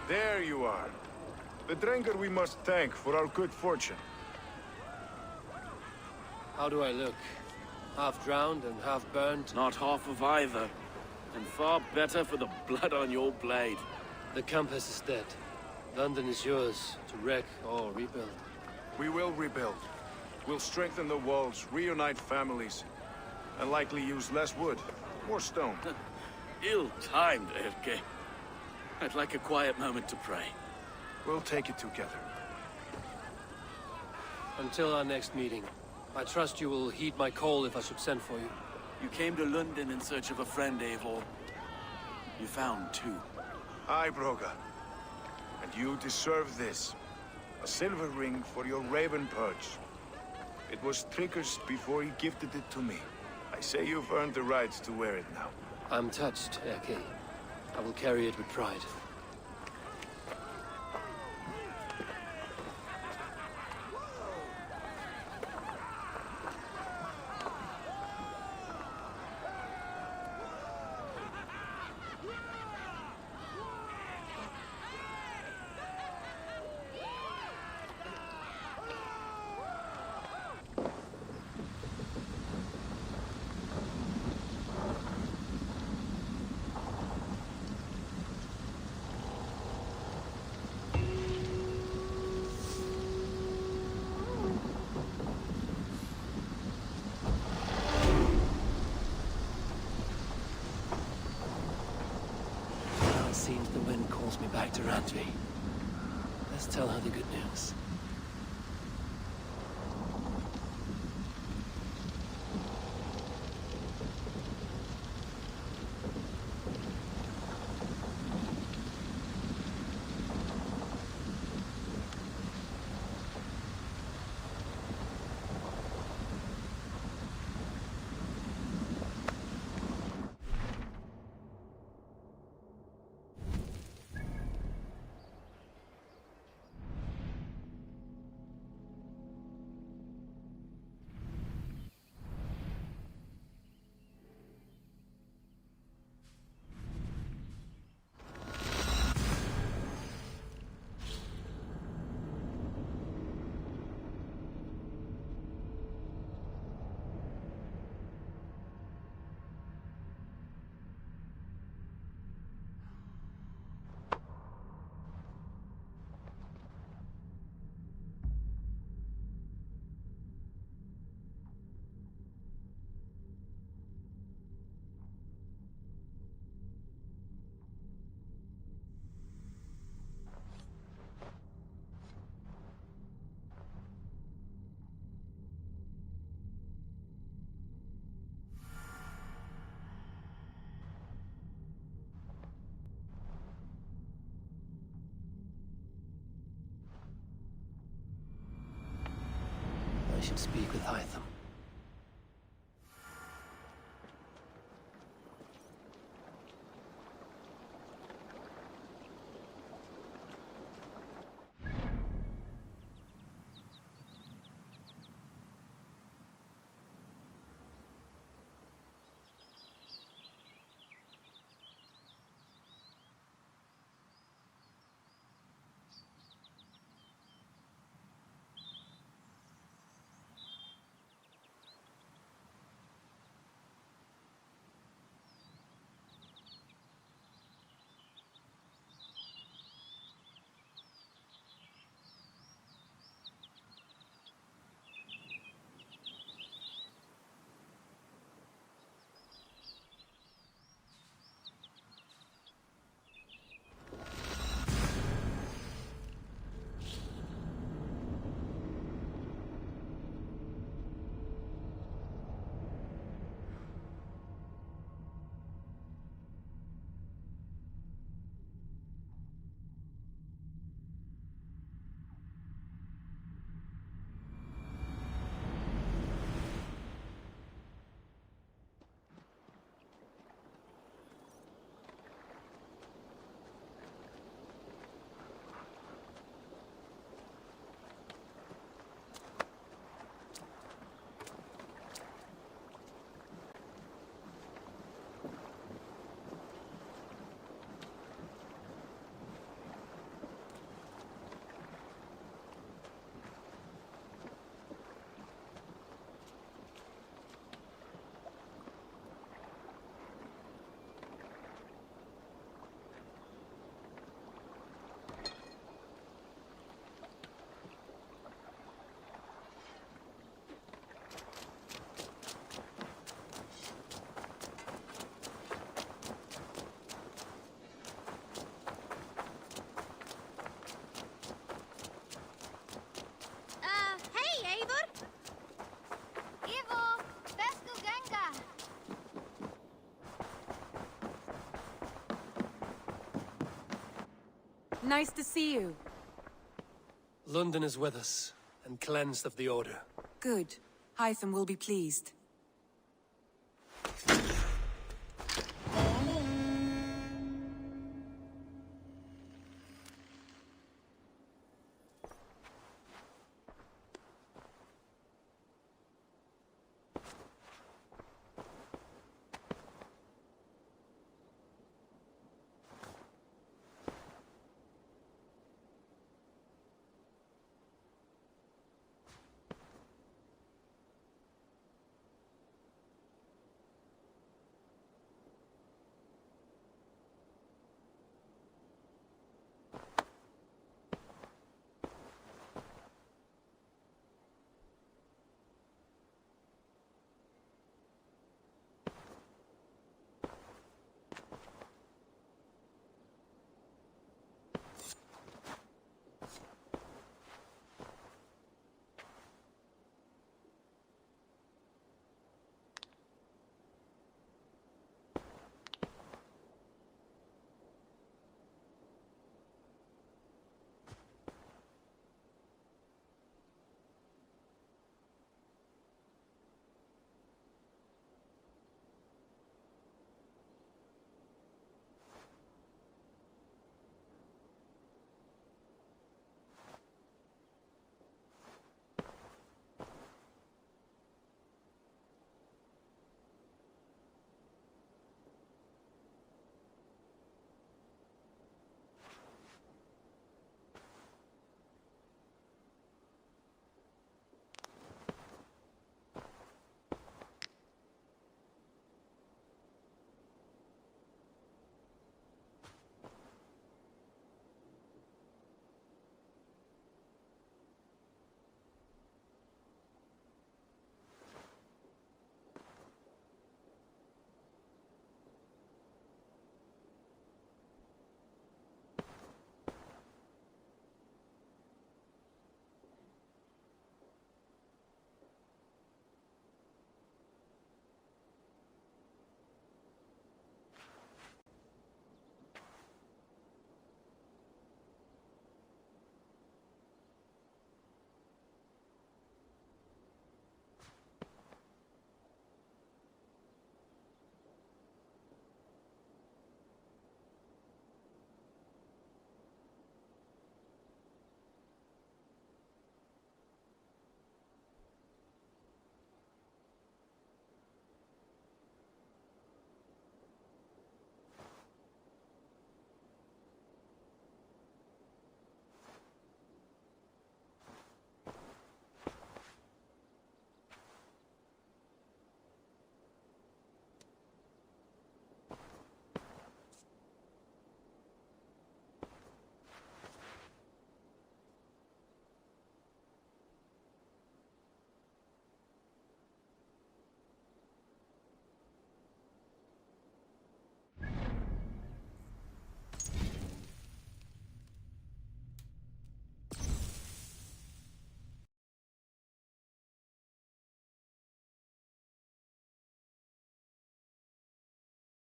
There you are. The drinker we must thank for our good fortune. How do I look? Half drowned and half burnt? Not half of either. And far better for the blood on your blade. The Compass is dead. London is yours, to wreck or rebuild. We will rebuild. We'll strengthen the walls, reunite families, and likely use less wood, more stone. Ill-timed, Erke. I'd like a quiet moment to pray. We'll take it together. Until our next meeting, I trust you will heed my call if I should send for you. You came to London in search of a friend, Eivor. You found two. Aye, Broga. And you deserve this. A silver ring for your raven perch. It was Trigger's before he gifted it to me. I say you've earned the right to wear it now. I'm touched, Erke. I will carry it with pride. Seems the wind calls me back to Randvi. Let's tell her the good news. should speak with Hytham. Hey, Eivor! Eivor! Vesco Ganga! Nice to see you. London is with us, and cleansed of the Order. Good. Hytham will be pleased.